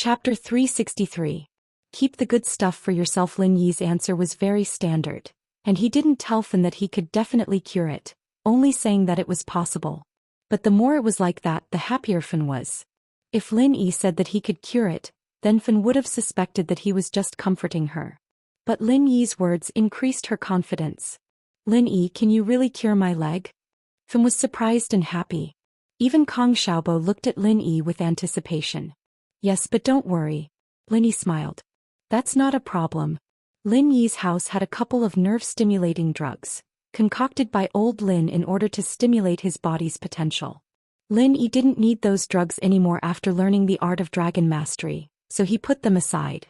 Chapter 363. Keep the good stuff for yourself. Lin Yi's answer was very standard, and he didn't tell Fin that he could definitely cure it, only saying that it was possible. But the more it was like that, the happier Fin was. If Lin Yi said that he could cure it, then Fin would have suspected that he was just comforting her. But Lin Yi's words increased her confidence. Lin Yi, can you really cure my leg? Fin was surprised and happy. Even Kong Xiaobo looked at Lin Yi with anticipation. Yes, but don't worry. Lin Yi smiled. That's not a problem. Lin Yi's house had a couple of nerve-stimulating drugs, concocted by old Lin in order to stimulate his body's potential. Lin Yi didn't need those drugs anymore after learning the art of dragon mastery, so he put them aside.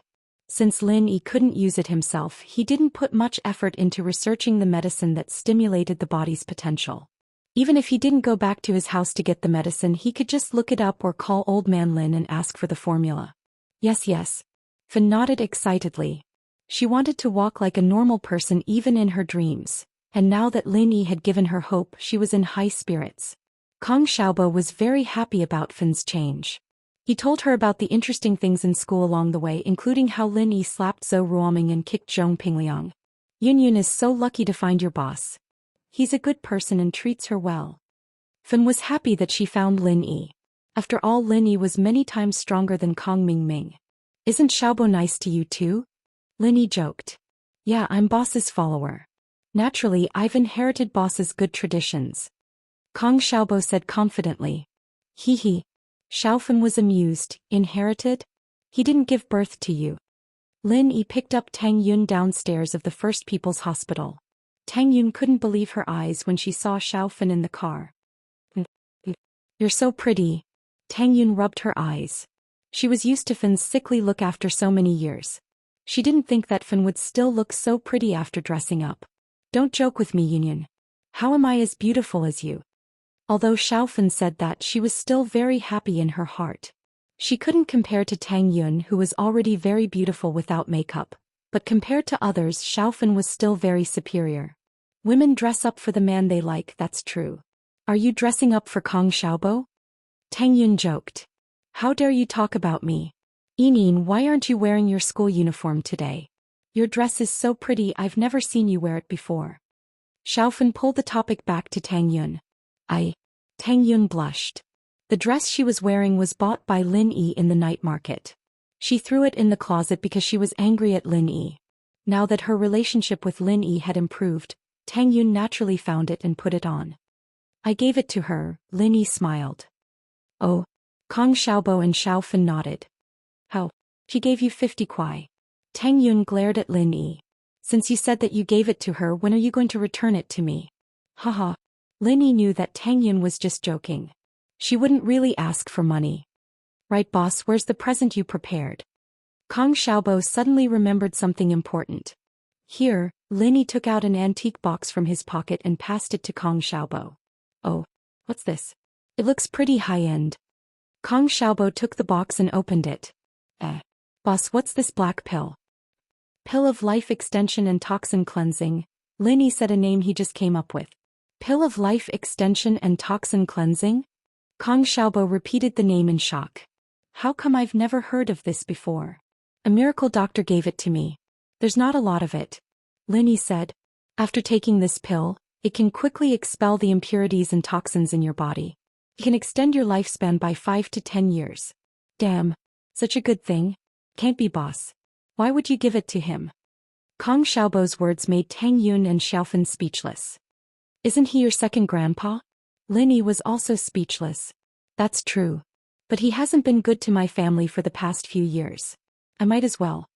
Since Lin Yi couldn't use it himself, he didn't put much effort into researching the medicine that stimulated the body's potential. Even if he didn't go back to his house to get the medicine, he could just look it up or call Old Man Lin and ask for the formula. Yes. Fin nodded excitedly. She wanted to walk like a normal person even in her dreams, and now that Lin Yi had given her hope, she was in high spirits. Kong Xiaobo was very happy about Fin's change. He told her about the interesting things in school along the way, including how Lin Yi slapped Zhou Ruoming and kicked Zhong Pingliang. Yun is so lucky to find your boss. He's a good person and treats her well. Fin was happy that she found Lin Yi. After all, Lin Yi was many times stronger than Kong Mingming. Isn't Xiaobo nice to you too? Lin Yi joked. Yeah, I'm boss's follower. Naturally, I've inherited boss's good traditions. Kong Xiaobo said confidently. Hee. Xiaofan was amused. Inherited? He didn't give birth to you. Lin Yi picked up Tang Yun downstairs of the First People's Hospital. Tang Yun couldn't believe her eyes when she saw Xiaofan in the car. You're so pretty. Tang Yun rubbed her eyes. She was used to Fin's sickly look after so many years. She didn't think that Fin would still look so pretty after dressing up. Don't joke with me, Yun. How am I as beautiful as you? Although Xiaofan said that, she was still very happy in her heart. She couldn't compare to Tang Yun, who was already very beautiful without makeup, but compared to others, Xiaofan was still very superior. Women dress up for the man they like, that's true. Are you dressing up for Kong Xiaobo? Tang Yun joked. How dare you talk about me? Yinin, why aren't you wearing your school uniform today? Your dress is so pretty, I've never seen you wear it before. Xiaofan pulled the topic back to Tang Yun. Tang Yun blushed. The dress she was wearing was bought by Lin Yi in the night market. She threw it in the closet because she was angry at Lin Yi. Now that her relationship with Lin Yi had improved, Tang Yun naturally found it and put it on. I gave it to her, Lin Yi smiled. Oh. Kong Xiaobo and Xiaofan nodded. How? She gave you 50 kuai. Tang Yun glared at Lin Yi. Since you said that you gave it to her, when are you going to return it to me? Haha. Lin Yi knew that Tang Yun was just joking. She wouldn't really ask for money. Right, boss, where's the present you prepared? Kong Xiaobo suddenly remembered something important. Here, Lin Yi took out an antique box from his pocket and passed it to Kong Xiaobo. Oh, what's this? It looks pretty high-end. Kong Xiaobo took the box and opened it. Boss, what's this black pill? Pill of life extension and toxin cleansing, Lin Yi said, a name he just came up with. Pill of life extension and toxin cleansing? Kong Xiaobo repeated the name in shock. How come I've never heard of this before? A miracle doctor gave it to me. There's not a lot of it. Lin Yi said. After taking this pill, it can quickly expel the impurities and toxins in your body. It can extend your lifespan by 5 to 10 years. Damn. Such a good thing. Can't be, boss. Why would you give it to him? Kong Xiaobo's words made Tang Yun and Xiaofan speechless. Isn't he your second grandpa? Lin Yi was also speechless. That's true. But he hasn't been good to my family for the past few years. I might as well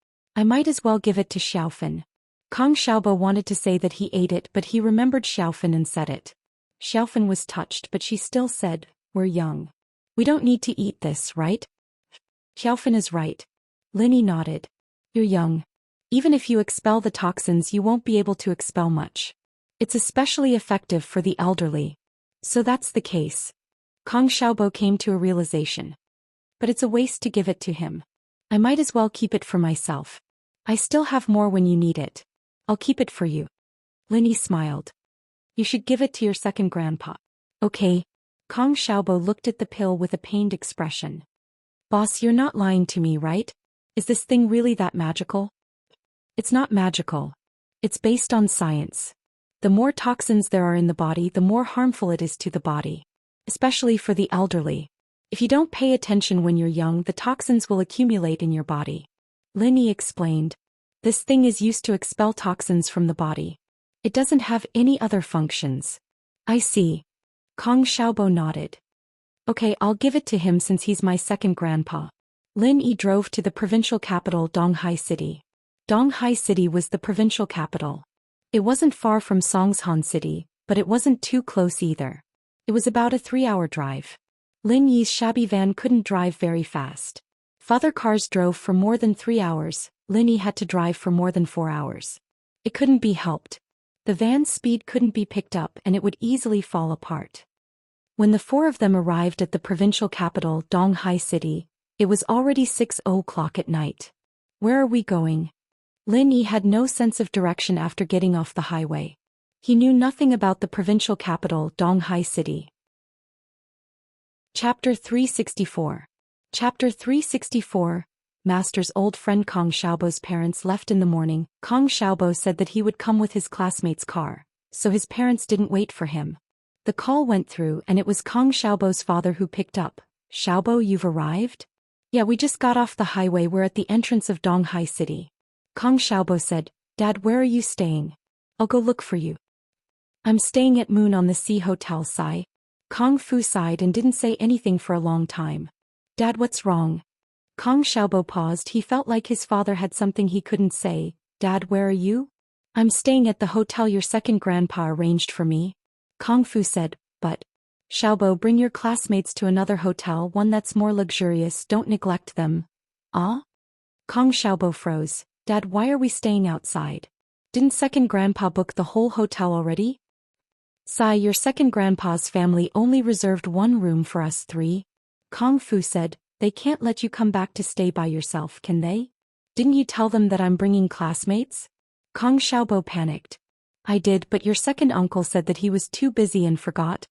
give it to Xiaofan. Kong Xiaobo wanted to say that he ate it, but he remembered Xiaofan and said it. Xiaofan was touched, but she still said, we're young. We don't need to eat this, right? Xiaofan is right. Lin Yi nodded. You're young. Even if you expel the toxins, you won't be able to expel much. It's especially effective for the elderly. So that's the case. Kong Xiaobo came to a realization. But it's a waste to give it to him. I might as well keep it for myself. I still have more when you need it. I'll keep it for you. Lin Yi smiled. You should give it to your second grandpa. Okay. Kong Xiaobo looked at the pill with a pained expression. Boss, you're not lying to me, right? Is this thing really that magical? It's not magical. It's based on science. The more toxins there are in the body, the more harmful it is to the body. Especially for the elderly. If you don't pay attention when you're young, the toxins will accumulate in your body. Lin Yi explained. This thing is used to expel toxins from the body. It doesn't have any other functions. I see. Kong Xiaobo nodded. Okay, I'll give it to him since he's my second grandpa. Lin Yi drove to the provincial capital Donghai City. Donghai City was the provincial capital. It wasn't far from Songshan City, but it wasn't too close either. It was about a 3-hour drive. Lin Yi's shabby van couldn't drive very fast. If other cars drove for more than 3 hours, Lin Yi had to drive for more than 4 hours. It couldn't be helped. The van's speed couldn't be picked up and it would easily fall apart. When the four of them arrived at the provincial capital Donghai City, it was already 6 o'clock at night. Where are we going? Lin Yi had no sense of direction after getting off the highway. He knew nothing about the provincial capital Donghai City. Chapter 364. Chapter 364. Master's old friend Kong Xiaobo's parents left in the morning. Kong Xiaobo said that he would come with his classmate's car, so his parents didn't wait for him. The call went through and it was Kong Xiaobo's father who picked up. Xiaobo, you've arrived? Yeah, we just got off the highway. We're at the entrance of Donghai City. Kong Xiaobo said, Dad, where are you staying? I'll go look for you. I'm staying at Moon on the Sea Hotel, Sai. Kong Fu sighed and didn't say anything for a long time. Dad, what's wrong? Kong Xiaobo paused. He felt like his father had something he couldn't say. Dad, where are you? I'm staying at the hotel your second grandpa arranged for me. Kong Fu said, but... Xiaobo, bring your classmates to another hotel, one that's more luxurious, don't neglect them. Ah? Kong Xiaobo froze. Dad, why are we staying outside? Didn't second grandpa book the whole hotel already? Sai, your second grandpa's family only reserved one room for us three. Kong Fu said, they can't let you come back to stay by yourself, can they? Didn't you tell them that I'm bringing classmates? Kong Xiaobo panicked. I did, but your second uncle said that he was too busy and forgot.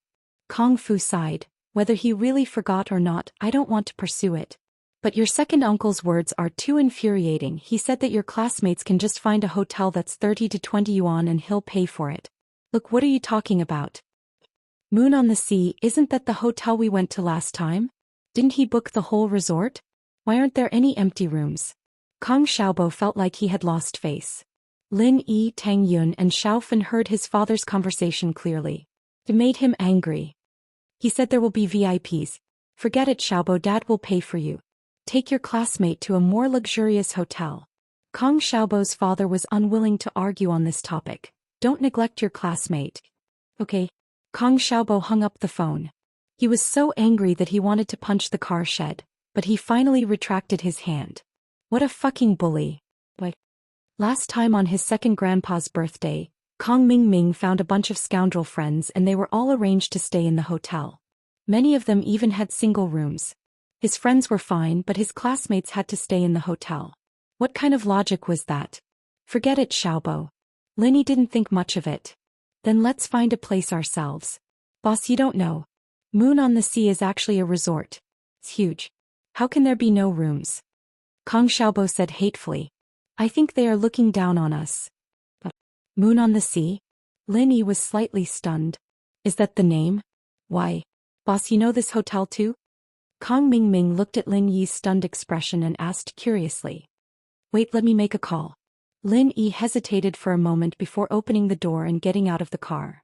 Kong Fu sighed. Whether he really forgot or not, I don't want to pursue it. But your second uncle's words are too infuriating. He said that your classmates can just find a hotel that's 30 to 20 yuan and he'll pay for it. Look, what are you talking about? Moon on the Sea, isn't that the hotel we went to last time? Didn't he book the whole resort? Why aren't there any empty rooms? Kong Xiaobo felt like he had lost face. Lin Yi, Tang Yun and Xiao Fan heard his father's conversation clearly. It made him angry. He said there will be VIPs. Forget it, Xiaobo, Dad will pay for you. Take your classmate to a more luxurious hotel. Kong Xiaobo's father was unwilling to argue on this topic. Don't neglect your classmate. Okay. Kong Xiaobo hung up the phone. He was so angry that he wanted to punch the car shed, but he finally retracted his hand. What a fucking bully. But last time on his second grandpa's birthday, Kong Mingming found a bunch of scoundrel friends and they were all arranged to stay in the hotel. Many of them even had single rooms. His friends were fine, but his classmates had to stay in the hotel. What kind of logic was that? Forget it, Xiaobo. Lin Yi didn't think much of it. Then let's find a place ourselves. Boss, you don't know. Moon on the Sea is actually a resort. It's huge. How can there be no rooms? Kong Xiaobo said hatefully. I think they are looking down on us. But Moon on the Sea? Lin Yi was slightly stunned. Is that the name? Why? Boss, you know this hotel too? Kong Mingming looked at Lin Yi's stunned expression and asked curiously. Wait, let me make a call. Lin Yi hesitated for a moment before opening the door and getting out of the car.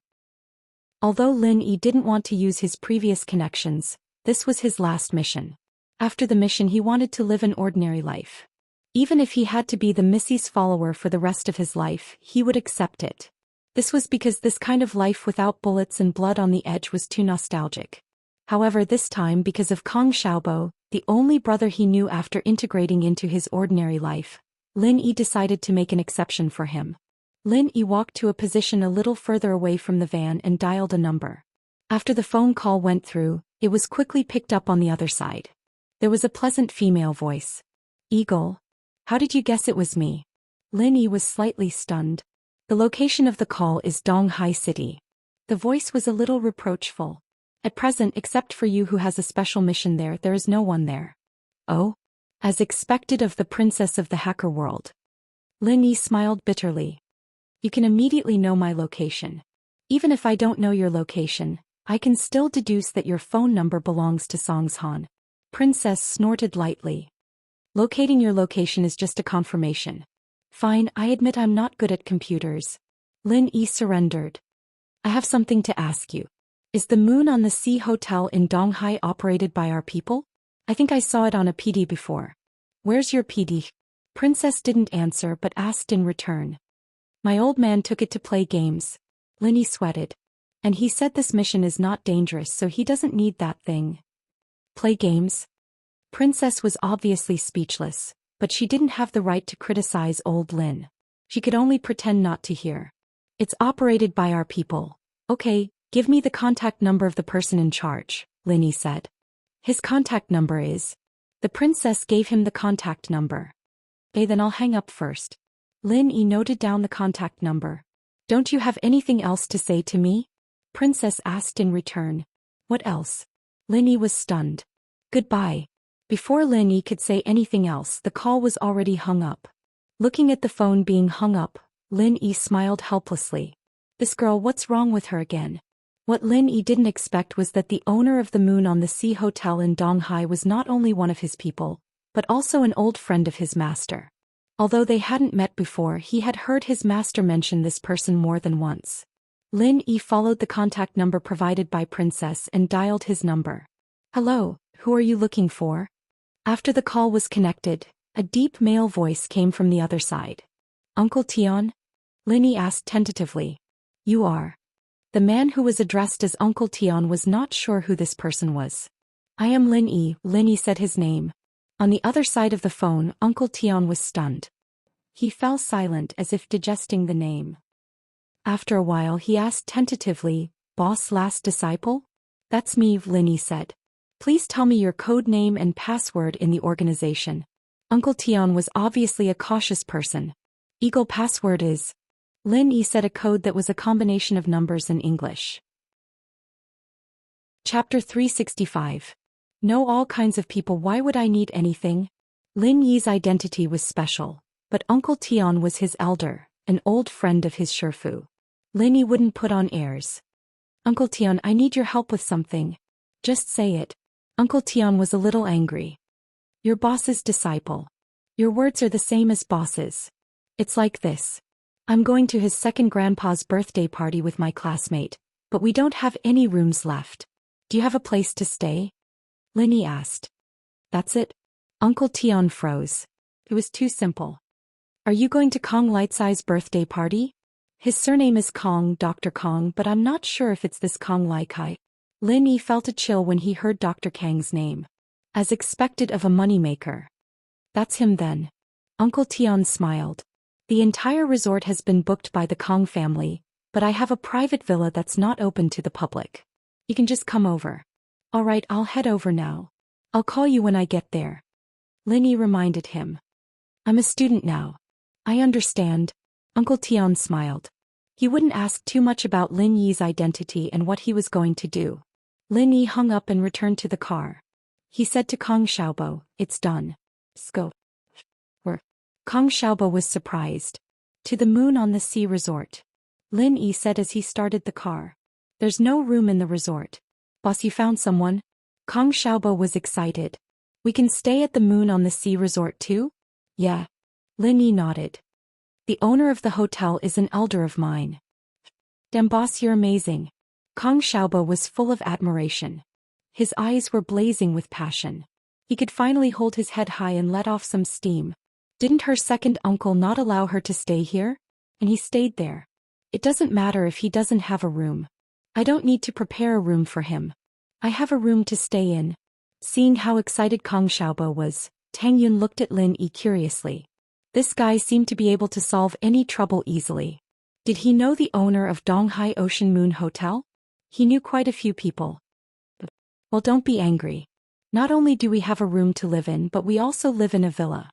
Although Lin Yi didn't want to use his previous connections, this was his last mission. After the mission he wanted to live an ordinary life. Even if he had to be the Missy's follower for the rest of his life, he would accept it. This was because this kind of life without bullets and blood on the edge was too nostalgic. However, this time because of Kong Xiaobo, the only brother he knew after integrating into his ordinary life, Lin Yi decided to make an exception for him. Lin Yi walked to a position a little further away from the van and dialed a number. After the phone call went through, it was quickly picked up on the other side. There was a pleasant female voice. Eagle? How did you guess it was me? Lin Yi was slightly stunned. The location of the call is Donghai City. The voice was a little reproachful. At present, except for you who has a special mission there is no one there. Oh? As expected of the princess of the hacker world. Lin Yi smiled bitterly. You can immediately know my location. Even if I don't know your location, I can still deduce that your phone number belongs to Song's Han. Princess snorted lightly. Locating your location is just a confirmation. Fine, I admit I'm not good at computers. Lin Yi surrendered. I have something to ask you. Is the Moon on the Sea hotel in Donghai operated by our people? I think I saw it on a PD before. Where's your PD? Princess didn't answer but asked in return. My old man took it to play games. Lin Yi sweated. And he said this mission is not dangerous, so he doesn't need that thing. Play games? Princess was obviously speechless, but she didn't have the right to criticize old Lin. She could only pretend not to hear. It's operated by our people. Okay, give me the contact number of the person in charge, Lin Yi said. His contact number is... The princess gave him the contact number. Okay, then I'll hang up first. Lin Yi noted down the contact number. Don't you have anything else to say to me? Princess asked in return. What else? Lin Yi was stunned. Goodbye. Before Lin Yi could say anything else, the call was already hung up. Looking at the phone being hung up, Lin Yi smiled helplessly. This girl, what's wrong with her again? What Lin Yi didn't expect was that the owner of the Moon on the Sea hotel in Donghai was not only one of his people, but also an old friend of his master. Although they hadn't met before, he had heard his master mention this person more than once. Lin Yi followed the contact number provided by Princess and dialed his number. Hello, who are you looking for? After the call was connected, a deep male voice came from the other side. Uncle Tion? Lin Yi asked tentatively. You are. The man who was addressed as Uncle Tion was not sure who this person was. I am Lin Yi, Lin Yi said his name. On the other side of the phone, Uncle Tion was stunned. He fell silent as if digesting the name. After a while he asked tentatively, Boss last disciple? That's me, Lin Yi said. Please tell me your code name and password in the organization. Uncle Tion was obviously a cautious person. Eagle password is... Lin Yi said a code that was a combination of numbers in English. Chapter 365. Know all kinds of people. Why would I need anything? Lin Yi's identity was special, but Uncle Tion was his elder, an old friend of his Shifu. Lin Yi wouldn't put on airs. Uncle Tion, I need your help with something. Just say it. Uncle Tion was a little angry. Your boss's disciple. Your words are the same as boss's. It's like this. I'm going to his second grandpa's birthday party with my classmate, but we don't have any rooms left. Do you have a place to stay? Lin Yi asked. That's it? Uncle Tion froze. It was too simple. Are you going to Kong Lightsai's birthday party? His surname is Kong, Dr. Kong, but I'm not sure if it's this Kong Laikai. Lin Yi felt a chill when he heard Dr. Kang's name. As expected of a moneymaker. That's him then. Uncle Tion smiled. The entire resort has been booked by the Kong family, but I have a private villa that's not open to the public. You can just come over. All right, I'll head over now. I'll call you when I get there. Lin Yi reminded him. I'm a student now. I understand. Uncle Tion smiled. He wouldn't ask too much about Lin Yi's identity and what he was going to do. Lin Yi hung up and returned to the car. He said to Kong Xiaobo, it's done. Go. Kong Xiaobo was surprised. To the Moon on the Sea resort. Lin Yi said as he started the car. There's no room in the resort. Boss, you found someone? Kong Xiaobo was excited. We can stay at the Moon on the Sea resort too? Yeah. Lin Yi nodded. The owner of the hotel is an elder of mine. Damn boss, you're amazing. Kong Xiaobo was full of admiration. His eyes were blazing with passion. He could finally hold his head high and let off some steam. Didn't her second uncle not allow her to stay here? And he stayed there. It doesn't matter if he doesn't have a room. I don't need to prepare a room for him. I have a room to stay in. Seeing how excited Kong Xiaobo was, Tang Yun looked at Lin Yi curiously. This guy seemed to be able to solve any trouble easily. Did he know the owner of Donghai Ocean Moon Hotel? He knew quite a few people. Well, don't be angry. Not only do we have a room to live in, but we also live in a villa.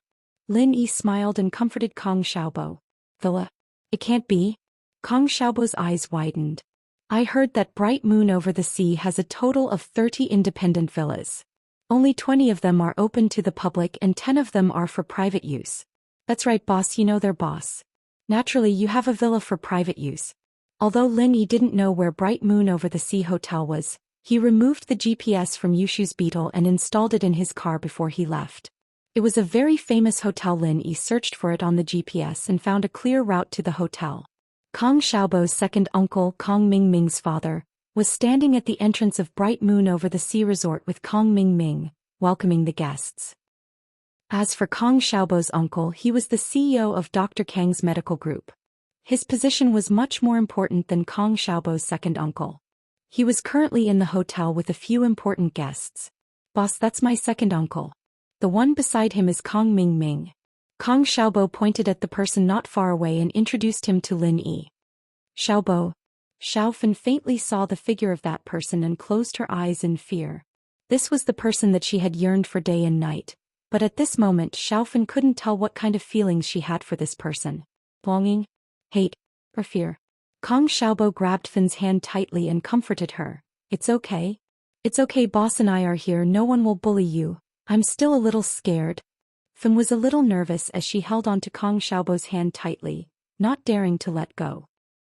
Lin Yi smiled and comforted Kong Xiaobo. Villa? It can't be. Kong Xiaobo's eyes widened. I heard that Bright Moon over the sea has a total of 30 independent villas. Only 20 of them are open to the public and 10 of them are for private use. That's right, boss, you know their boss. Naturally, you have a villa for private use. Although Lin Yi didn't know where Bright Moon Over the Sea Hotel was, he removed the GPS from Yushu's Beetle and installed it in his car before he left. It was a very famous hotel. Lin Yi searched for it on the GPS and found a clear route to the hotel. Kong Xiaobo's second uncle, Kong Mingming's father, was standing at the entrance of Bright Moon Over the Sea Resort with Kong Mingming, welcoming the guests. As for Kong Xiaobo's uncle, he was the CEO of Dr. Kang's medical group. His position was much more important than Kong Xiaobo's second uncle. He was currently in the hotel with a few important guests. Boss, that's my second uncle. The one beside him is Kong Mingming. Kong Xiaobo pointed at the person not far away and introduced him to Lin Yi. Xiaobo. Xiaofan faintly saw the figure of that person and closed her eyes in fear. This was the person that she had yearned for day and night. But at this moment Xiaofan couldn't tell what kind of feelings she had for this person. Longing? Hate? Or fear? Kong Xiaobo grabbed Fan's hand tightly and comforted her. It's okay. It's okay, boss and I are here, no one will bully you. I'm still a little scared. Fan was a little nervous as she held onto Kong Xiaobo's hand tightly, not daring to let go.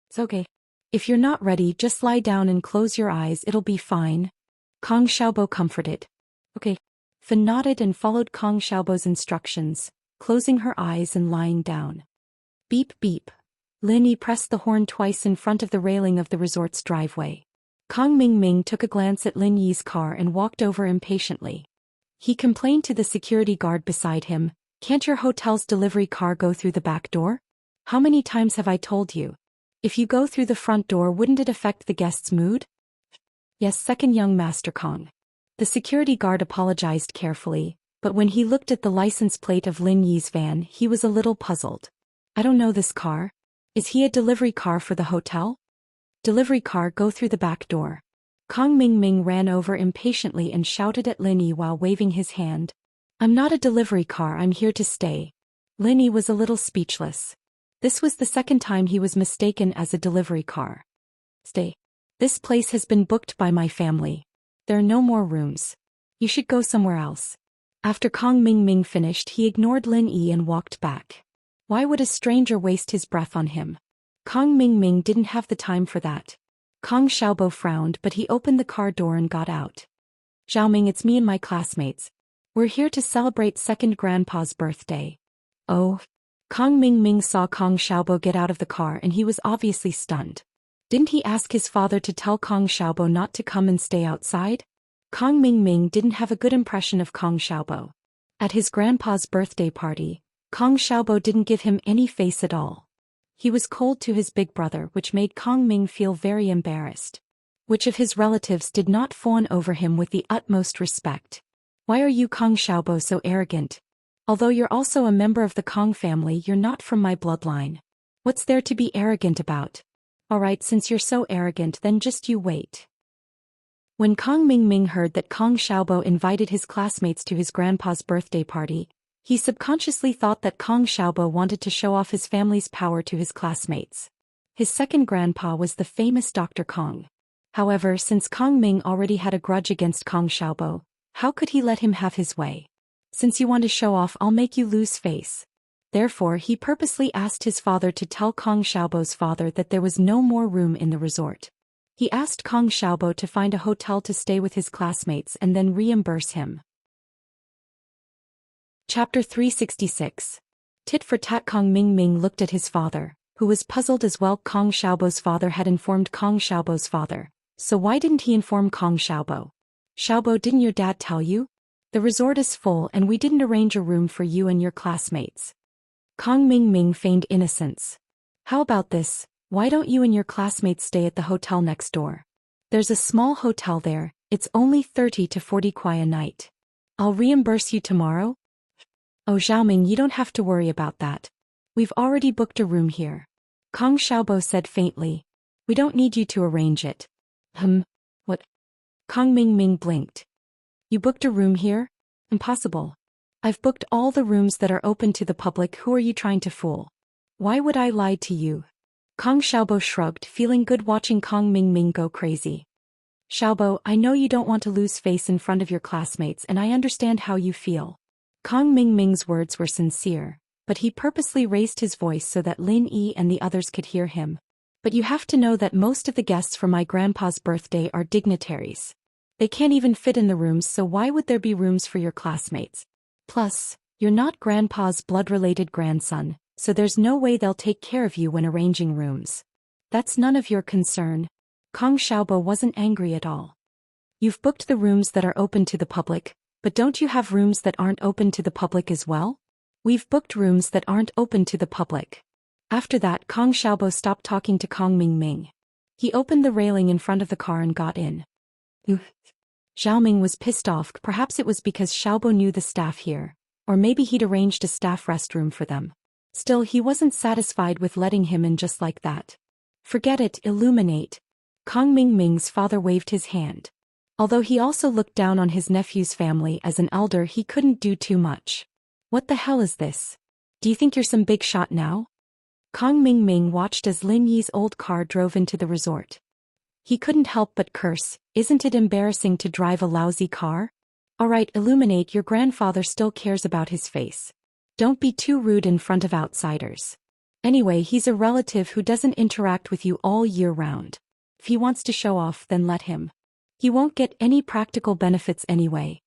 It's okay. If you're not ready, just lie down and close your eyes, it'll be fine. Kong Xiaobo comforted. Okay. Fan nodded and followed Kong Xiaobo's instructions, closing her eyes and lying down. Beep beep. Lin Yi pressed the horn twice in front of the railing of the resort's driveway. Kong Mingming took a glance at Lin Yi's car and walked over impatiently. He complained to the security guard beside him, "Can't your hotel's delivery car go through the back door? How many times have I told you? If you go through the front door, wouldn't it affect the guest's mood?" Yes, second young Master Kong. The security guard apologized carefully, but when he looked at the license plate of Lin Yi's van, he was a little puzzled. I don't know this car. Is he a delivery car for the hotel? Delivery car, go through the back door. Kong Mingming ran over impatiently and shouted at Lin Yi while waving his hand. I'm not a delivery car, I'm here to stay. Lin Yi was a little speechless. This was the second time he was mistaken as a delivery car. Stay. This place has been booked by my family. There are no more rooms. You should go somewhere else. After Kong Mingming finished, he ignored Lin Yi and walked back. Why would a stranger waste his breath on him? Kong Mingming didn't have the time for that. Kong Xiaobo frowned, but he opened the car door and got out. Xiaoming, it's me and my classmates. We're here to celebrate second grandpa's birthday. Oh. Kong Mingming saw Kong Xiaobo get out of the car and he was obviously stunned. Didn't he ask his father to tell Kong Xiaobo not to come and stay outside? Kong Mingming didn't have a good impression of Kong Xiaobo. At his grandpa's birthday party, Kong Xiaobo didn't give him any face at all. He was cold to his big brother, which made Kong Ming feel very embarrassed. Which of his relatives did not fawn over him with the utmost respect? Why are you, Kong Xiaobo, so arrogant? Although you're also a member of the Kong family, you're not from my bloodline. What's there to be arrogant about? Alright, since you're so arrogant, then just you wait. When Kong Mingming heard that Kong Xiaobo invited his classmates to his grandpa's birthday party, he subconsciously thought that Kong Xiaobo wanted to show off his family's power to his classmates. His second grandpa was the famous Dr. Kong. However, since Kong Ming already had a grudge against Kong Xiaobo, how could he let him have his way? Since you want to show off, I'll make you lose face. Therefore, he purposely asked his father to tell Kong Xiaobo's father that there was no more room in the resort. He asked Kong Xiaobo to find a hotel to stay with his classmates and then reimburse him. Chapter 366. Tit for tat. Kong Mingming looked at his father, who was puzzled as well. Kong Xiaobo's father had informed Kong Xiaobo's father, so why didn't he inform Kong Xiaobo? Xiaobo, didn't your dad tell you? The resort is full and we didn't arrange a room for you and your classmates. Kong Mingming feigned innocence. How about this? Why don't you and your classmates stay at the hotel next door? There's a small hotel there, it's only 30 to 40 kuai a night. I'll reimburse you tomorrow? Oh Xiaoming, you don't have to worry about that. We've already booked a room here. Kong Xiaobo said faintly. We don't need you to arrange it. What? Kong Mingming blinked. You booked a room here? Impossible. I've booked all the rooms that are open to the public. Who are you trying to fool? Why would I lie to you? Kong Xiaobo shrugged, feeling good watching Kong Mingming go crazy. Xiaobo, I know you don't want to lose face in front of your classmates and I understand how you feel. Kang Mingming's words were sincere, but he purposely raised his voice so that Lin Yi and the others could hear him. But you have to know that most of the guests for my grandpa's birthday are dignitaries. They can't even fit in the rooms, so why would there be rooms for your classmates? Plus, you're not grandpa's blood-related grandson, so there's no way they'll take care of you when arranging rooms. That's none of your concern. Kang Xiaobo wasn't angry at all. You've booked the rooms that are open to the public, but don't you have rooms that aren't open to the public as well? We've booked rooms that aren't open to the public. After that, Kang Xiaobo stopped talking to Kang Mingming. He opened the railing in front of the car and got in. Xiaoming was pissed off. Perhaps it was because Xiaobo knew the staff here, or maybe he'd arranged a staff restroom for them. Still, he wasn't satisfied with letting him in just like that. Forget it, illuminate. Kang Mingming's father waved his hand. Although he also looked down on his nephew's family as an elder, he couldn't do too much. What the hell is this? Do you think you're some big shot now? Kang Mingming watched as Lin Yi's old car drove into the resort. He couldn't help but curse. Isn't it embarrassing to drive a lousy car? Alright, illuminate, your grandfather still cares about his face. Don't be too rude in front of outsiders. Anyway, he's a relative who doesn't interact with you all year round. If he wants to show off, then let him. He won't get any practical benefits anyway.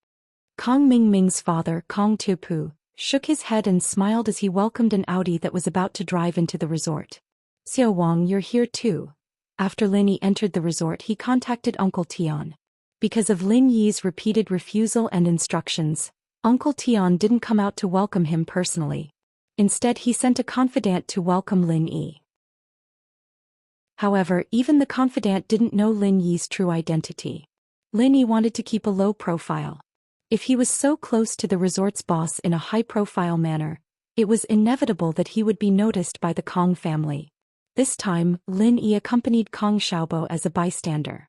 Kang Mingming's father, Kang Tupu, shook his head and smiled as he welcomed an Audi that was about to drive into the resort. Xiao Wang, you're here too. After Lin Yi entered the resort, he contacted Uncle Tian. Because of Lin Yi's repeated refusal and instructions, Uncle Tian didn't come out to welcome him personally. Instead, he sent a confidant to welcome Lin Yi. However, even the confidant didn't know Lin Yi's true identity. Lin Yi wanted to keep a low profile. If he was so close to the resort's boss in a high-profile manner, it was inevitable that he would be noticed by the Kang family. This time, Lin Yi accompanied Kang Xiaobo as a bystander.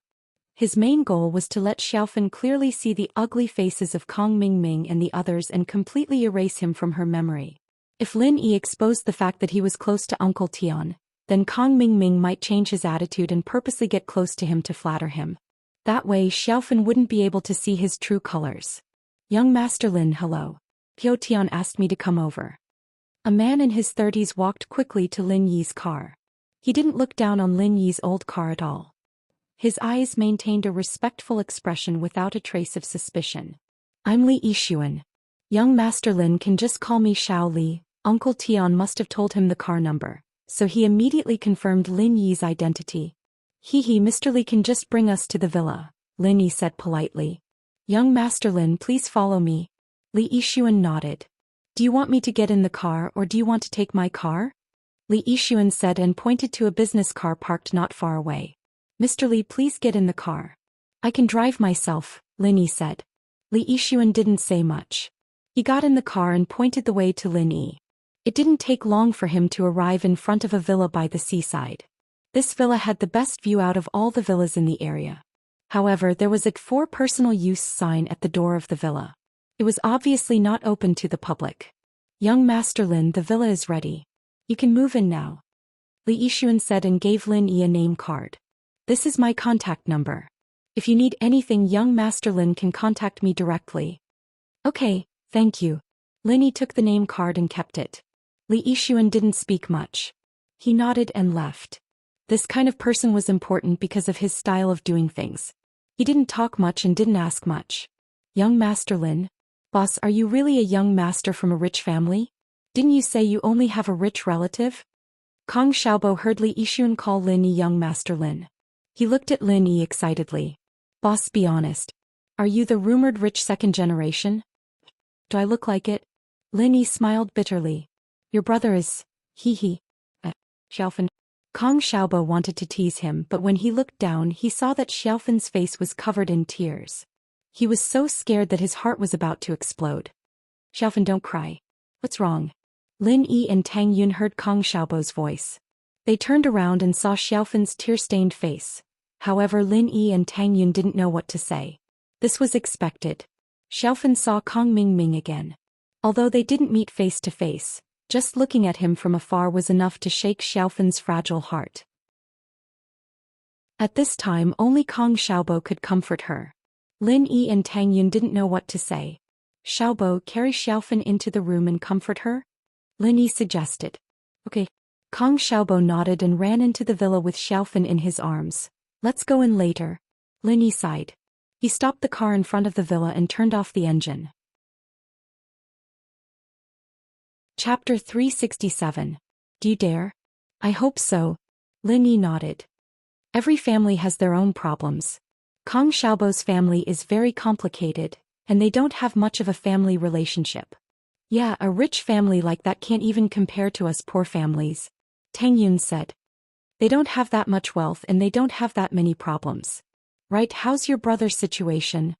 His main goal was to let Xiaofan clearly see the ugly faces of Kang Mingming and the others and completely erase him from her memory. If Lin Yi exposed the fact that he was close to Uncle Tian, then Kang Mingming might change his attitude and purposely get close to him to flatter him. That way, Xiaofan wouldn't be able to see his true colors. Young Master Lin, hello. Piao Tian asked me to come over. A man in his 30s walked quickly to Lin Yi's car. He didn't look down on Lin Yi's old car at all. His eyes maintained a respectful expression without a trace of suspicion. I'm Li Yixuan. Young Master Lin can just call me Xiao Li. Uncle Tian must have told him the car number, so he immediately confirmed Lin Yi's identity. Mr. Li can just bring us to the villa, Lin Yi said politely. Young Master Lin, please follow me. Li Yixuan nodded. Do you want me to get in the car or do you want to take my car? Li Yixuan said and pointed to a business car parked not far away. Mr. Li, please get in the car. I can drive myself, Lin Yi said. Li Yixuan didn't say much. He got in the car and pointed the way to Lin Yi. It didn't take long for him to arrive in front of a villa by the seaside. This villa had the best view out of all the villas in the area. However, there was a "for personal use" sign at the door of the villa. It was obviously not open to the public. Young Master Lin, the villa is ready. You can move in now. Li Yixuan said and gave Lin Yi a name card. This is my contact number. If you need anything, young Master Lin can contact me directly. Okay, thank you. Lin Yi took the name card and kept it. Li Yixuan didn't speak much. He nodded and left. This kind of person was important because of his style of doing things. He didn't talk much and didn't ask much. Young Master Lin? Boss, are you really a young master from a rich family? Didn't you say you only have a rich relative? Kang Xiaobo heard Li Yixuan call Lin Yi young Master Lin. He looked at Lin Yi excitedly. Boss, be honest. Are you the rumored rich second generation? Do I look like it? Lin Yi smiled bitterly. Your brother is... Xiaofan. Kang Xiaobo wanted to tease him, but when he looked down he saw that Xiaofan's face was covered in tears. He was so scared that his heart was about to explode. Xiaofan, don't cry. What's wrong? Lin Yi and Tang Yun heard Kang Xiaobo's voice. They turned around and saw Xiaofan's tear-stained face. However, Lin Yi and Tang Yun didn't know what to say. This was expected. Xiaofan saw Kang Mingming again. Although they didn't meet face to face, just looking at him from afar was enough to shake Xiaofan's fragile heart. At this time only Kong Xiaobo could comfort her. Lin Yi and Tang Yun didn't know what to say. Xiaobo, carry Xiaofan into the room and comfort her? Lin Yi suggested. Okay. Kong Xiaobo nodded and ran into the villa with Xiaofan in his arms. Let's go in later. Lin Yi sighed. He stopped the car in front of the villa and turned off the engine. Chapter 367. Do you dare? I hope so. Lin Yi nodded. Every family has their own problems. Kong Xiaobo's family is very complicated, and they don't have much of a family relationship. Yeah, a rich family like that can't even compare to us poor families, Tang Yun said. They don't have that much wealth and they don't have that many problems. Right, how's your brother's situation?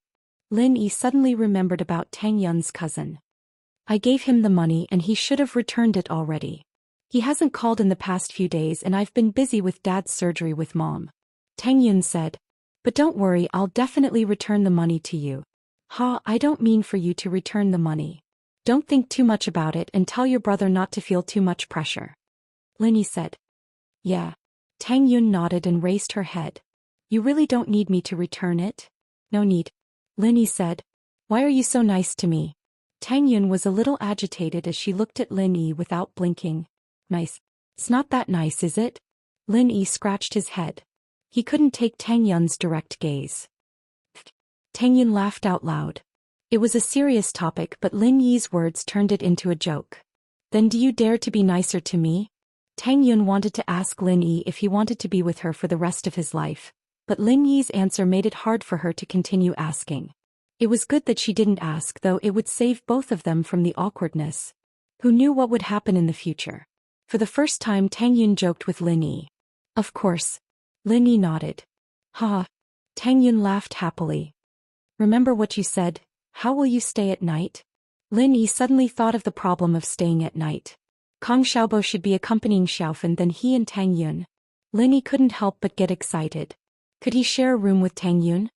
Lin Yi suddenly remembered about Tang Yun's cousin. I gave him the money and he should have returned it already. He hasn't called in the past few days and I've been busy with Dad's surgery with Mom. Tang Yun said. But don't worry, I'll definitely return the money to you. Ha, I don't mean for you to return the money. Don't think too much about it and tell your brother not to feel too much pressure. Lin Yi said. Yeah. Tang Yun nodded and raised her head. You really don't need me to return it? No need. Lin Yi said. Why are you so nice to me? Tang Yun was a little agitated as she looked at Lin Yi without blinking. Nice. It's not that nice, is it? Lin Yi scratched his head. He couldn't take Tang Yun's direct gaze. Tang Yun laughed out loud. It was a serious topic but Lin Yi's words turned it into a joke. Then do you dare to be nicer to me? Tang Yun wanted to ask Lin Yi if he wanted to be with her for the rest of his life, but Lin Yi's answer made it hard for her to continue asking. It was good that she didn't ask, though it would save both of them from the awkwardness. Who knew what would happen in the future? For the first time Tang Yun joked with Lin Yi. Of course. Lin Yi nodded. Ha. Tang Yun laughed happily. Remember what you said, how will you stay at night? Lin Yi suddenly thought of the problem of staying at night. Kong Xiaobo should be accompanying Xiaofan than he and Tang Yun. Lin Yi couldn't help but get excited. Could he share a room with Tang Yun?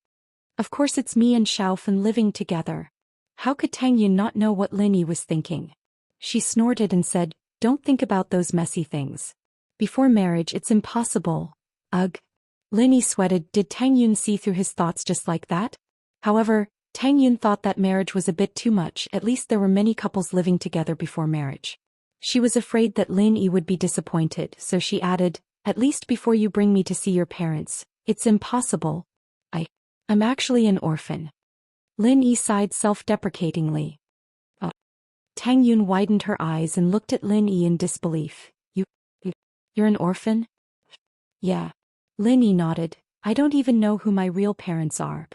Of course it's me and Xiaofan living together. How could Tang Yun not know what Lin Yi was thinking? She snorted and said, don't think about those messy things. Before marriage it's impossible. Ugh. Lin Yi sweated. Did Tang Yun see through his thoughts just like that? However, Tang Yun thought that marriage was a bit too much. At least there were many couples living together before marriage. She was afraid that Lin Yi would be disappointed, so she added, at least before you bring me to see your parents, it's impossible. I'm actually an orphan. Lin Yi sighed self-deprecatingly. Oh. Tang Yun widened her eyes and looked at Lin Yi in disbelief. You're an orphan? Yeah. Lin Yi nodded. I don't even know who my real parents are.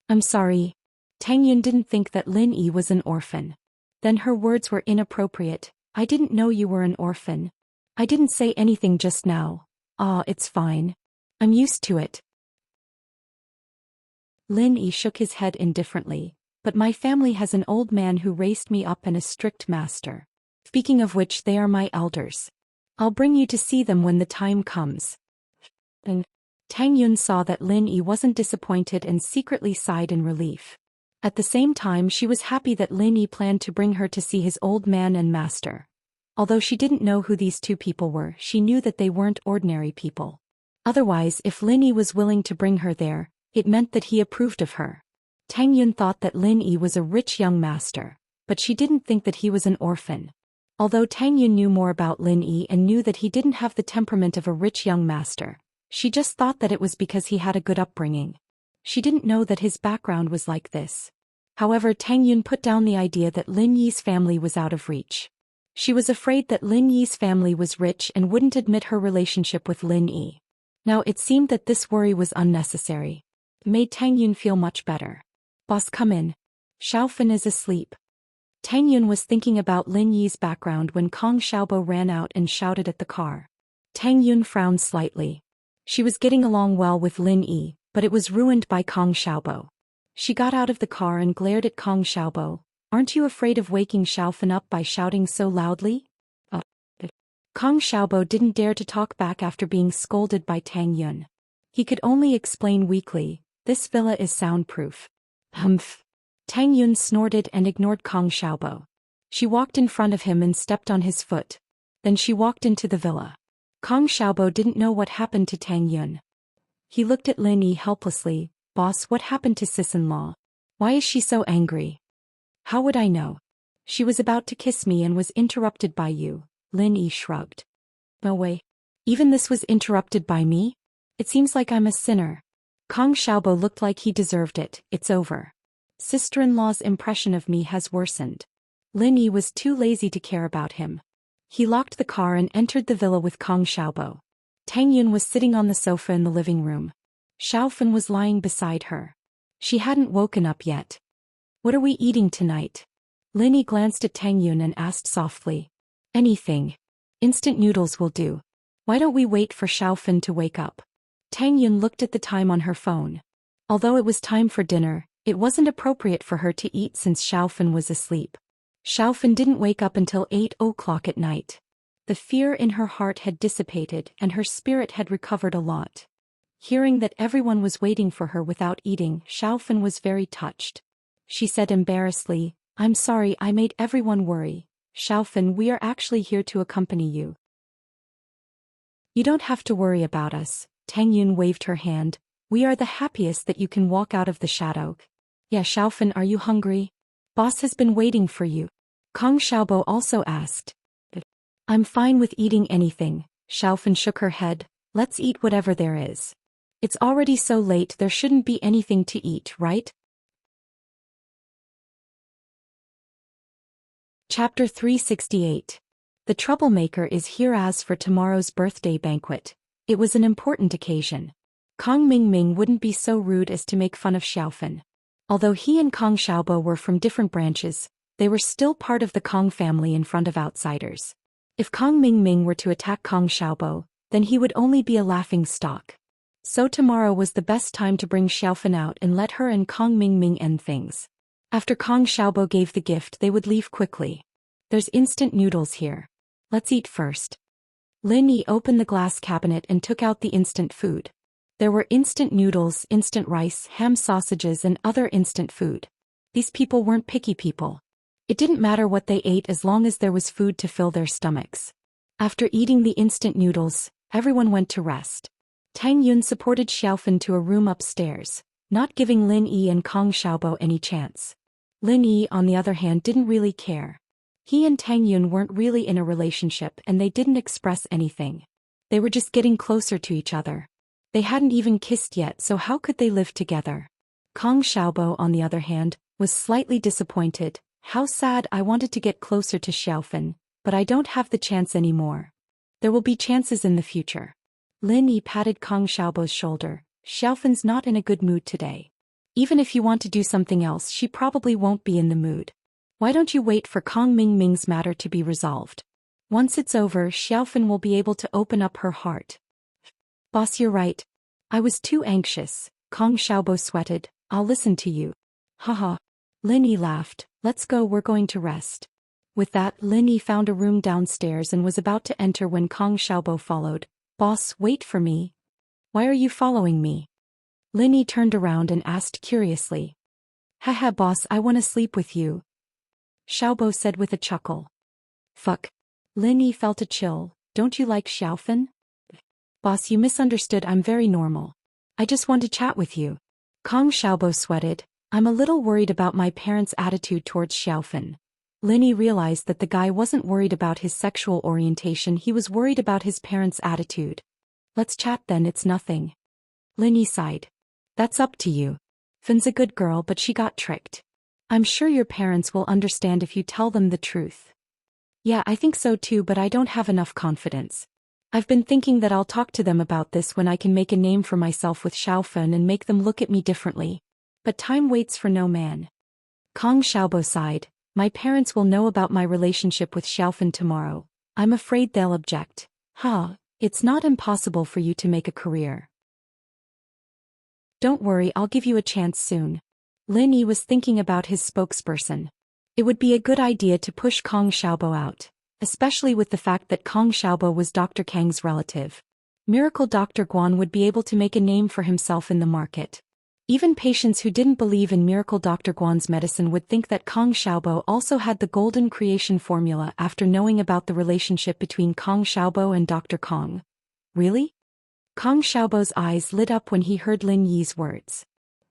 I'm sorry. Tang Yun didn't think that Lin Yi was an orphan. Then her words were inappropriate. I didn't know you were an orphan. I didn't say anything just now. Ah, it's fine. I'm used to it. Lin Yi shook his head indifferently. But my family has an old man who raised me up and a strict master. Speaking of which, they are my elders. I'll bring you to see them when the time comes. And Tang Yun saw that Lin Yi wasn't disappointed and secretly sighed in relief. At the same time she was happy that Lin Yi planned to bring her to see his old man and master. Although she didn't know who these two people were, she knew that they weren't ordinary people. Otherwise, if Lin Yi was willing to bring her there, it meant that he approved of her. Tang Yun thought that Lin Yi was a rich young master, but she didn't think that he was an orphan. Although Tang Yun knew more about Lin Yi and knew that he didn't have the temperament of a rich young master, she just thought that it was because he had a good upbringing. She didn't know that his background was like this. However, Tang Yun put down the idea that Lin Yi's family was out of reach. She was afraid that Lin Yi's family was rich and wouldn't admit her relationship with Lin Yi. Now it seemed that this worry was unnecessary. It made Tang Yun feel much better. Boss, come in. Xiaofan is asleep. Tang Yun was thinking about Lin Yi's background when Kong Xiaobo ran out and shouted at the car. Tang Yun frowned slightly. She was getting along well with Lin Yi, but it was ruined by Kong Xiaobo. She got out of the car and glared at Kong Xiaobo. Aren't you afraid of waking Xiaofan up by shouting so loudly? Kong Xiaobo didn't dare to talk back after being scolded by Tang Yun. He could only explain weakly, this villa is soundproof. Humph. Tang Yun snorted and ignored Kong Xiaobo. She walked in front of him and stepped on his foot. Then she walked into the villa. Kong Xiaobo didn't know what happened to Tang Yun. He looked at Lin Yi helplessly. Boss, what happened to sis-in-law? Why is she so angry? How would I know? She was about to kiss me and was interrupted by you. Lin Yi shrugged. No way. Even this was interrupted by me? It seems like I'm a sinner. Kong Xiaobo looked like he deserved it. It's over. Sister-in-law's impression of me has worsened. Lin Yi was too lazy to care about him. He locked the car and entered the villa with Kong Xiaobo. Tang Yun was sitting on the sofa in the living room. Xiaofan was lying beside her. She hadn't woken up yet. What are we eating tonight? Lin Yi glanced at Tang Yun and asked softly. Anything. Instant noodles will do. Why don't we wait for Xiaofan to wake up? Tang Yun looked at the time on her phone. Although it was time for dinner, it wasn't appropriate for her to eat since Xiaofan was asleep. Xiaofan didn't wake up until 8 o'clock at night. The fear in her heart had dissipated and her spirit had recovered a lot. Hearing that everyone was waiting for her without eating, Xiaofan was very touched. She said embarrassedly, I'm sorry I made everyone worry. Xiaofan, we are actually here to accompany you. You don't have to worry about us. Tang Yun waved her hand. We are the happiest that you can walk out of the shadow. Yeah, Xiaofan, are you hungry? Boss has been waiting for you. Kong Xiaobo also asked. I'm fine with eating anything. Xiaofan shook her head. Let's eat whatever there is. It's already so late, there shouldn't be anything to eat, right? Chapter 368. The troublemaker is here. As for tomorrow's birthday banquet, it was an important occasion. Kong Mingming wouldn't be so rude as to make fun of Xiaofan. Although he and Kong Xiaobo were from different branches, they were still part of the Kong family in front of outsiders. If Kong Mingming were to attack Kong Xiaobo, then he would only be a laughing stock. So tomorrow was the best time to bring Xiaofan out and let her and Kong Mingming end things. After Kong Xiaobo gave the gift, they would leave quickly. There's instant noodles here. Let's eat first. Lin Yi opened the glass cabinet and took out the instant food. There were instant noodles, instant rice, ham sausages and other instant food. These people weren't picky people. It didn't matter what they ate as long as there was food to fill their stomachs. After eating the instant noodles, everyone went to rest. Tang Yun supported Xiaofan to a room upstairs, not giving Lin Yi and Kong Xiaobo any chance. Lin Yi, on the other hand, didn't really care. He and Tang Yun weren't really in a relationship and they didn't express anything. They were just getting closer to each other. They hadn't even kissed yet, so how could they live together? Kong Xiaobo, on the other hand, was slightly disappointed. How sad. I wanted to get closer to Xiaofan, but I don't have the chance anymore. There will be chances in the future. Lin Yi patted Kong Xiaobo's shoulder. Xiaofan's not in a good mood today. Even if you want to do something else, she probably won't be in the mood. Why don't you wait for Kong Mingming's matter to be resolved? Once it's over, Xiaofan will be able to open up her heart. Boss, you're right. I was too anxious. Kong Xiaobo sweated. I'll listen to you. Haha. Lin Yi laughed. Let's go, we're going to rest. With that, Lin Yi found a room downstairs and was about to enter when Kong Xiaobo followed. Boss, wait for me. Why are you following me? Lin Yi turned around and asked curiously. Haha, boss, I want to sleep with you. Xiaobo said with a chuckle. Fuck. Lin Yi felt a chill. Don't you like Xiaofan? Boss, you misunderstood. I'm very normal. I just want to chat with you. Kong Xiaobo sweated. I'm a little worried about my parents' attitude towards Xiaofan. Lin Yi realized that the guy wasn't worried about his sexual orientation, he was worried about his parents' attitude. Let's chat then, it's nothing. Lin Yi sighed. That's up to you. Fan's a good girl, but she got tricked. I'm sure your parents will understand if you tell them the truth. Yeah, I think so too, but I don't have enough confidence. I've been thinking that I'll talk to them about this when I can make a name for myself with Xiaofan and make them look at me differently. But time waits for no man. Kong Xiaobo sighed. My parents will know about my relationship with Xiaofan tomorrow. I'm afraid they'll object. It's not impossible for you to make a career. Don't worry, I'll give you a chance soon. Lin Yi was thinking about his spokesperson. It would be a good idea to push Kong Xiaobo out, especially with the fact that Kong Xiaobo was Dr. Kang's relative. Miracle Dr. Guan would be able to make a name for himself in the market. Even patients who didn't believe in Miracle Dr. Guan's medicine would think that Kong Xiaobo also had the golden creation formula after knowing about the relationship between Kong Xiaobo and Dr. Kong. Really? Kong Xiaobo's eyes lit up when he heard Lin Yi's words.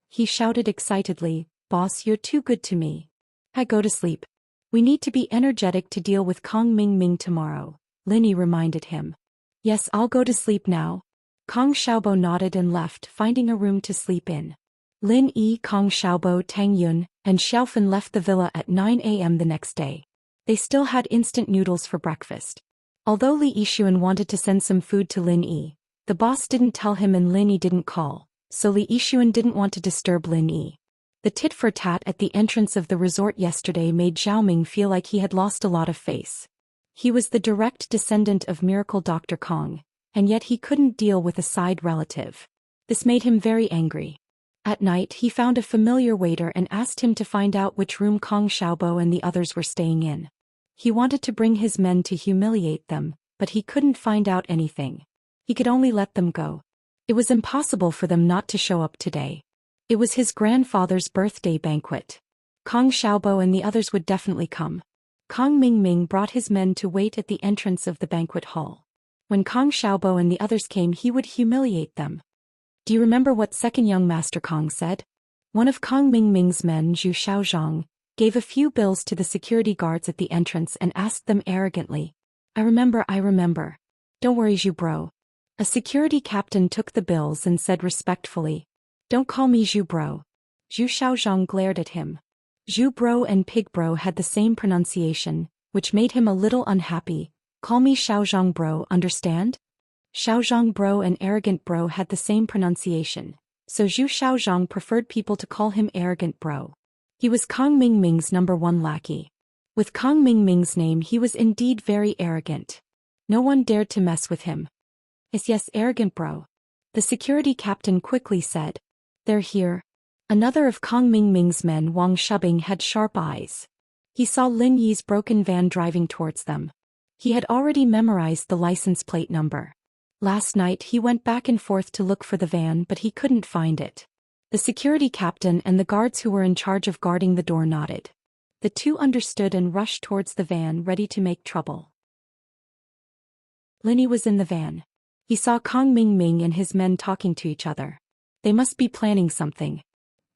He shouted excitedly, "Boss, you're too good to me. I go to sleep. We need to be energetic to deal with Kong Ming tomorrow," Lin Yi reminded him. "Yes, I'll go to sleep now." Kong Xiaobo nodded and left, finding a room to sleep in. Lin Yi, Kong Xiaobo, Tang Yun, and Xiaofan left the villa at 9 a.m. the next day. They still had instant noodles for breakfast. Although Li Yixuan wanted to send some food to Lin Yi, the boss didn't tell him and Lin Yi didn't call, so Li Yixuan didn't want to disturb Lin Yi. The tit-for-tat at the entrance of the resort yesterday made Zhao Ming feel like he had lost a lot of face. He was the direct descendant of Miracle Dr. Kong, and yet he couldn't deal with a side relative. This made him very angry. At night he found a familiar waiter and asked him to find out which room Kong Xiaobo and the others were staying in. He wanted to bring his men to humiliate them, but he couldn't find out anything. He could only let them go. It was impossible for them not to show up today. It was his grandfather's birthday banquet. Kong Xiaobo and the others would definitely come. Kong Ming brought his men to wait at the entrance of the banquet hall. When Kong Xiaobo and the others came, he would humiliate them. Do you remember what second young Master Kong said? One of Kong Ming's men, Zhu Xiaozhang, gave a few bills to the security guards at the entrance and asked them arrogantly. I remember. Don't worry, Zhu bro. A security captain took the bills and said respectfully, "Don't call me Zhu bro." Zhu Xiaozhang glared at him. Zhu bro and pig bro had the same pronunciation, which made him a little unhappy. "Call me Xiaozhang bro, understand?" Xiaozhang bro and arrogant bro had the same pronunciation, so Zhu Xiaozhang preferred people to call him arrogant bro. He was Kong Ming's #1 lackey. With Kong Ming's name he was indeed very arrogant. No one dared to mess with him. Yes, arrogant bro. The security captain quickly said. They're here. Another of Kong Ming's men, Wang Shubing, had sharp eyes. He saw Lin Yi's broken van driving towards them. He had already memorized the license plate number. Last night he went back and forth to look for the van, but he couldn't find it. The security captain and the guards who were in charge of guarding the door nodded. The two understood and rushed towards the van, ready to make trouble. Lin Yi was in the van. He saw Kong Ming and his men talking to each other. They must be planning something.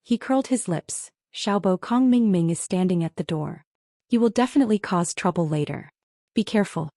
He curled his lips. Xiaobo, Kong Ming is standing at the door. He will definitely cause trouble later. Be careful.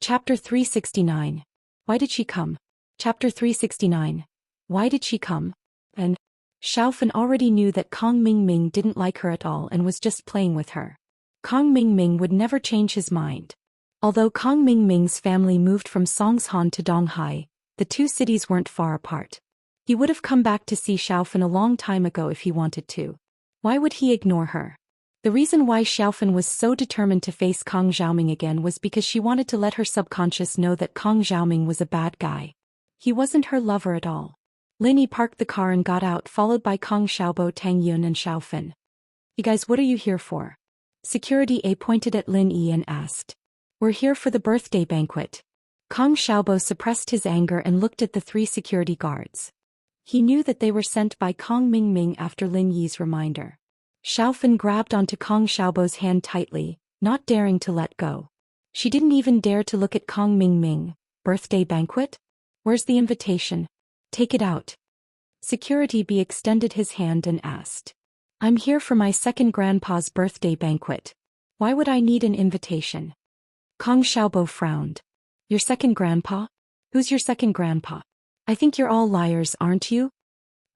Chapter 369. Why did she come? Chapter 369. Why did she come? And Xiaofan already knew that Kong Ming didn't like her at all and was just playing with her. Kong Ming would never change his mind. Although Kong Ming's family moved from Songshan to Donghai, the two cities weren't far apart. He would have come back to see Xiaofan a long time ago if he wanted to. Why would he ignore her? The reason why Xiaofan was so determined to face Kong Xiaoming again was because she wanted to let her subconscious know that Kong Xiaoming was a bad guy. He wasn't her lover at all. Lin Yi parked the car and got out, followed by Kong Xiaobo, Tang Yun and Xiaofan. You guys, what are you here for? Security A pointed at Lin Yi and asked. We're here for the birthday banquet. Kong Xiaobo suppressed his anger and looked at the three security guards. He knew that they were sent by Kong Ming after Lin Yi's reminder. Xiaofan grabbed onto Kong Xiaobo's hand tightly, not daring to let go. She didn't even dare to look at Kong Ming. Birthday banquet? Where's the invitation? Take it out. Security B extended his hand and asked. I'm here for my second grandpa's birthday banquet. Why would I need an invitation? Kong Xiaobo frowned. Your second grandpa? Who's your second grandpa? I think you're all liars, aren't you?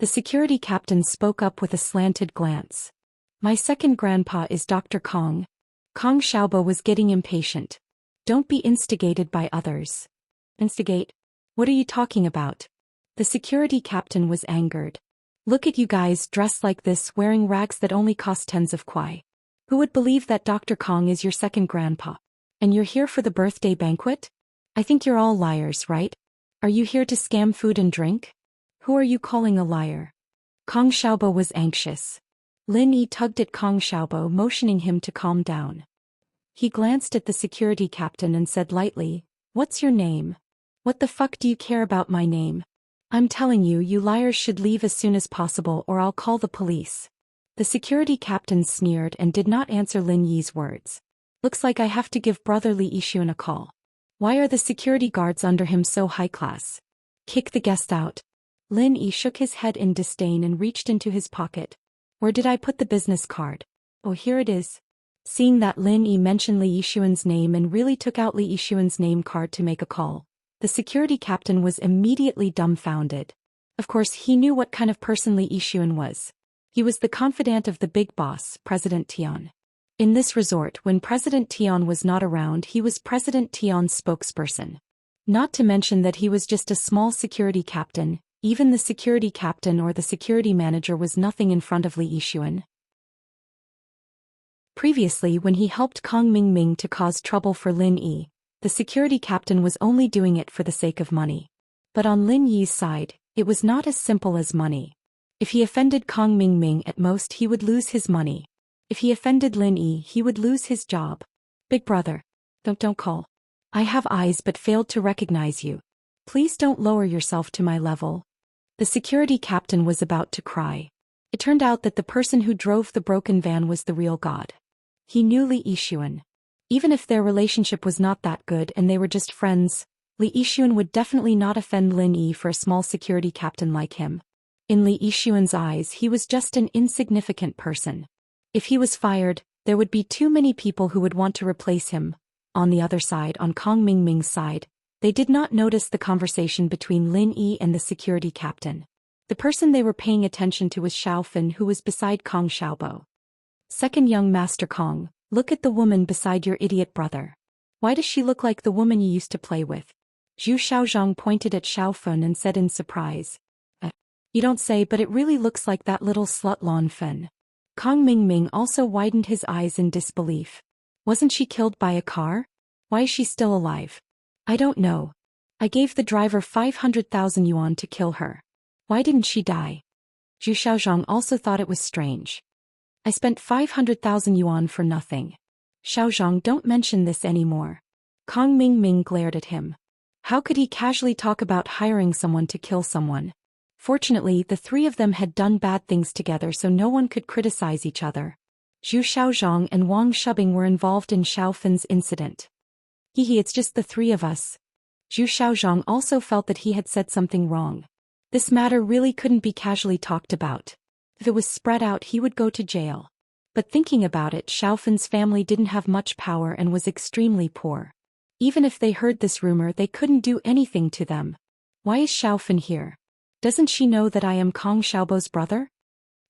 The security captain spoke up with a slanted glance. My second grandpa is Dr. Kong. Kong Xiaobo was getting impatient. Don't be instigated by others. Instigate? What are you talking about? The security captain was angered. Look at you guys dressed like this, wearing rags that only cost tens of kwai. Who would believe that Dr. Kong is your second grandpa? And you're here for the birthday banquet? I think you're all liars, right? Are you here to scam food and drink? Who are you calling a liar? Kong Xiaobo was anxious. Lin Yi tugged at Kong Xiaobo, motioning him to calm down. He glanced at the security captain and said lightly, What's your name? What the fuck do you care about my name? I'm telling you, you liars should leave as soon as possible or I'll call the police. The security captain sneered and did not answer Lin Yi's words. Looks like I have to give brother Li Yixuan a call. Why are the security guards under him so high class? Kick the guest out. Lin Yi shook his head in disdain and reached into his pocket. Where did I put the business card? Oh, here it is. Seeing that Lin Yi mentioned Li Yixuan's name and really took out Li Yixuan's name card to make a call, the security captain was immediately dumbfounded. Of course, he knew what kind of person Li Yixuan was. He was the confidant of the big boss, President Tian. In this resort, when President Tian was not around, he was President Tian's spokesperson. Not to mention that he was just a small security captain. Even the security captain or the security manager was nothing in front of Li Yixuan. Previously, when he helped Kong Mingming to cause trouble for Lin Yi, the security captain was only doing it for the sake of money. But on Lin Yi's side, it was not as simple as money. If he offended Kong Mingming, at most he would lose his money. If he offended Lin Yi, he would lose his job. Big brother. Don't call. I have eyes but failed to recognize you. Please don't lower yourself to my level. The security captain was about to cry. It turned out that the person who drove the broken van was the real god. He knew Li Yixuan. Even if their relationship was not that good and they were just friends, Li Yixuan would definitely not offend Lin Yi for a small security captain like him. In Li Yixuan's eyes, he was just an insignificant person. If he was fired, there would be too many people who would want to replace him. On the other side, on Kong Mingming's side, they did not notice the conversation between Lin Yi and the security captain. The person they were paying attention to was Xiaofan, who was beside Kong Xiaobo. Second young Master Kong, look at the woman beside your idiot brother. Why does she look like the woman you used to play with? Zhu Xiaozhang pointed at Xiaofan and said in surprise. You don't say, but it really looks like that little slut Lan Fen. Kong Mingming also widened his eyes in disbelief. Wasn't she killed by a car? Why is she still alive? I don't know. I gave the driver 500,000 yuan to kill her. Why didn't she die? Zhu Xiaozhang also thought it was strange. I spent 500,000 yuan for nothing. Xiaozhang, don't mention this anymore. Kong Mingming glared at him. How could he casually talk about hiring someone to kill someone? Fortunately, the three of them had done bad things together, so no one could criticize each other. Zhu Xiaozhang and Wang Shubing were involved in Xiaofan's incident. It's just the three of us. Zhu Xiaozhang also felt that he had said something wrong. This matter really couldn't be casually talked about. If it was spread out, he would go to jail. But thinking about it, Xiaofan's family didn't have much power and was extremely poor. Even if they heard this rumor, they couldn't do anything to them. Why is Xiaofan here? Doesn't she know that I am Kong Xiaobo's brother?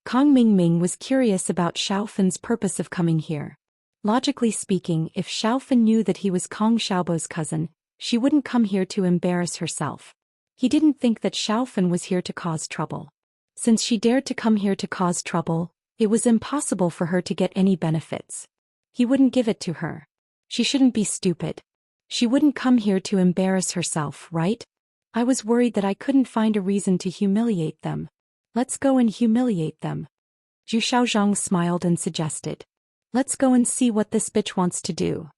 Kong Mingming was curious about Xiaofan's purpose of coming here. Logically speaking, if Xiaofan knew that he was Kong Xiaobo's cousin, she wouldn't come here to embarrass herself. He didn't think that Xiaofan was here to cause trouble. Since she dared to come here to cause trouble, it was impossible for her to get any benefits. He wouldn't give it to her. She shouldn't be stupid. She wouldn't come here to embarrass herself, right? I was worried that I couldn't find a reason to humiliate them. Let's go and humiliate them. Zhu Xiaozhang smiled and suggested. Let's go and see what this bitch wants to do.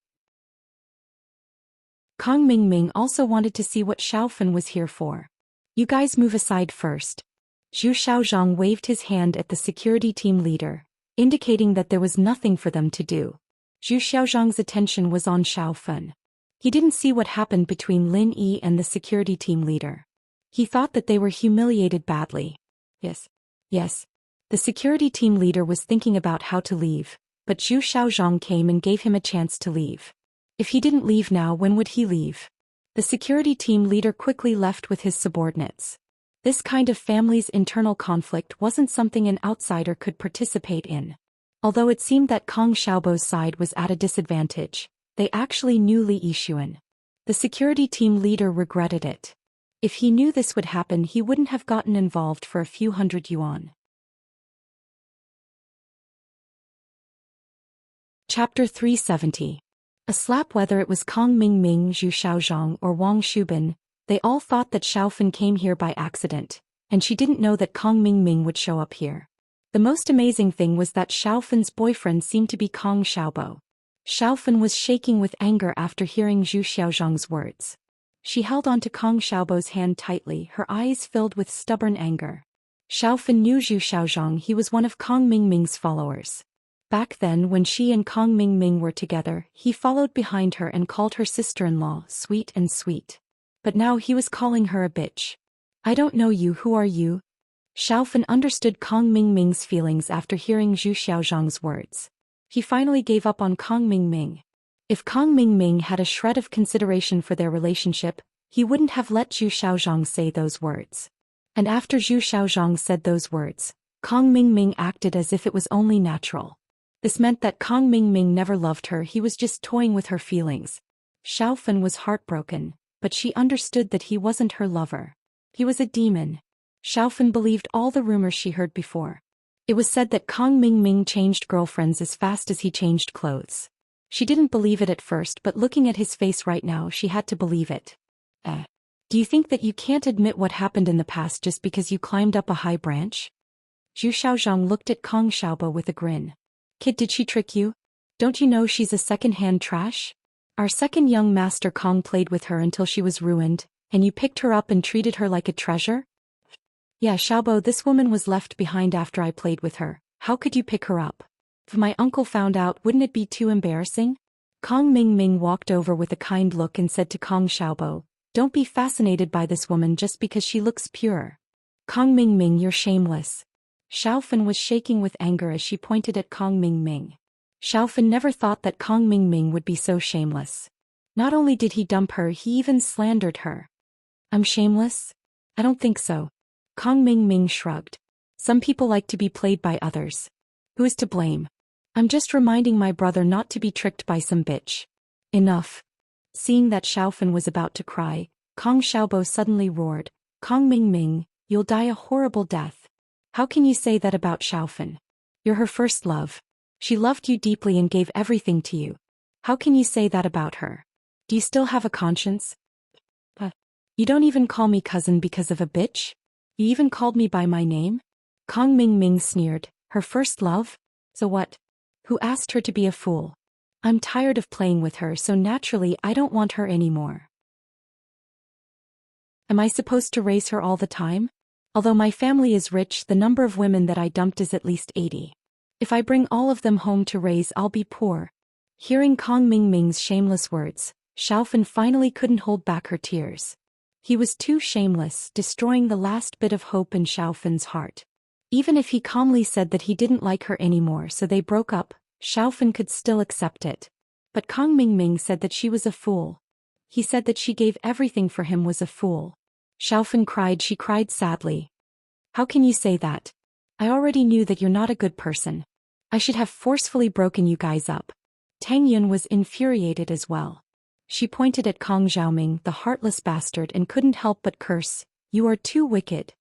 Kong Mingming also wanted to see what Xiaofan was here for. You guys move aside first. Zhu Xiaozhang waved his hand at the security team leader, indicating that there was nothing for them to do. Zhu Xiaozhang's attention was on Xiaofan. He didn't see what happened between Lin Yi and the security team leader. He thought that they were humiliated badly. Yes. The security team leader was thinking about how to leave, but Zhu Xiaozhang came and gave him a chance to leave. If he didn't leave now, when would he leave? The security team leader quickly left with his subordinates. This kind of family's internal conflict wasn't something an outsider could participate in. Although it seemed that Kong Xiaobo's side was at a disadvantage, they actually knew Li Yixuan. The security team leader regretted it. If he knew this would happen, he wouldn't have gotten involved for a few hundred yuan. Chapter 370. A slap. Whether it was Kong Mingming, Zhu Xiaozhang, or Wang Shubin, they all thought that Xiaofan came here by accident, and she didn't know that Kong Mingming would show up here. The most amazing thing was that Xiaofan's boyfriend seemed to be Kong Xiaobo. Xiaofan was shaking with anger after hearing Zhu Xiaozhang's words. She held onto Kong Xiaobo's hand tightly, her eyes filled with stubborn anger. Xiaofan knew Zhu Xiaozhang. He was one of Kong Mingming's followers. Back then when she and Kong Ming were together, he followed behind her and called her sister-in-law sweet and sweet. But now he was calling her a bitch. I don't know you, who are you? Xiaofan understood Kong Ming's feelings after hearing Zhu Xiaozhang's words. He finally gave up on Kong Ming. If Kong Ming had a shred of consideration for their relationship, he wouldn't have let Zhu Xiaozhang say those words. And after Zhu Xiaozhang said those words, Kong Ming acted as if it was only natural. This meant that Kong Ming never loved her, he was just toying with her feelings. Xiaofan was heartbroken, but she understood that he wasn't her lover. He was a demon. Xiaofan believed all the rumors she heard before. It was said that Kong Ming changed girlfriends as fast as he changed clothes. She didn't believe it at first, but looking at his face right now she had to believe it. Do you think that you can't admit what happened in the past just because you climbed up a high branch? Zhu Xiaozhang looked at Kong Xiaobo with a grin. Kid, did she trick you? Don't you know she's a second-hand trash? Our second young master Kong played with her until she was ruined, and you picked her up and treated her like a treasure? Yeah, Xiaobo, this woman was left behind after I played with her. How could you pick her up? If my uncle found out, wouldn't it be too embarrassing? Kong Ming walked over with a kind look and said to Kong Xiaobo, don't be fascinated by this woman just because she looks pure. Kong Ming, you're shameless. Xiaofan was shaking with anger as she pointed at Kong Ming. Xiaofan never thought that Kong Ming would be so shameless. Not only did he dump her, he even slandered her. I'm shameless? I don't think so. Kong Ming shrugged. Some people like to be played by others. Who is to blame? I'm just reminding my brother not to be tricked by some bitch. Enough. Seeing that Xiaofan was about to cry, Kong Xiaobo suddenly roared, Kong Ming, you'll die a horrible death. How can you say that about Xiaofan? You're her first love. She loved you deeply and gave everything to you. How can you say that about her? Do you still have a conscience? You don't even call me cousin because of a bitch? You even called me by my name? Kong Ming sneered, her first love? So what? Who asked her to be a fool? I'm tired of playing with her, so naturally I don't want her anymore. Am I supposed to raise her all the time? Although my family is rich, the number of women that I dumped is at least 80. If I bring all of them home to raise, I'll be poor. Hearing Kong Ming's shameless words, Xiaofan finally couldn't hold back her tears. He was too shameless, destroying the last bit of hope in Xiaofan's heart. Even if he calmly said that he didn't like her anymore so they broke up, Xiaofan could still accept it. But Kong Ming said that she was a fool. He said that she gave everything for him was a fool. Xiaofan cried, she cried sadly. How can you say that? I already knew that you're not a good person. I should have forcefully broken you guys up. Tang Yun was infuriated as well. She pointed at Kong Xiaoming, the heartless bastard, and couldn't help but curse, you are too wicked.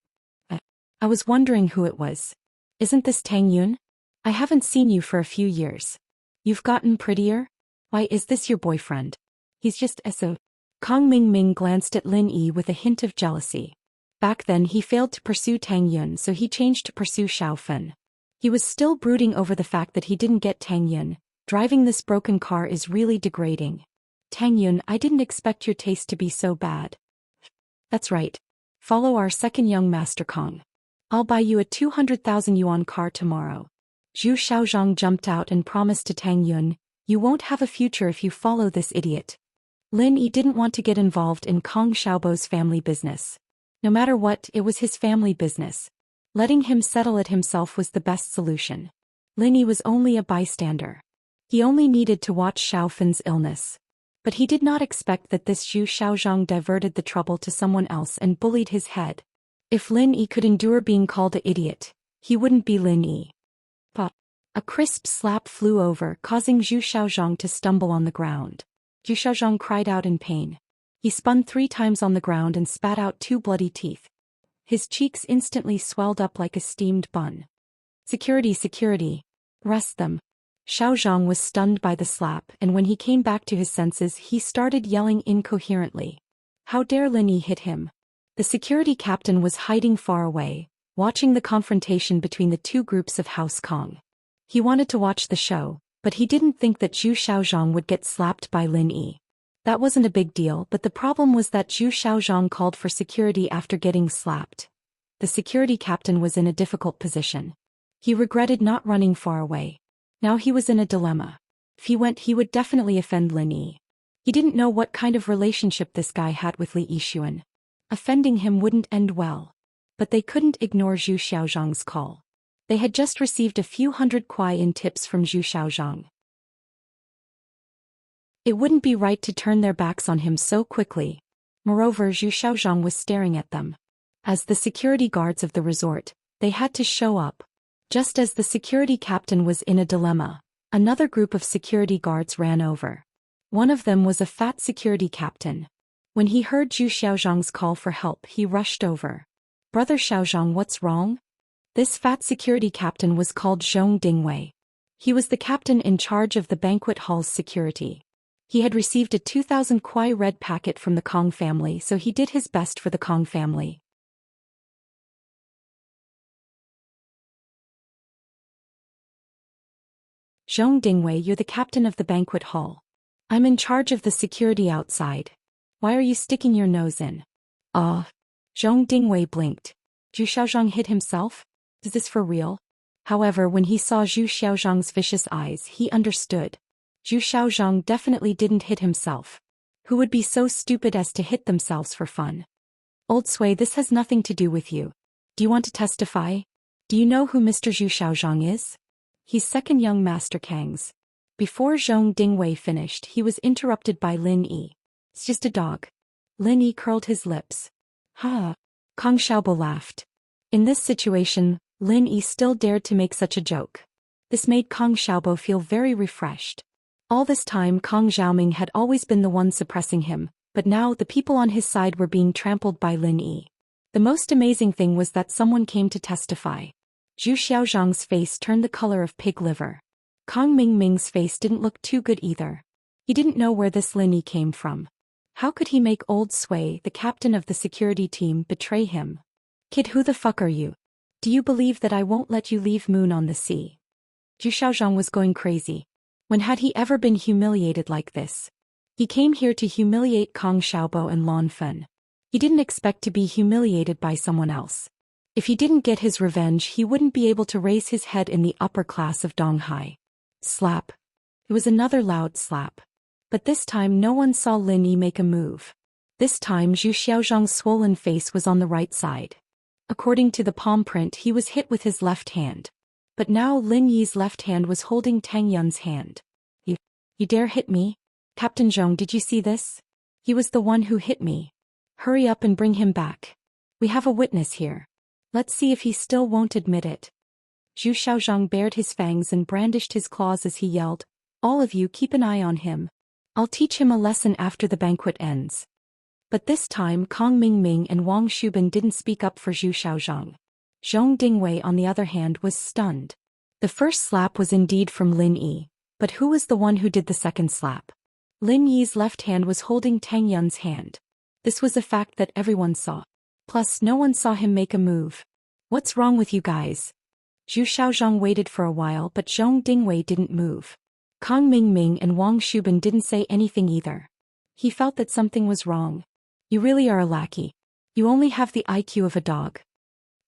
I was wondering who it was. Isn't this Tang Yun? I haven't seen you for a few years. You've gotten prettier? Why, is this your boyfriend? He's just so. Kong Ming glanced at Lin Yi with a hint of jealousy. Back then he failed to pursue Tang Yun, so he changed to pursue Xiaofan. He was still brooding over the fact that he didn't get Tang Yun. Driving this broken car is really degrading. Tang Yun, I didn't expect your taste to be so bad. That's right. Follow our second young master Kong. I'll buy you a 200,000 yuan car tomorrow. Zhu Xiaozhang jumped out and promised to Tang Yun, you won't have a future if you follow this idiot. Lin Yi didn't want to get involved in Kong Xiaobo's family business. No matter what, it was his family business. Letting him settle it himself was the best solution. Lin Yi was only a bystander. He only needed to watch Xiaofan's illness. But he did not expect that this Zhu Xiaozhang diverted the trouble to someone else and bullied his head. If Lin Yi could endure being called an idiot, he wouldn't be Lin Yi. A crisp slap flew over, causing Zhu Xiaozhang to stumble on the ground. Zhu Xiaozhang cried out in pain. He spun 3 times on the ground and spat out 2 bloody teeth. His cheeks instantly swelled up like a steamed bun. Security, security. Arrest them. Xiaozhang was stunned by the slap, and when he came back to his senses he started yelling incoherently. How dare Lin Yi hit him? The security captain was hiding far away, watching the confrontation between the two groups of House Kong. He wanted to watch the show, but he didn't think that Zhu Xiaozhang would get slapped by Lin Yi. That wasn't a big deal, but the problem was that Zhu Xiaozhang called for security after getting slapped. The security captain was in a difficult position. He regretted not running far away. Now he was in a dilemma. If he went, he would definitely offend Lin Yi. He didn't know what kind of relationship this guy had with Li Yixuan. Offending him wouldn't end well. But they couldn't ignore Zhu Xiaozhang's call. They had just received a few hundred kuai in tips from Zhu Xiaozhang. It wouldn't be right to turn their backs on him so quickly. Moreover, Zhu Xiaozhang was staring at them. As the security guards of the resort, they had to show up. Just as the security captain was in a dilemma, another group of security guards ran over. One of them was a fat security captain. When he heard Zhu Xiaozhang's call for help, he rushed over. "Brother Xiaozhang, what's wrong?" This fat security captain was called Zhong Dingwei. He was the captain in charge of the banquet hall's security. He had received a 2,000 kuai red packet from the Kong family, so he did his best for the Kong family. "Zhong Dingwei, you're the captain of the banquet hall. I'm in charge of the security outside. Why are you sticking your nose in?" Zhong Dingwei blinked. Zhu Xiaozhang hit himself? Is this for real? However, when he saw Zhu Xiaozhang's vicious eyes, he understood. Zhu Xiaozhang definitely didn't hit himself. Who would be so stupid as to hit themselves for fun? "Old Sui, this has nothing to do with you. Do you want to testify? Do you know who Mr. Zhu Xiaozhang is? He's second young Master Kang's." Before Zhong Dingwei finished, he was interrupted by Lin Yi. "It's just a dog." Lin Yi curled his lips. "Ha." Kong Xiaobo laughed. In this situation, Lin Yi still dared to make such a joke. This made Kong Xiaobo feel very refreshed. All this time Kong Xiaoming had always been the one suppressing him, but now the people on his side were being trampled by Lin Yi. The most amazing thing was that someone came to testify. Zhu Xiaozhang's face turned the color of pig liver. Kong Mingming's face didn't look too good either. He didn't know where this Lin Yi came from. How could he make Old Sui, the captain of the security team, betray him? "Kid, who the fuck are you? Do you believe that I won't let you leave Moon on the sea?" Zhu Xiaozhang was going crazy. When had he ever been humiliated like this? He came here to humiliate Kong Xiaobo and Lan Fen. He didn't expect to be humiliated by someone else. If he didn't get his revenge, he wouldn't be able to raise his head in the upper class of Donghai. Slap. It was another loud slap. But this time no one saw Lin Yi make a move. This time Zhu Xiaozhang's swollen face was on the right side. According to the palm print, he was hit with his left hand. But now Lin Yi's left hand was holding Tang Yun's hand. You dare hit me? Captain Zhong, did you see this? He was the one who hit me. Hurry up and bring him back. We have a witness here. Let's see if he still won't admit it." Zhu Xiaozhang bared his fangs and brandished his claws as he yelled, "All of you keep an eye on him. I'll teach him a lesson after the banquet ends." But this time Kong Mingming and Wang Shubin didn't speak up for Zhu Xiaozhang. Zhong Dingwei, on the other hand, was stunned. The first slap was indeed from Lin Yi, but who was the one who did the second slap? Lin Yi's left hand was holding Tang Yun's hand. This was a fact that everyone saw. Plus, no one saw him make a move. "What's wrong with you guys?" Zhu Xiaozhang waited for a while, but Zhong Dingwei didn't move. Kong Mingming and Wang Shubin didn't say anything either. He felt that something was wrong. "You really are a lackey. You only have the IQ of a dog."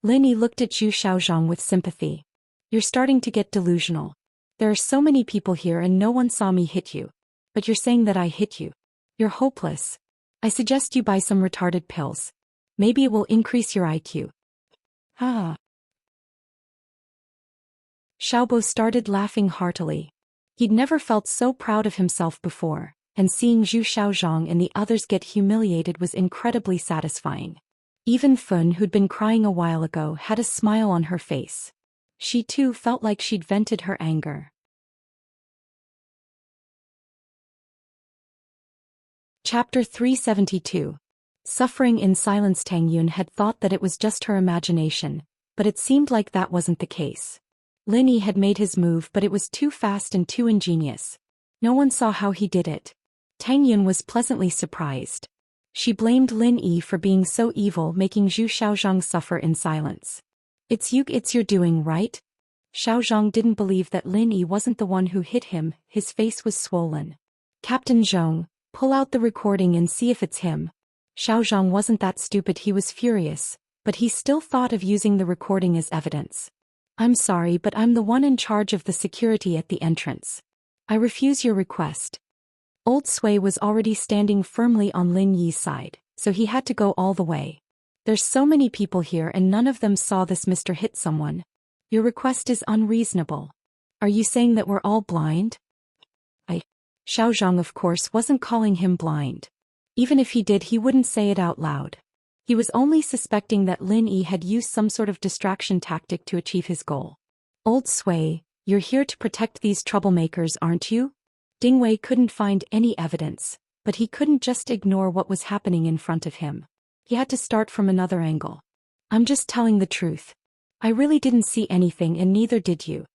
Lin Yi looked at Zhu Xiaozhang with sympathy. "You're starting to get delusional. There are so many people here and no one saw me hit you. But you're saying that I hit you. You're hopeless. I suggest you buy some retarded pills. Maybe it will increase your IQ." Ah. Xiaobo started laughing heartily. He'd never felt so proud of himself before, and seeing Zhu Xiaozhang and the others get humiliated was incredibly satisfying. Even Fun, who'd been crying a while ago, had a smile on her face. She too felt like she'd vented her anger. Chapter 372. Suffering in silence. Tang Yun had thought that it was just her imagination, but it seemed like that wasn't the case. Lin Yi had made his move, but it was too fast and too ingenious. No one saw how he did it. Tang Yun was pleasantly surprised. She blamed Lin Yi for being so evil, making Zhu Xiaozhang suffer in silence. It's your doing, right?" Xiaozhang didn't believe that Lin Yi wasn't the one who hit him. His face was swollen. "Captain Zhong, pull out the recording and see if it's him." Xiaozhang wasn't that stupid. He was furious, but he still thought of using the recording as evidence. I'm sorry, but I'm the one in charge of the security at the entrance. I refuse your request. Old Sui was already standing firmly on Lin Yi's side, so he had to go all the way. There's so many people here and none of them saw this Mr. hit someone. Your request is unreasonable. Are you saying that we're all blind? Xiaozhang of course wasn't calling him blind. Even if he did, he wouldn't say it out loud. He was only suspecting that Lin Yi had used some sort of distraction tactic to achieve his goal. Old Sui, you're here to protect these troublemakers, aren't you? Ding Wei couldn't find any evidence, but he couldn't just ignore what was happening in front of him. He had to start from another angle. I'm just telling the truth. I really didn't see anything and neither did you.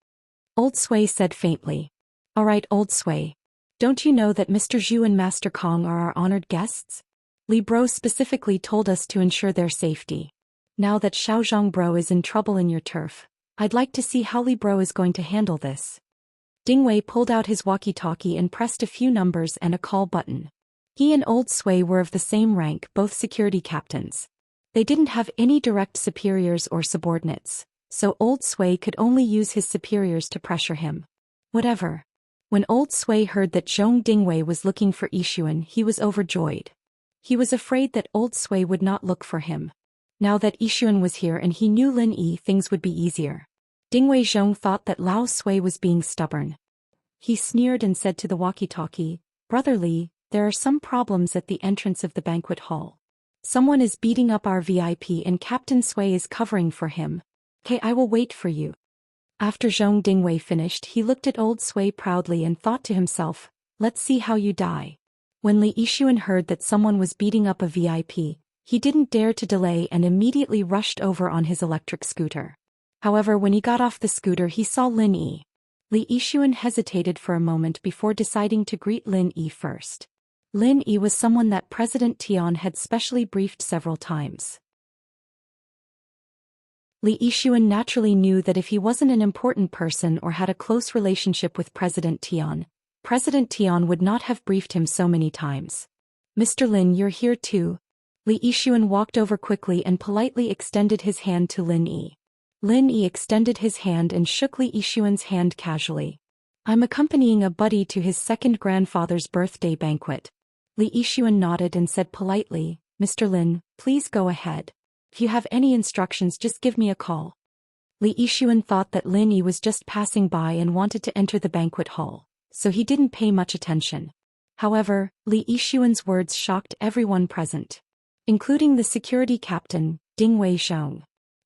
Old Sui said faintly. Alright, Old Sui. Don't you know that Mr. Zhu and Master Kong are our honored guests? Li Bro specifically told us to ensure their safety. Now that Xiaozhang Bro is in trouble in your turf, I'd like to see how Li Bro is going to handle this. Ding Wei pulled out his walkie-talkie and pressed a few numbers and a call button. He and Old Sui were of the same rank, both security captains. They didn't have any direct superiors or subordinates, so Old Sui could only use his superiors to pressure him. Whatever. When Old Sui heard that Zhong Dingwei was looking for Yixuan, he was overjoyed. He was afraid that Old Sui would not look for him. Now that Yixuan was here and he knew Lin Yi, things would be easier. Dingwei Zhong thought that Lao Sui was being stubborn. He sneered and said to the walkie-talkie, Brother Li, there are some problems at the entrance of the banquet hall. Someone is beating up our VIP and Captain Sui is covering for him. Okay, I will wait for you. After Zhong Dingwei finished, he looked at Old Sui proudly and thought to himself, let's see how you die. When Li Yixuan heard that someone was beating up a VIP, he didn't dare to delay and immediately rushed over on his electric scooter. However, when he got off the scooter, he saw Lin Yi. Li Yixuan hesitated for a moment before deciding to greet Lin Yi first. Lin Yi was someone that President Tian had specially briefed several times. Li Yixuan naturally knew that if he wasn't an important person or had a close relationship with President Tian would not have briefed him so many times. Mr. Lin, you're here too. Li Yixuan walked over quickly and politely extended his hand to Lin Yi. Lin Yi extended his hand and shook Li Yixuan's hand casually. I'm accompanying a buddy to his second grandfather's birthday banquet. Li Yixuan nodded and said politely, Mr. Lin, please go ahead. If you have any instructions, just give me a call. Li Yixuan thought that Lin Yi was just passing by and wanted to enter the banquet hall, so he didn't pay much attention. However, Li Yixuan's words shocked everyone present, including the security captain, Dingwei Zhong.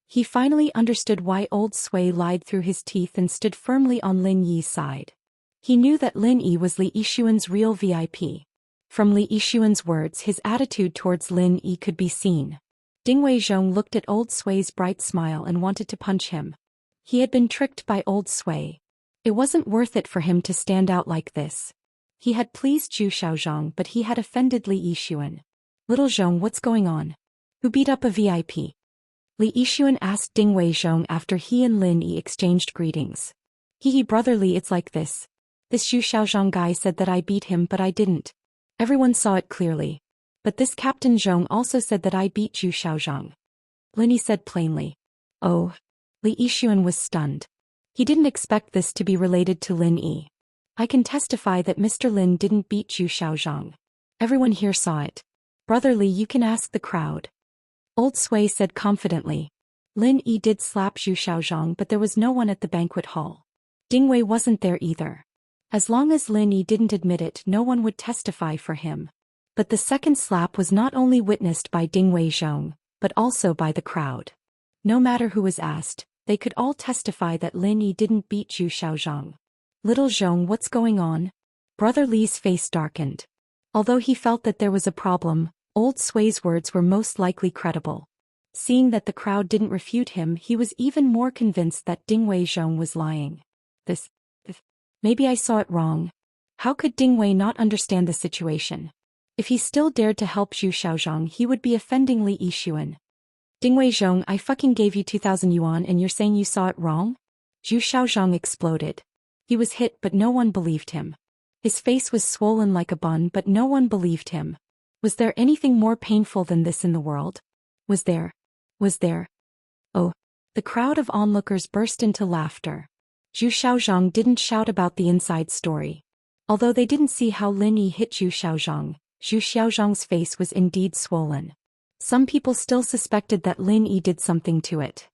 He finally understood why Old Sui lied through his teeth and stood firmly on Lin Yi's side. He knew that Lin Yi was Li Yixuan's real VIP. From Li Yixuan's words, his attitude towards Lin Yi could be seen. Dingwei Zhong looked at Old Sui's bright smile and wanted to punch him. He had been tricked by Old Sui. It wasn't worth it for him to stand out like this. He had pleased Zhu Xiaozhang, but he had offended Li Yixuan. Little Zhong, what's going on? Who beat up a VIP? Li Yixuan asked Dingwei Zhong after he and Lin Yi exchanged greetings. Brother Li, it's like this. This Zhu Xiaozhang guy said that I beat him, but I didn't. Everyone saw it clearly. But this Captain Zhong also said that I beat Zhu Xiaozhang. Lin Yi said plainly. Oh. Li Yixuan was stunned. He didn't expect this to be related to Lin Yi. I can testify that Mr. Lin didn't beat Zhu Xiaozhang. Everyone here saw it. Brother Li, you can ask the crowd. Old Sui said confidently. Lin Yi did slap Zhu Xiaozhang, but there was no one at the banquet hall. Dingwei wasn't there either. As long as Lin Yi didn't admit it, no one would testify for him. But the second slap was not only witnessed by Dingwei Zhong, but also by the crowd. No matter who was asked, they could all testify that Lin Yi didn't beat Zhu Xiaozhang. Little Zhong, what's going on? Brother Li's face darkened. Although he felt that there was a problem, Old Sui's words were most likely credible. Seeing that the crowd didn't refute him, he was even more convinced that Dingwei Zhong was lying. Maybe I saw it wrong. How could Dingwei not understand the situation? If he still dared to help Zhu Xiaozhang, he would be offending Li Yixuan. Dingwei Zhong, I fucking gave you 2,000 yuan and you're saying you saw it wrong? Zhu Xiaozhang exploded. He was hit, but no one believed him. His face was swollen like a bun, but no one believed him. Was there anything more painful than this in the world? Was there? Oh. The crowd of onlookers burst into laughter. Zhu Xiaozhang didn't shout about the inside story. Although they didn't see how Lin Yi hit Zhu Xiaozhang's face was indeed swollen. Some people still suspected that Lin Yi did something to it.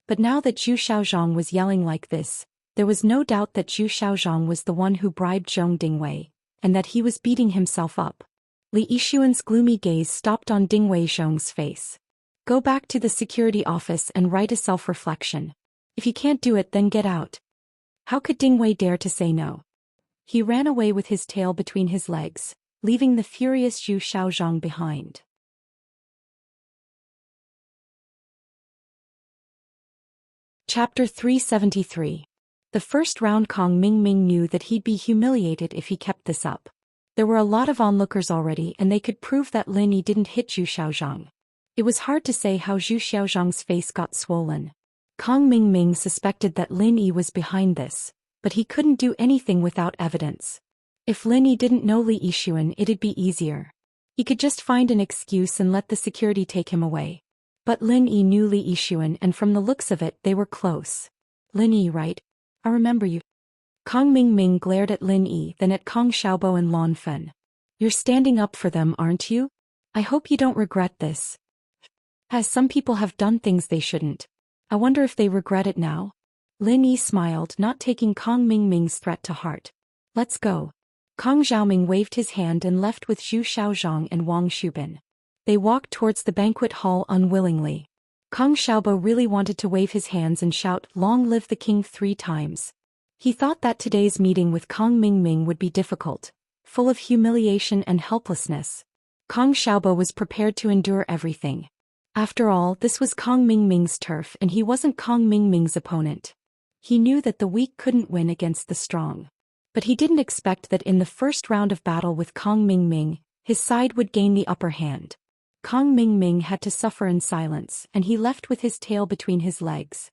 But now that Zhu Xiaozhang was yelling like this, there was no doubt that Zhu Xiaozhang was the one who bribed Zhong Dingwei, and that he was beating himself up. Li Yixuan's gloomy gaze stopped on Dingwei Zhong's face. Go back to the security office and write a self-reflection. If you can't do it, then get out. How could Dingwei dare to say no? He ran away with his tail between his legs, leaving the furious Zhu Xiaozhang behind. Chapter 373. The first round. Kong Mingming knew that he'd be humiliated if he kept this up. There were a lot of onlookers already and they could prove that Lin Yi didn't hit Zhu Xiaozhang. It was hard to say how Zhu Xiaozhang's face got swollen. Kong Mingming suspected that Lin Yi was behind this, but he couldn't do anything without evidence. If Lin Yi didn't know Li Yixuan, it'd be easier. He could just find an excuse and let the security take him away. But Lin Yi knew Li Yixuan, and from the looks of it, they were close. Lin Yi, right? I remember you. Kong Mingming glared at Lin Yi, then at Kong Xiaobo and Lan Fen. You're standing up for them, aren't you? I hope you don't regret this. As some people have done things they shouldn't. I wonder if they regret it now. Lin Yi smiled, not taking Kong Mingming's threat to heart. Let's go. Kong Xiaoming waved his hand and left with Zhu Xiaozhang and Wang Shubin. They walked towards the banquet hall unwillingly. Kong Xiaobo really wanted to wave his hands and shout, "Long live the king," 3 times. He thought that today's meeting with Kong Mingming would be difficult, full of humiliation and helplessness. Kong Xiaobo was prepared to endure everything. After all, this was Kong Mingming's turf and he wasn't Kong Mingming's opponent. He knew that the weak couldn't win against the strong. But he didn't expect that in the first round of battle with Kong Mingming, his side would gain the upper hand. Kong Mingming had to suffer in silence, and he left with his tail between his legs.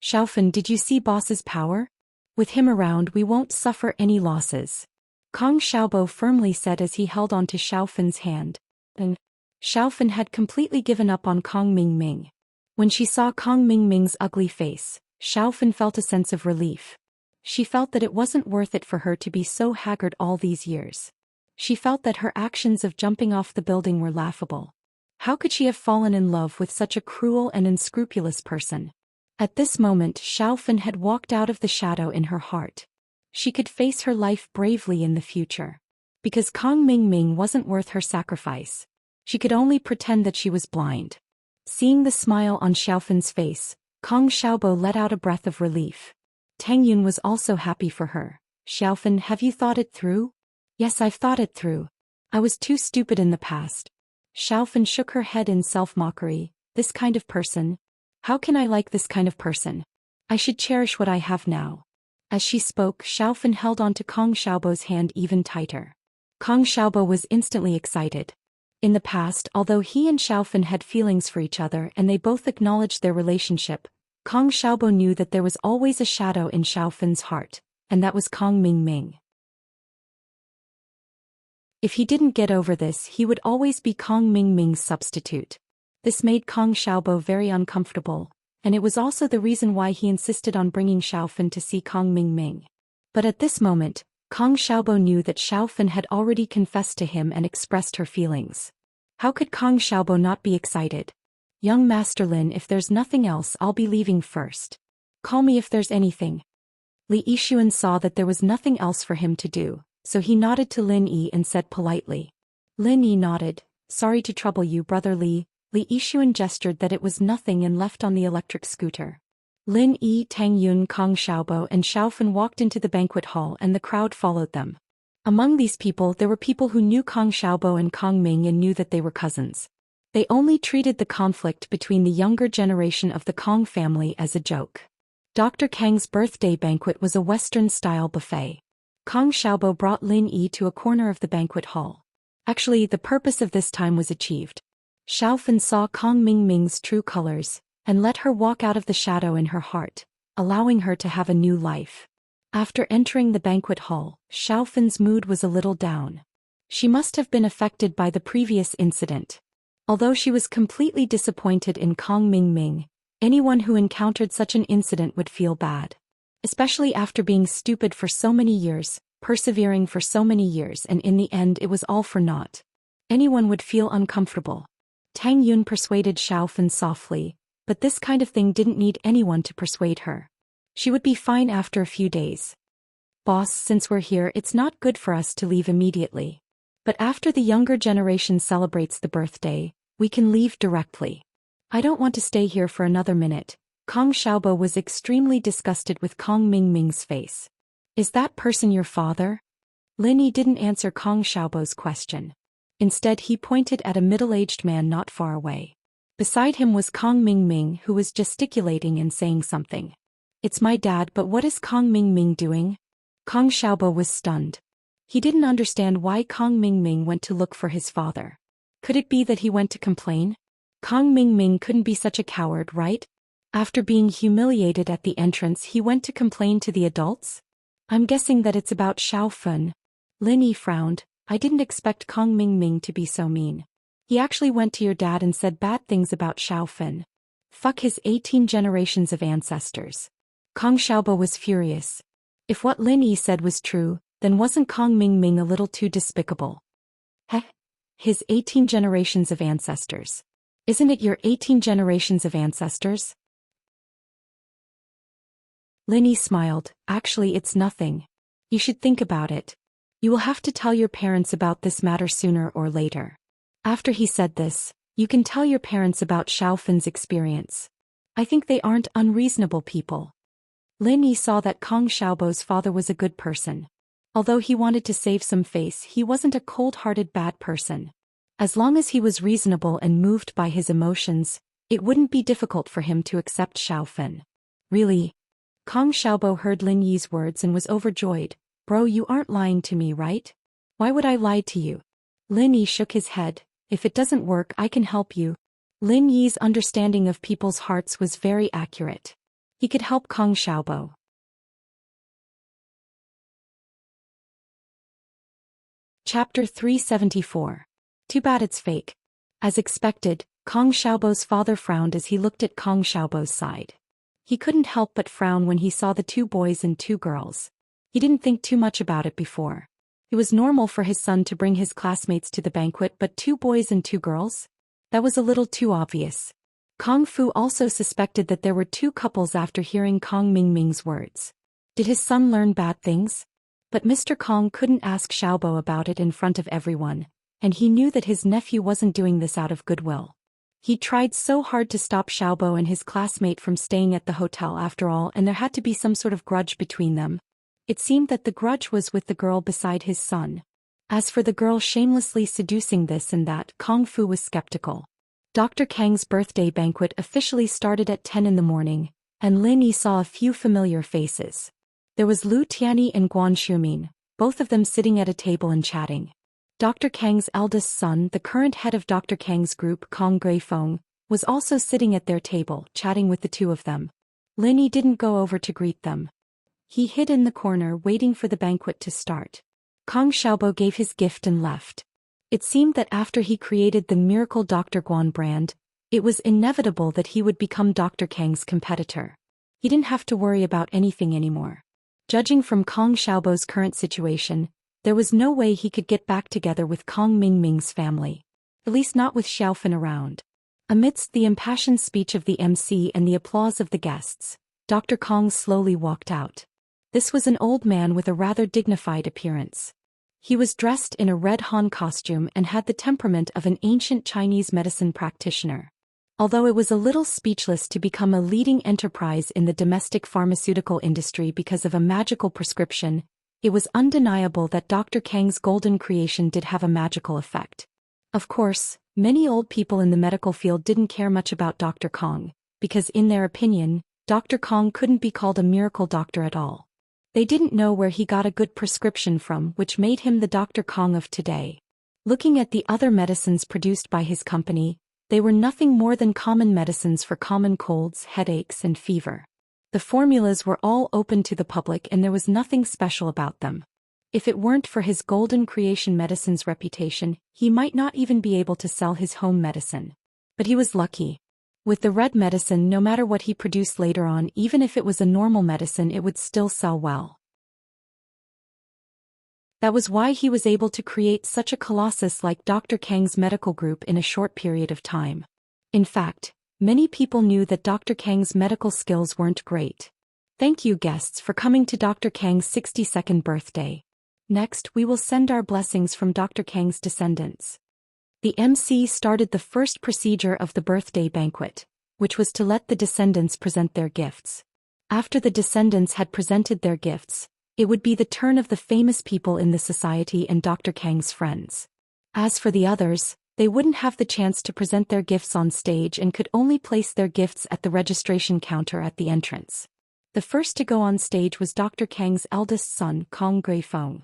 Xiaofen, did you see boss's power? With him around, we won't suffer any losses. Kong Xiaobo firmly said as he held on to Xiaofen's hand. And Xiaofen had completely given up on Kong Mingming. When she saw Kong Mingming's ugly face, Xiaofen felt a sense of relief. She felt that it wasn't worth it for her to be so haggard all these years. She felt that her actions of jumping off the building were laughable. How could she have fallen in love with such a cruel and unscrupulous person? At this moment, Xiaofen had walked out of the shadow in her heart. She could face her life bravely in the future. Because Kong Mingming wasn't worth her sacrifice. She could only pretend that she was blind. Seeing the smile on Xiaofen's face, Kong Xiaobo let out a breath of relief. Tang Yun was also happy for her. Xiaofen, have you thought it through? Yes, I've thought it through. I was too stupid in the past. Xiaofen shook her head in self-mockery. This kind of person? How can I like this kind of person? I should cherish what I have now. As she spoke, Xiaofen held on to Kong Xiaobo's hand even tighter. Kong Xiaobo was instantly excited. In the past, although he and Xiaofen had feelings for each other and they both acknowledged their relationship, Kong Xiaobo knew that there was always a shadow in Xiaofen's heart, and that was Kong Mingming. If he didn't get over this, he would always be Kong Mingming's substitute. This made Kong Xiaobo very uncomfortable, and it was also the reason why he insisted on bringing Xiaofen to see Kong Mingming. But at this moment, Kong Xiaobo knew that Xiaofen had already confessed to him and expressed her feelings. How could Kong Xiaobo not be excited? Young Master Lin, if there's nothing else, I'll be leaving first. Call me if there's anything. Li Yixuan saw that there was nothing else for him to do, so he nodded to Lin Yi and said politely. Lin Yi nodded. Sorry to trouble you, Brother Li. Li Yixuan gestured that it was nothing and left on the electric scooter. Lin Yi, Tang Yun, Kong Xiaobo and Xiaofen walked into the banquet hall and the crowd followed them. Among these people there were people who knew Kong Xiaobo and Kong Ming and knew that they were cousins. They only treated the conflict between the younger generation of the Kong family as a joke. Dr. Kang's birthday banquet was a Western-style buffet. Kong Xiaobo brought Lin Yi to a corner of the banquet hall. Actually, the purpose of this time was achieved. Xiaofen saw Kong Mingming's true colors, and let her walk out of the shadow in her heart, allowing her to have a new life. After entering the banquet hall, Xiaofen's mood was a little down. She must have been affected by the previous incident. Although she was completely disappointed in Kong Mingming, anyone who encountered such an incident would feel bad. Especially after being stupid for so many years, persevering for so many years, and in the end it was all for naught. Anyone would feel uncomfortable. Tang Yun persuaded Xiaofan softly, but this kind of thing didn't need anyone to persuade her. She would be fine after a few days. Boss, since we're here, it's not good for us to leave immediately. But after the younger generation celebrates the birthday, we can leave directly. I don't want to stay here for another minute. Kong Xiaobo was extremely disgusted with Kong Mingming's face. Is that person your father? Lin Yi didn't answer Kong Xiaobo's question. Instead, he pointed at a middle-aged man not far away. Beside him was Kong Mingming, who was gesticulating and saying something. It's my dad, but what is Kong Mingming doing? Kong Xiaobo was stunned. He didn't understand why Kong Mingming went to look for his father. Could it be that he went to complain? Kong Mingming couldn't be such a coward, right? After being humiliated at the entrance, he went to complain to the adults? I'm guessing that it's about Xiaofan. Lin Yi frowned. I didn't expect Kong Mingming to be so mean. He actually went to your dad and said bad things about Xiaofan. Fuck his 18 generations of ancestors. Kong Xiaobo was furious. If what Lin Yi said was true, then wasn't Kong Mingming a little too despicable? Heh? His 18 generations of ancestors. Isn't it your 18 generations of ancestors? Lin Yi smiled. Actually, it's nothing. You should think about it. You will have to tell your parents about this matter sooner or later. After he said this, you can tell your parents about Xiaofan's experience. I think they aren't unreasonable people. Lin Yi saw that Kong Xiaobo's father was a good person. Although he wanted to save some face, he wasn't a cold-hearted bad person. As long as he was reasonable and moved by his emotions, it wouldn't be difficult for him to accept Xiaofan. Really? Kong Xiaobo heard Lin Yi's words and was overjoyed. Bro, you aren't lying to me, right? Why would I lie to you? Lin Yi shook his head. If it doesn't work, I can help you. Lin Yi's understanding of people's hearts was very accurate. He could help Kong Xiaobo. Chapter 374. Too bad it's fake. As expected, Kong Xiaobo's father frowned as he looked at Kong Xiaobo's side. He couldn't help but frown when he saw the 2 boys and 2 girls. He didn't think too much about it before. It was normal for his son to bring his classmates to the banquet, but 2 boys and 2 girls? That was a little too obvious. Kong Fu also suspected that there were 2 couples after hearing Kong Mingming's words. Did his son learn bad things? But Mr. Kong couldn't ask Xiaobo about it in front of everyone, and he knew that his nephew wasn't doing this out of goodwill. He tried so hard to stop Xiaobo and his classmate from staying at the hotel after all, and there had to be some sort of grudge between them. It seemed that the grudge was with the girl beside his son. As for the girl shamelessly seducing this and that, Kong Fu was skeptical. Dr. Kang's birthday banquet officially started at 10 in the morning, and Lin Yi saw a few familiar faces. There was Lu Tianyi and Guan Xumin, both of them sitting at a table and chatting. Dr. Kang's eldest son, the current head of Dr. Kang's group, Kong Guifeng, was also sitting at their table, chatting with the 2 of them. Lin Yi didn't go over to greet them. He hid in the corner waiting for the banquet to start. Kong Xiaobo gave his gift and left. It seemed that after he created the Miracle Dr. Guan brand, it was inevitable that he would become Dr. Kang's competitor. He didn't have to worry about anything anymore. Judging from Kong Xiaobo's current situation, there was no way he could get back together with Kong Mingming's family. At least not with Xiaofan around. Amidst the impassioned speech of the MC and the applause of the guests, Dr. Kong slowly walked out. This was an old man with a rather dignified appearance. He was dressed in a red Han costume and had the temperament of an ancient Chinese medicine practitioner. Although it was a little speechless to become a leading enterprise in the domestic pharmaceutical industry because of a magical prescription, it was undeniable that Dr. Kang's golden creation did have a magical effect. Of course, many old people in the medical field didn't care much about Dr. Kong, because in their opinion, Dr. Kong couldn't be called a miracle doctor at all. They didn't know where he got a good prescription from, which made him the Dr. Kong of today. Looking at the other medicines produced by his company, they were nothing more than common medicines for common colds, headaches, and fever. The formulas were all open to the public and there was nothing special about them. If it weren't for his golden creation medicine's reputation, he might not even be able to sell his home medicine. But he was lucky. With the red medicine, no matter what he produced later on, even if it was a normal medicine, it would still sell well. That was why he was able to create such a colossus like Dr. Kang's medical group in a short period of time. In fact, many people knew that Dr. Kang's medical skills weren't great. Thank you, guests, for coming to Dr. Kang's 62nd birthday. Next, we will send our blessings from Dr. Kang's descendants. The MC started the first procedure of the birthday banquet, which was to let the descendants present their gifts. After the descendants had presented their gifts, it would be the turn of the famous people in the society and Dr. Kang's friends. As for the others, they wouldn't have the chance to present their gifts on stage and could only place their gifts at the registration counter at the entrance. The first to go on stage was Dr. Kang's eldest son, Kong Gui-feng.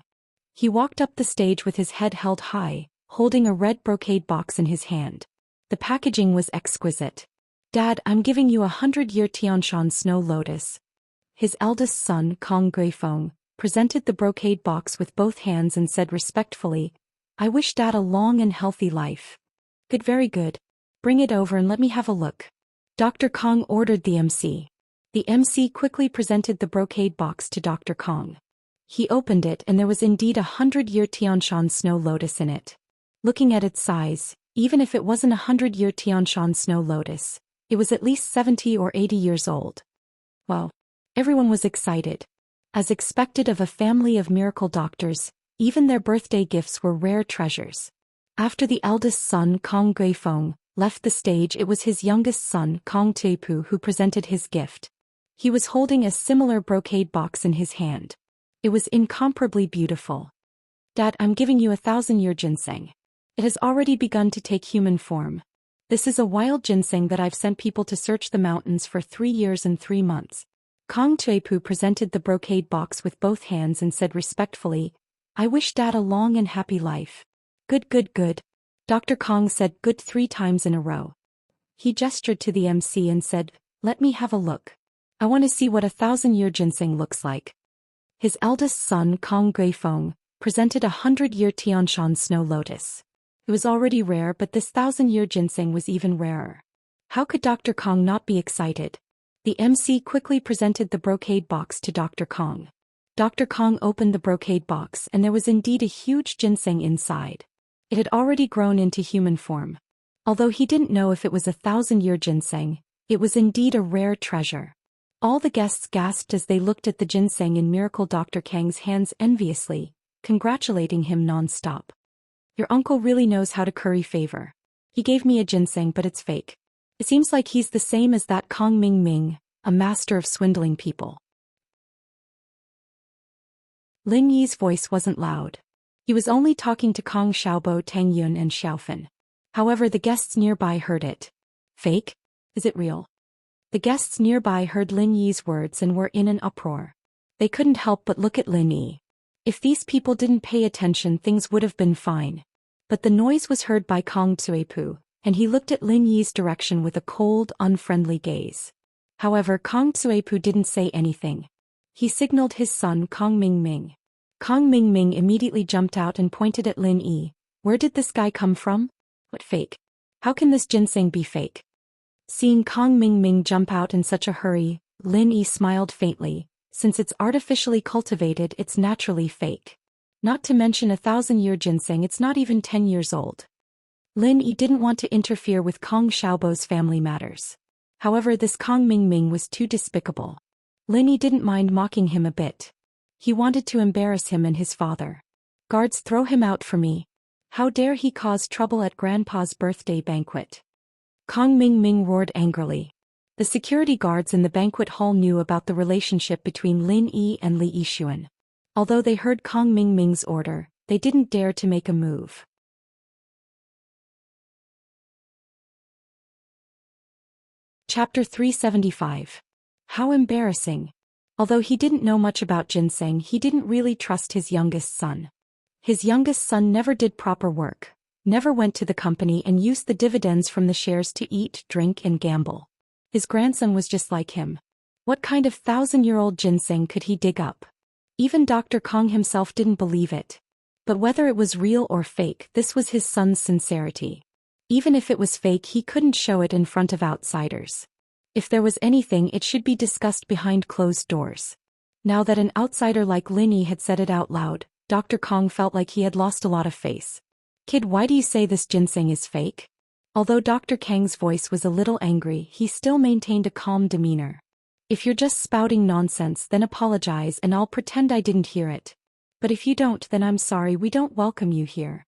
He walked up the stage with his head held high, holding a red brocade box in his hand. The packaging was exquisite. "Dad, I'm giving you 100-year Tianshan snow lotus." His eldest son, Kong Gui-feng, presented the brocade box with both hands and said respectfully, "I wish Dad a long and healthy life." "Good, very good. Bring it over and let me have a look." Dr. Kong ordered the MC. The MC quickly presented the brocade box to Dr. Kong. He opened it and there was indeed a 100-year Tianshan snow lotus in it. Looking at its size, even if it wasn't a 100-year Tianshan snow lotus, it was at least 70 or 80 years old. Wow. Everyone was excited. As expected of a family of miracle doctors, even their birthday gifts were rare treasures. After the eldest son, Kong Gui-feng, left the stage, it was his youngest son, Kong Tui-pu, who presented his gift. He was holding a similar brocade box in his hand. It was incomparably beautiful. "Dad, I'm giving you 1,000-year ginseng. It has already begun to take human form. This is a wild ginseng that I've sent people to search the mountains for 3 years and 3 months. Kong Tui-pu presented the brocade box with both hands and said respectfully, "I wish Dad a long and happy life." "Good, good, good." Dr. Kong said good 3 times in a row. He gestured to the MC and said, "Let me have a look. I want to see what 1,000-year ginseng looks like." His eldest son, Kong Gui-feng, presented a 100-year Tianshan snow lotus. It was already rare, but this 1,000-year ginseng was even rarer. How could Dr. Kong not be excited? The MC quickly presented the brocade box to Dr. Kong. Dr. Kong opened the brocade box and there was indeed a huge ginseng inside. It had already grown into human form. Although he didn't know if it was a 1,000-year ginseng, it was indeed a rare treasure. All the guests gasped as they looked at the ginseng in Miracle Dr. Kang's hands enviously, congratulating him non-stop. "Your uncle really knows how to curry favor. He gave me a ginseng, but it's fake. It seems like he's the same as that Kong Ming, a master of swindling people." Lin Yi's voice wasn't loud. He was only talking to Kong Xiaobo, Tang Yun and Xiaofan. However, the guests nearby heard it. "Fake? Is it real?" The guests nearby heard Lin Yi's words and were in an uproar. They couldn't help but look at Lin Yi. If these people didn't pay attention, things would have been fine. But the noise was heard by Kong Tui-pu, and he looked at Lin Yi's direction with a cold, unfriendly gaze. However, Kong Tui-pu didn't say anything. He signaled his son Kong Ming. Kong Ming immediately jumped out and pointed at Lin Yi. "Where did this guy come from? What fake? How can this ginseng be fake?" Seeing Kong Ming jump out in such a hurry, Lin Yi smiled faintly. Since it's artificially cultivated, it's naturally fake. Not to mention 1,000-year ginseng, it's not even 10 years old. Lin Yi didn't want to interfere with Kong Xiaobo's family matters. However, this Kong Ming was too despicable. Lin Yi didn't mind mocking him a bit. He wanted to embarrass him and his father. "Guards, throw him out for me. How dare he cause trouble at Grandpa's birthday banquet?" Kong Ming roared angrily. The security guards in the banquet hall knew about the relationship between Lin Yi and Li Yixuan. Although they heard Kong Ming's order, they didn't dare to make a move. Chapter 375. How embarrassing. Although he didn't know much about ginseng, he didn't really trust his youngest son. His youngest son never did proper work, never went to the company and used the dividends from the shares to eat, drink and gamble. His grandson was just like him. What kind of 1,000-year-old ginseng could he dig up? Even Dr. Kong himself didn't believe it. But whether it was real or fake, this was his son's sincerity. Even if it was fake, he couldn't show it in front of outsiders. If there was anything, it should be discussed behind closed doors. Now that an outsider like Lin Yi had said it out loud, Dr. Kong felt like he had lost a lot of face. Kid, why do you say this ginseng is fake? Although Dr. Kang's voice was a little angry, he still maintained a calm demeanor. If you're just spouting nonsense, then apologize and I'll pretend I didn't hear it. But if you don't, then I'm sorry, we don't welcome you here.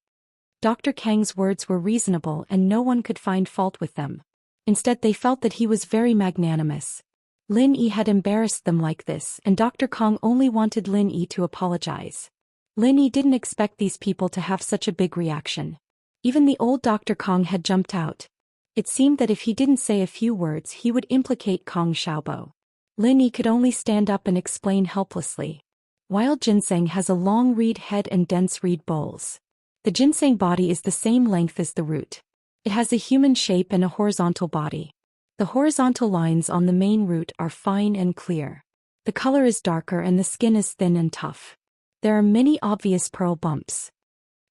Dr. Kang's words were reasonable and no one could find fault with them. Instead, they felt that he was very magnanimous. Lin Yi had embarrassed them like this, and Dr. Kong only wanted Lin Yi to apologize. Lin Yi didn't expect these people to have such a big reaction. Even the old Dr. Kong had jumped out. It seemed that if he didn't say a few words, he would implicate Kong Xiaobo. Lin Yi could only stand up and explain helplessly. Wild ginseng has a long reed head and dense reed bowls. The ginseng body is the same length as the root. It has a human shape and a horizontal body. The horizontal lines on the main root are fine and clear. The color is darker and the skin is thin and tough. There are many obvious pearl bumps.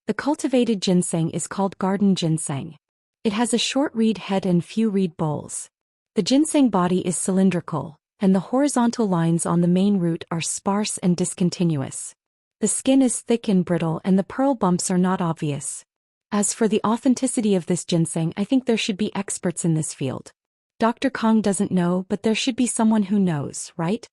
The cultivated ginseng is called garden ginseng. It has a short reed head and few reed bowls. The ginseng body is cylindrical, and the horizontal lines on the main root are sparse and discontinuous. The skin is thick and brittle and the pearl bumps are not obvious. As for the authenticity of this ginseng, I think there should be experts in this field. Dr. Kong doesn't know, but there should be someone who knows, right?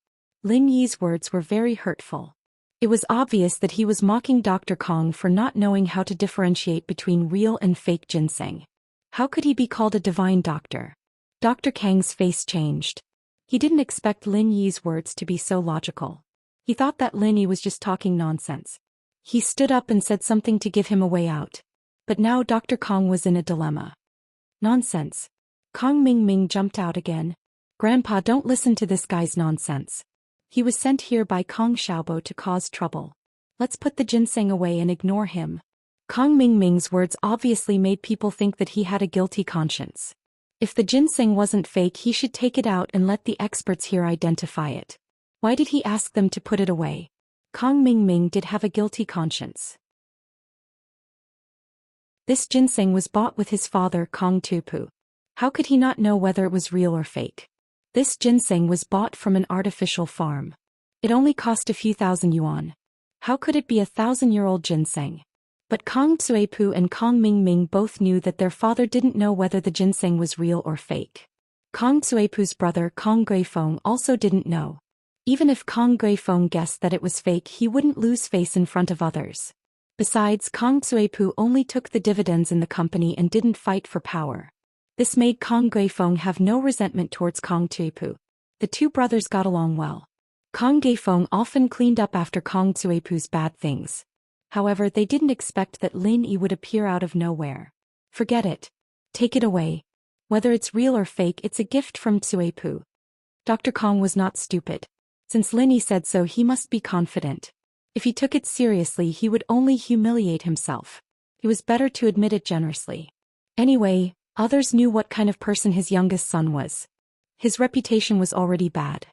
Lin Yi's words were very hurtful. It was obvious that he was mocking Dr. Kong for not knowing how to differentiate between real and fake ginseng. How could he be called a divine doctor? Dr. Kang's face changed. He didn't expect Lin Yi's words to be so logical. He thought that Lin Yi was just talking nonsense. He stood up and said something to give him a way out. But now Dr. Kong was in a dilemma. Nonsense. Kong Ming jumped out again. Grandpa, don't listen to this guy's nonsense. He was sent here by Kong Xiaobo to cause trouble. Let's put the ginseng away and ignore him. Kong Ming's words obviously made people think that he had a guilty conscience. If the ginseng wasn't fake, he should take it out and let the experts here identify it. Why did he ask them to put it away? Kong Ming did have a guilty conscience. This ginseng was bought with his father, Kong Tupu. How could he not know whether it was real or fake? This ginseng was bought from an artificial farm. It only cost a few thousand yuan. How could it be a 1,000-year-old ginseng? But Kong Tsuepu and Kong Ming both knew that their father didn't know whether the ginseng was real or fake. Kong Tsuepu's brother Kong Guifeng also didn't know. Even if Kong Guifeng guessed that it was fake, he wouldn't lose face in front of others. Besides, Kong Tsuepu only took the dividends in the company and didn't fight for power. This made Kong Guifeng have no resentment towards Kong Tsuepu. The two brothers got along well. Kong Guifeng often cleaned up after Kong Tsuepu's bad things. However, they didn't expect that Lin Yi would appear out of nowhere. Forget it. Take it away. Whether it's real or fake, it's a gift from Tsuepu. Dr. Kong was not stupid. Since Lin Yi said so, he must be confident. If he took it seriously, he would only humiliate himself. It was better to admit it generously. Anyway, others knew what kind of person his youngest son was. His reputation was already bad.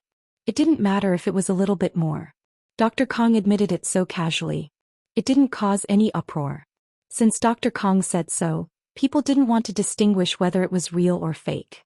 It didn't matter if it was a little bit more. Dr. Kong admitted it so casually. It didn't cause any uproar. Since Dr. Kong said so, people didn't want to distinguish whether it was real or fake.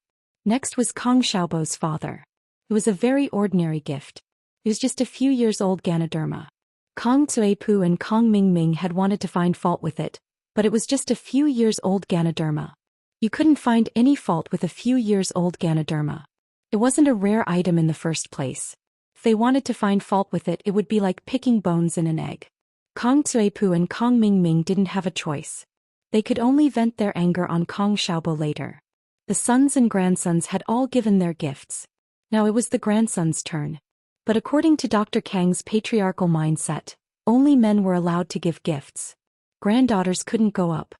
Next was Kong Xiaobo's father. It was a very ordinary gift. It was just a few years old Ganoderma. Kong Tsuepu and Kong Ming had wanted to find fault with it, but it was just a few years old Ganoderma. You couldn't find any fault with a few years old Ganoderma. It wasn't a rare item in the first place. If they wanted to find fault with it, it would be like picking bones in an egg. Kong Tsuepu and Kong Ming didn't have a choice. They could only vent their anger on Kong Xiaobo later. The sons and grandsons had all given their gifts. Now it was the grandson's turn. But according to Dr. Kang's patriarchal mindset, only men were allowed to give gifts. Granddaughters couldn't go up.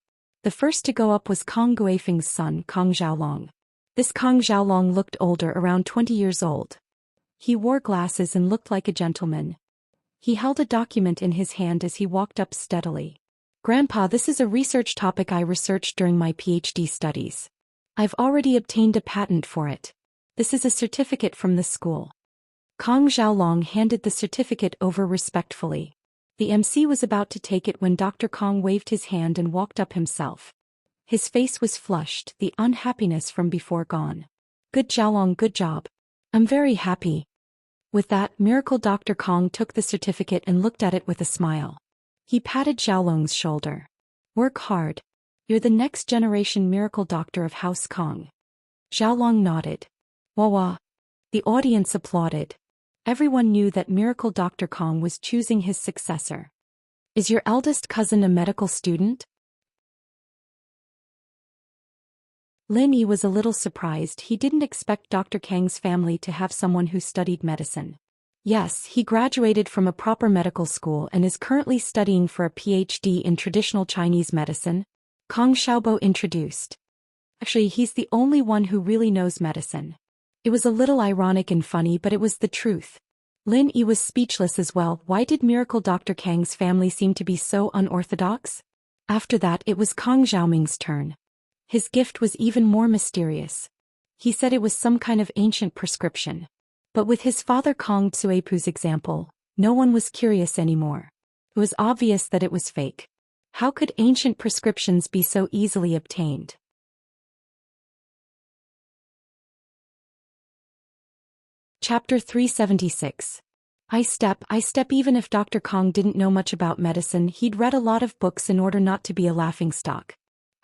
The first to go up was Kong Guifeng's son, Kong Xiaolong. This Kong Xiaolong looked older, around 20 years old. He wore glasses and looked like a gentleman. He held a document in his hand as he walked up steadily. Grandpa, this is a research topic I researched during my PhD studies. I've already obtained a patent for it. This is a certificate from the school. Kong Xiaolong handed the certificate over respectfully. The MC was about to take it when Dr. Kong waved his hand and walked up himself. His face was flushed, the unhappiness from before gone. Good Xiaolong, good job. I'm very happy. With that, Miracle Dr. Kong took the certificate and looked at it with a smile. He patted Xiaolong's shoulder. Work hard. You're the next generation miracle doctor of House Kong. Xiaolong nodded. Wah wah. The audience applauded. Everyone knew that Miracle Dr. Kong was choosing his successor. Is your eldest cousin a medical student? Lin Yi was a little surprised. He didn't expect Dr. Kang's family to have someone who studied medicine. Yes, he graduated from a proper medical school and is currently studying for a PhD in traditional Chinese medicine, Kong Xiaobo introduced. Actually, he's the only one who really knows medicine. It was a little ironic and funny, but it was the truth. Lin Yi was speechless as well. Why did Miracle Dr. Kang's family seem to be so unorthodox? After that, it was Kong Xiaoming's turn. His gift was even more mysterious. He said it was some kind of ancient prescription. But with his father Kong Tsuepu's example, no one was curious anymore. It was obvious that it was fake. How could ancient prescriptions be so easily obtained? Chapter 376. I step. Even if Dr. Kong didn't know much about medicine, he'd read a lot of books in order not to be a laughingstock.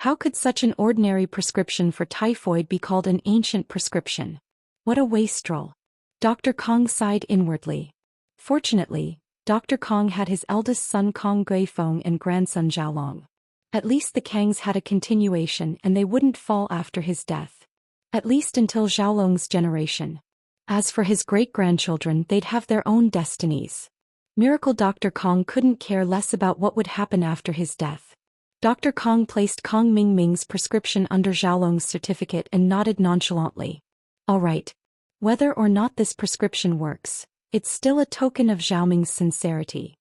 How could such an ordinary prescription for typhoid be called an ancient prescription? What a wastrel. Dr. Kong sighed inwardly. Fortunately, Dr. Kong had his eldest son Kong Guifeng and grandson Xiaolong. At least the Kangs had a continuation and they wouldn't fall after his death. At least until Xiaolong's generation. As for his great-grandchildren, they'd have their own destinies. Miracle Dr. Kong couldn't care less about what would happen after his death. Dr. Kong placed Kong Mingming's prescription under Xiaolong's certificate and nodded nonchalantly. All right. Whether or not this prescription works, it's still a token of Xiaoming's sincerity.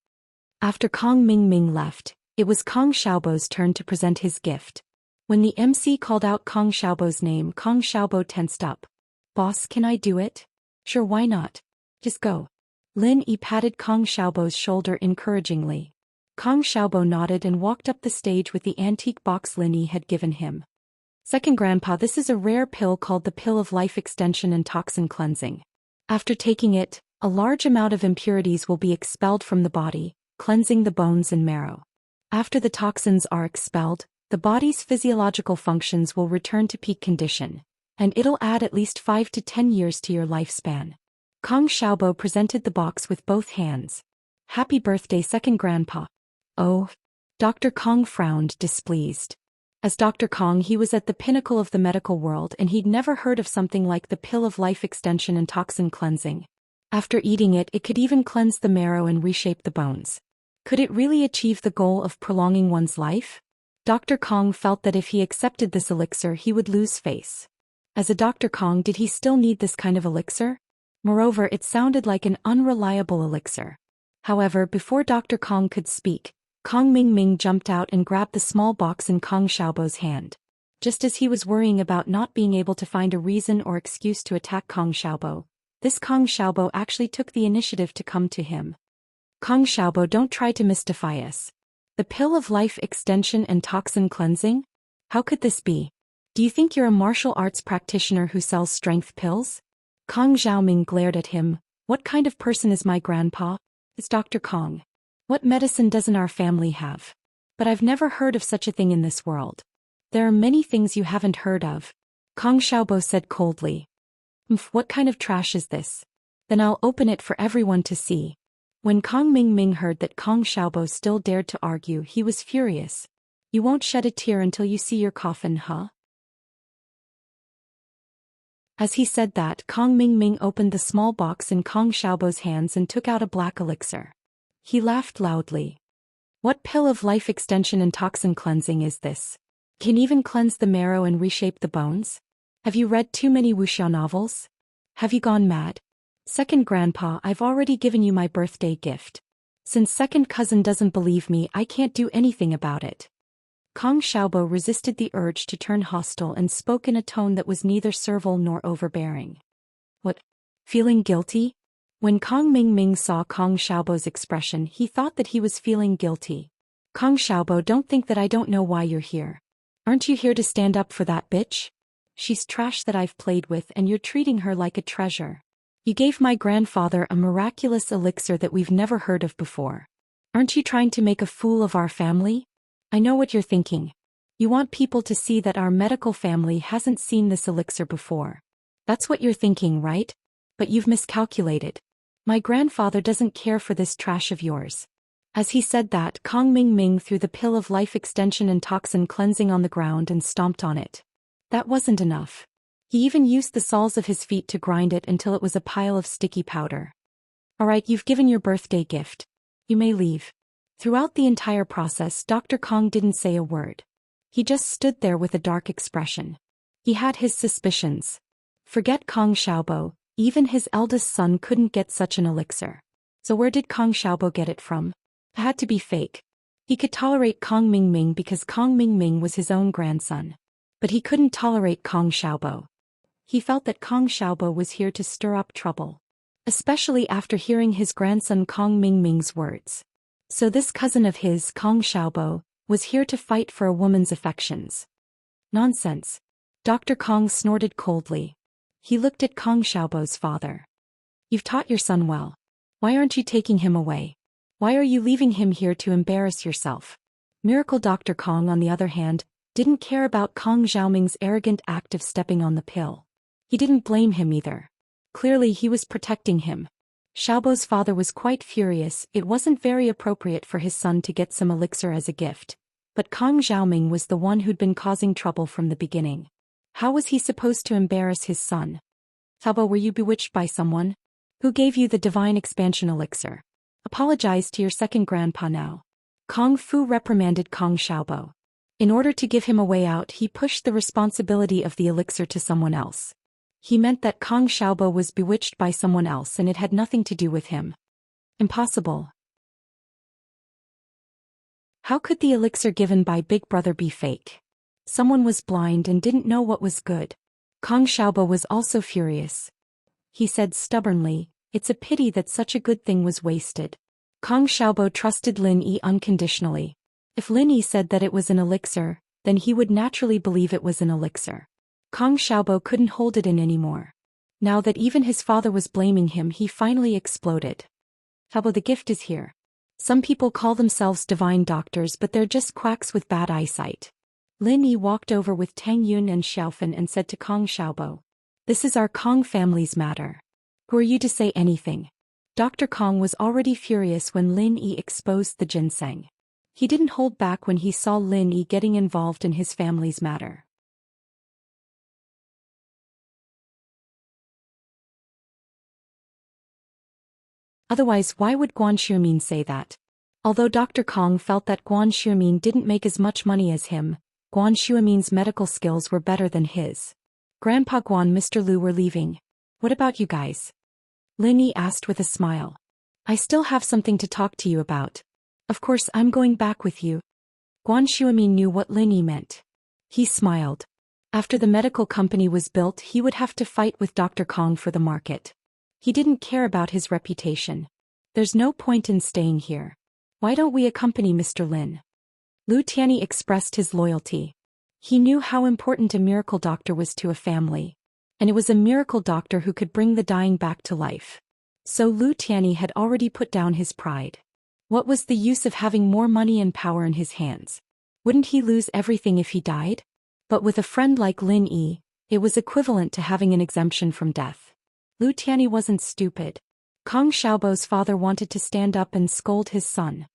After Kong Mingming left, it was Kong Xiaobo's turn to present his gift. When the MC called out Kong Xiaobo's name, Kong Xiaobo tensed up. Boss, can I do it? Sure, why not? Just go. Lin Yi patted Kong Xiaobo's shoulder encouragingly. Kong Xiaobo nodded and walked up the stage with the antique box Lin Yi had given him. Second Grandpa, this is a rare pill called the Pill of Life Extension and Toxin Cleansing. After taking it, a large amount of impurities will be expelled from the body, cleansing the bones and marrow. After the toxins are expelled, the body's physiological functions will return to peak condition, and it'll add at least 5 to 10 years to your lifespan. Kong Xiaobo presented the box with both hands. Happy birthday, Second Grandpa. Oh. Dr. Kong frowned, displeased. As Dr. Kong, he was at the pinnacle of the medical world and he'd never heard of something like the Pill of Life Extension and Toxin Cleansing. After eating it, it could even cleanse the marrow and reshape the bones. Could it really achieve the goal of prolonging one's life? Dr. Kong felt that if he accepted this elixir, he would lose face. As a Dr. Kong, did he still need this kind of elixir? Moreover, it sounded like an unreliable elixir. However, before Dr. Kong could speak, Kong Mingming jumped out and grabbed the small box in Kong Xiaobo's hand. Just as he was worrying about not being able to find a reason or excuse to attack Kong Xiaobo, this Kong Xiaobo actually took the initiative to come to him. Kong Xiaobo, don't try to mystify us. The Pill of Life Extension and Toxin Cleansing? How could this be? Do you think you're a martial arts practitioner who sells strength pills? Kong Xiaoming glared at him. What kind of person is my grandpa? It's Dr. Kong. What medicine doesn't our family have? But I've never heard of such a thing in this world. There are many things you haven't heard of. Kong Xiaobo said coldly. What kind of trash is this? Then I'll open it for everyone to see. When Kong Mingming heard that Kong Xiaobo still dared to argue, he was furious. You won't shed a tear until you see your coffin, huh? As he said that, Kong Mingming opened the small box in Kong Xiaobo's hands and took out a black elixir. He laughed loudly. What Pill of Life Extension and Toxin Cleansing is this? Can even cleanse the marrow and reshape the bones? Have you read too many wuxia novels? Have you gone mad? Second Grandpa, I've already given you my birthday gift. Since second cousin doesn't believe me, I can't do anything about it. Kong Xiaobo resisted the urge to turn hostile and spoke in a tone that was neither servile nor overbearing. What? Feeling guilty? When Kong Mingming saw Kong Xiaobo's expression, he thought that he was feeling guilty. Kong Xiaobo, don't think that I don't know why you're here. Aren't you here to stand up for that bitch? She's trash that I've played with and you're treating her like a treasure. You gave my grandfather a miraculous elixir that we've never heard of before. Aren't you trying to make a fool of our family? I know what you're thinking. You want people to see that our medical family hasn't seen this elixir before. That's what you're thinking, right? But you've miscalculated. My grandfather doesn't care for this trash of yours. As he said that, Kong Mingming threw the pill of life extension and toxin cleansing on the ground and stomped on it. That wasn't enough. He even used the soles of his feet to grind it until it was a pile of sticky powder. Alright, you've given your birthday gift. You may leave. Throughout the entire process, Dr. Kong didn't say a word. He just stood there with a dark expression. He had his suspicions. Forget Kong Xiaobo, even his eldest son couldn't get such an elixir. So where did Kong Xiaobo get it from? It had to be fake. He could tolerate Kong Mingming because Kong Mingming was his own grandson. But he couldn't tolerate Kong Xiaobo. He felt that Kong Xiaobo was here to stir up trouble. Especially after hearing his grandson Kong Mingming's words. So this cousin of his, Kong Xiaobo, was here to fight for a woman's affections. Nonsense. Dr. Kong snorted coldly. He looked at Kong Xiaobo's father. You've taught your son well. Why aren't you taking him away? Why are you leaving him here to embarrass yourself? Miracle Dr. Kong, on the other hand, didn't care about Kong Xiaoming's arrogant act of stepping on the pill. He didn't blame him either. Clearly he was protecting him. Xiaobo's father was quite furious. It wasn't very appropriate for his son to get some elixir as a gift. But Kong Xiaoming was the one who'd been causing trouble from the beginning. How was he supposed to embarrass his son? Xiaobo, were you bewitched by someone? Who gave you the divine expansion elixir? Apologize to your second grandpa now. Kung Fu reprimanded Kong Xiaobo. In order to give him a way out, he pushed the responsibility of the elixir to someone else. He meant that Kong Xiaobo was bewitched by someone else and it had nothing to do with him. Impossible. How could the elixir given by Big Brother be fake? Someone was blind and didn't know what was good. Kong Xiaobo was also furious. He said stubbornly, it's a pity that such a good thing was wasted. Kong Xiaobo trusted Lin Yi unconditionally. If Lin Yi said that it was an elixir, then he would naturally believe it was an elixir. Kong Xiaobo couldn't hold it in anymore. Now that even his father was blaming him, he finally exploded. Xiaobo, the gift is here. Some people call themselves divine doctors, but they're just quacks with bad eyesight. Lin Yi walked over with Tang Yun and Xiaofan and said to Kong Xiaobo, this is our Kong family's matter. Who are you to say anything? Dr. Kong was already furious when Lin Yi exposed the ginseng. He didn't hold back when he saw Lin Yi getting involved in his family's matter. Otherwise, why would Guan Xiumin say that? Although Dr. Kong felt that Guan Xiumin didn't make as much money as him, Guan Xiumin's medical skills were better than his. Grandpa Guan, Mr. Lu, we're leaving. What about you guys? Lin Yi asked with a smile. I still have something to talk to you about. Of course, I'm going back with you. Guan Xiumin knew what Lin Yi meant. He smiled. After the medical company was built, he would have to fight with Dr. Kong for the market. He didn't care about his reputation. There's no point in staying here. Why don't we accompany Mr. Lin? Lu Tianyi expressed his loyalty. He knew how important a miracle doctor was to a family. And it was a miracle doctor who could bring the dying back to life. So Lu Tianyi had already put down his pride. What was the use of having more money and power in his hands? Wouldn't he lose everything if he died? But with a friend like Lin Yi, it was equivalent to having an exemption from death. Lu Tianyi wasn't stupid. Kong Xiaobo's father wanted to stand up and scold his son.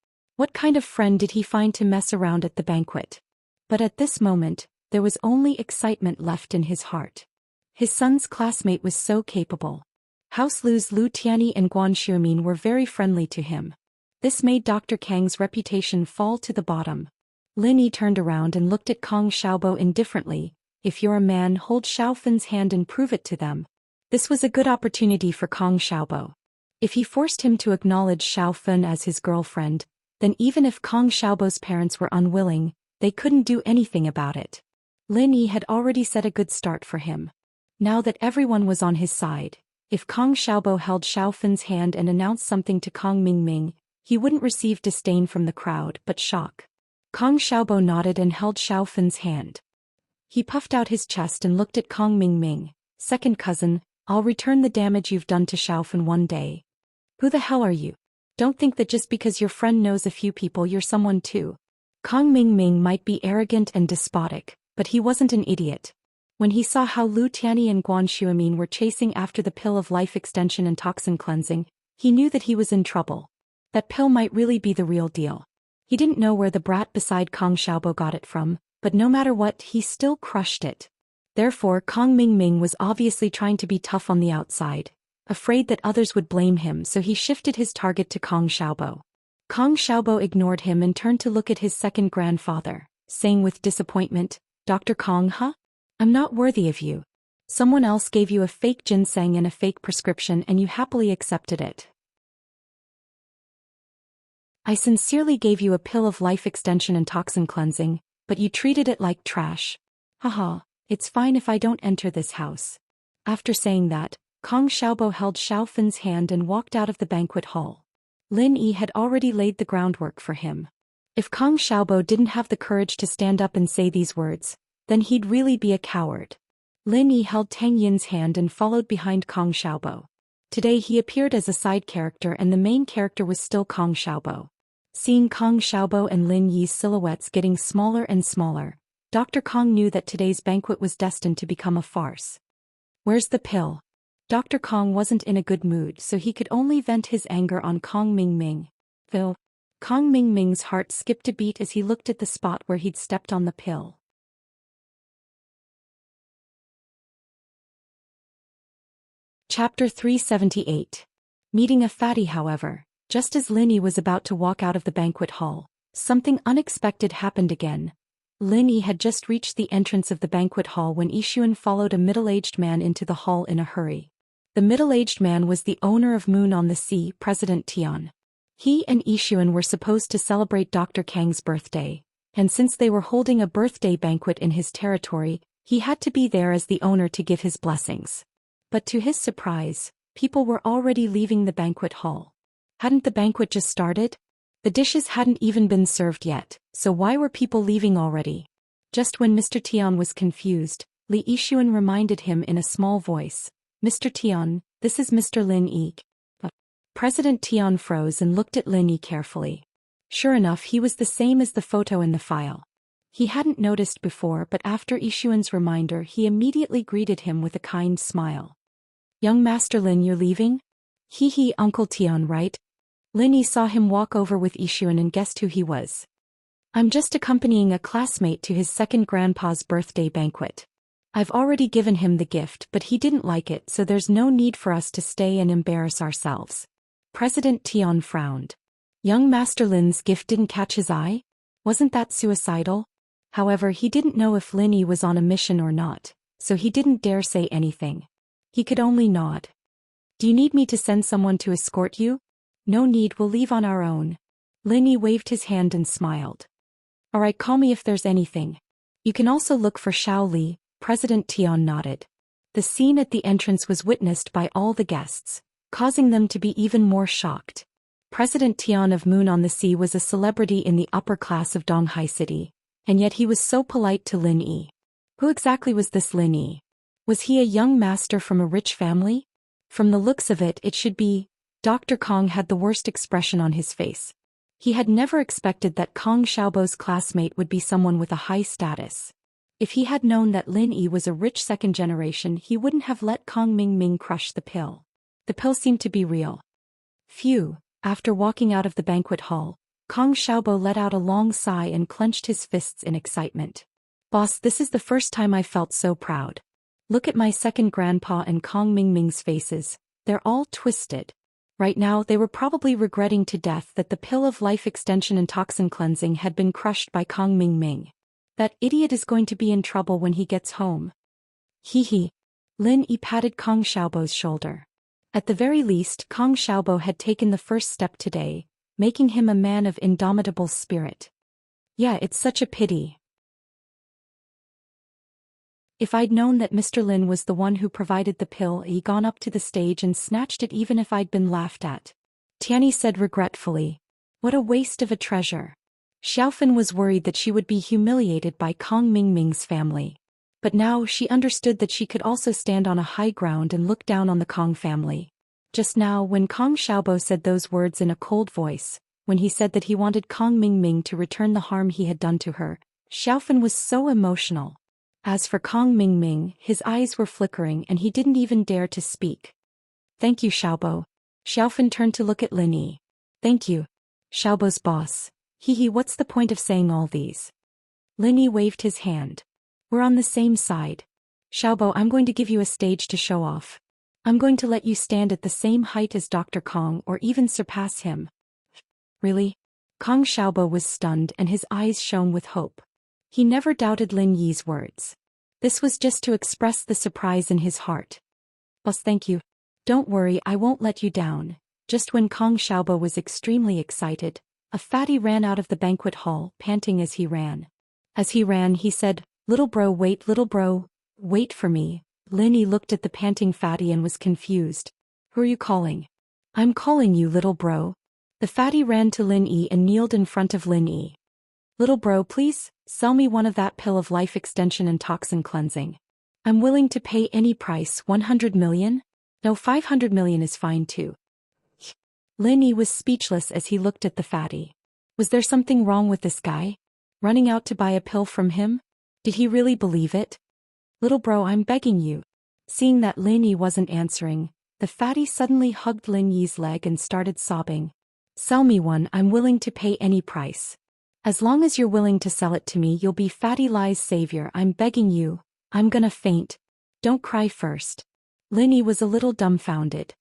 What kind of friend did he find to mess around at the banquet? But at this moment, there was only excitement left in his heart. His son's classmate was so capable. House Lu's Lu Tianyi and Guan Xiumin were very friendly to him. This made Dr. Kang's reputation fall to the bottom. Lin Yi turned around and looked at Kong Xiaobo indifferently. If you're a man, hold Xiaofan's hand and prove it to them. This was a good opportunity for Kong Xiaobo. If he forced him to acknowledge Xiaofan as his girlfriend, then even if Kong Xiaobo's parents were unwilling, they couldn't do anything about it. Lin Yi had already set a good start for him. Now that everyone was on his side, If Kong Xiaobo held Xiaofen's hand and announced something to Kong Mingming, he wouldn't receive disdain from the crowd but shock. Kong Xiaobo nodded and held Xiaofen's hand. He puffed out his chest and looked at Kong Mingming. Second cousin, I'll return the damage you've done to Xiaofen one day. Who the hell are you? Don't think that just because your friend knows a few people you're someone too. Kong Mingming might be arrogant and despotic, but he wasn't an idiot. When he saw how Lu Tianyi and Guan Xuemin were chasing after the pill of life extension and toxin cleansing, he knew that he was in trouble. That pill might really be the real deal. He didn't know where the brat beside Kong Xiaobo got it from, but no matter what, he still crushed it. Therefore, Kong Mingming was obviously trying to be tough on the outside, afraid that others would blame him, so he shifted his target to Kong Xiaobo. Kong Xiaobo ignored him and turned to look at his second grandfather, saying with disappointment, "Dr. Kong, huh? I'm not worthy of you. Someone else gave you a fake ginseng and a fake prescription and you happily accepted it. I sincerely gave you a pill of life extension and toxin cleansing, but you treated it like trash. Haha, it's fine if I don't enter this house." After saying that, Kong Xiaobo held Xiaofen's hand and walked out of the banquet hall. Lin Yi had already laid the groundwork for him. If Kong Xiaobo didn't have the courage to stand up and say these words, then he'd really be a coward. Lin Yi held Tang Yin's hand and followed behind Kong Xiaobo. Today he appeared as a side character and the main character was still Kong Xiaobo. Seeing Kong Xiaobo and Lin Yi's silhouettes getting smaller and smaller, Dr. Kong knew that today's banquet was destined to become a farce. Where's the pill? Dr. Kong wasn't in a good mood, so he could only vent his anger on Kong Mingming. Phil. Kong Mingming's heart skipped a beat as he looked at the spot where he'd stepped on the pill. Chapter 378. Meeting a fatty. However, just as Lin Yi was about to walk out of the banquet hall, something unexpected happened again. Lin Yi had just reached the entrance of the banquet hall when Yixuan followed a middle-aged man into the hall in a hurry. The middle-aged man was the owner of Moon on the Sea, President Tian. He and Yixuan were supposed to celebrate Dr. Kang's birthday, and since they were holding a birthday banquet in his territory, he had to be there as the owner to give his blessings. But to his surprise, people were already leaving the banquet hall. Hadn't the banquet just started? The dishes hadn't even been served yet, so why were people leaving already? Just when Mr. Tian was confused, Li Yixuan reminded him in a small voice, "Mr. Tian, this is Mr. Lin Yi." President Tian froze and looked at Lin Yi carefully. Sure enough, he was the same as the photo in the file. He hadn't noticed before, but after Yixuan's reminder he immediately greeted him with a kind smile. "Young Master Lin, you're leaving?" "Hee, Uncle Tian, right?" Lin Yi saw him walk over with Yixuan and guessed who he was. "I'm just accompanying a classmate to his second grandpa's birthday banquet. I've already given him the gift, but he didn't like it, so there's no need for us to stay and embarrass ourselves." President Tian frowned. Young Master Lin's gift didn't catch his eye? Wasn't that suicidal? However, he didn't know if Lin Yi was on a mission or not, so he didn't dare say anything. He could only nod. "Do you need me to send someone to escort you?" "No need, we'll leave on our own." Lin Yi waved his hand and smiled. "Alright, call me if there's anything. You can also look for Xiao Li." President Tian nodded. The scene at the entrance was witnessed by all the guests, causing them to be even more shocked. President Tian of Moon on the Sea was a celebrity in the upper class of Donghai City, and yet he was so polite to Lin Yi. Who exactly was this Lin Yi? Was he a young master from a rich family? From the looks of it, it should be. Dr. Kong had the worst expression on his face. He had never expected that Kong Xiaobo's classmate would be someone with a high status. If he had known that Lin Yi was a rich second generation, he wouldn't have let Kong Mingming crush the pill. The pill seemed to be real. Phew. After walking out of the banquet hall, Kong Xiaobo let out a long sigh and clenched his fists in excitement. "Boss, this is the first time I felt so proud. Look at my second grandpa and Kong Mingming's faces, they're all twisted. Right now they were probably regretting to death that the pill of life extension and toxin cleansing had been crushed by Kong Mingming. That idiot is going to be in trouble when he gets home." Hee. Lin Yi patted Kong Xiaobo's shoulder. At the very least, Kong Xiaobo had taken the first step today, making him a man of indomitable spirit. Yeah, it's such a pity. If I'd known that Mr. Lin was the one who provided the pill, I'd gone up to the stage and snatched it even if I'd been laughed at. Tianyi said regretfully. What a waste of a treasure. Xiaofan was worried that she would be humiliated by Kong Mingming's family. But now she understood that she could also stand on a high ground and look down on the Kong family. Just now when Kong Xiaobo said those words in a cold voice, when he said that he wanted Kong Mingming to return the harm he had done to her, Xiaofan was so emotional. As for Kong Mingming, his eyes were flickering and he didn't even dare to speak. Thank you, Xiaobo. Xiaofan turned to look at Lin Yi. Thank you. Xiaobo's boss. What's the point of saying all these? Lin Yi waved his hand. We're on the same side. Xiaobo, I'm going to give you a stage to show off. I'm going to let you stand at the same height as Dr. Kong or even surpass him. Really? Kong Xiaobo was stunned and his eyes shone with hope. He never doubted Lin Yi's words. This was just to express the surprise in his heart. Boss, thank you. Don't worry, I won't let you down. Just when Kong Xiaobo was extremely excited, a fatty ran out of the banquet hall, panting as he ran. As he ran, he said, little bro, wait for me. Lin Yi looked at the panting fatty and was confused. Who are you calling? I'm calling you, little bro. The fatty ran to Lin Yi and kneeled in front of Lin Yi. Little bro, please, sell me one of that pill of life extension and toxin cleansing. I'm willing to pay any price, 100 million? No, 500 million is fine too. Lin Yi was speechless as he looked at the fatty. Was there something wrong with this guy? Running out to buy a pill from him? Did he really believe it? Little bro, I'm begging you. Seeing that Lin Yi wasn't answering, the fatty suddenly hugged Lin Yi's leg and started sobbing. Sell me one, I'm willing to pay any price. As long as you're willing to sell it to me, you'll be Fatty Lai's savior, I'm begging you. I'm gonna faint. Don't cry first. Lin Yi was a little dumbfounded.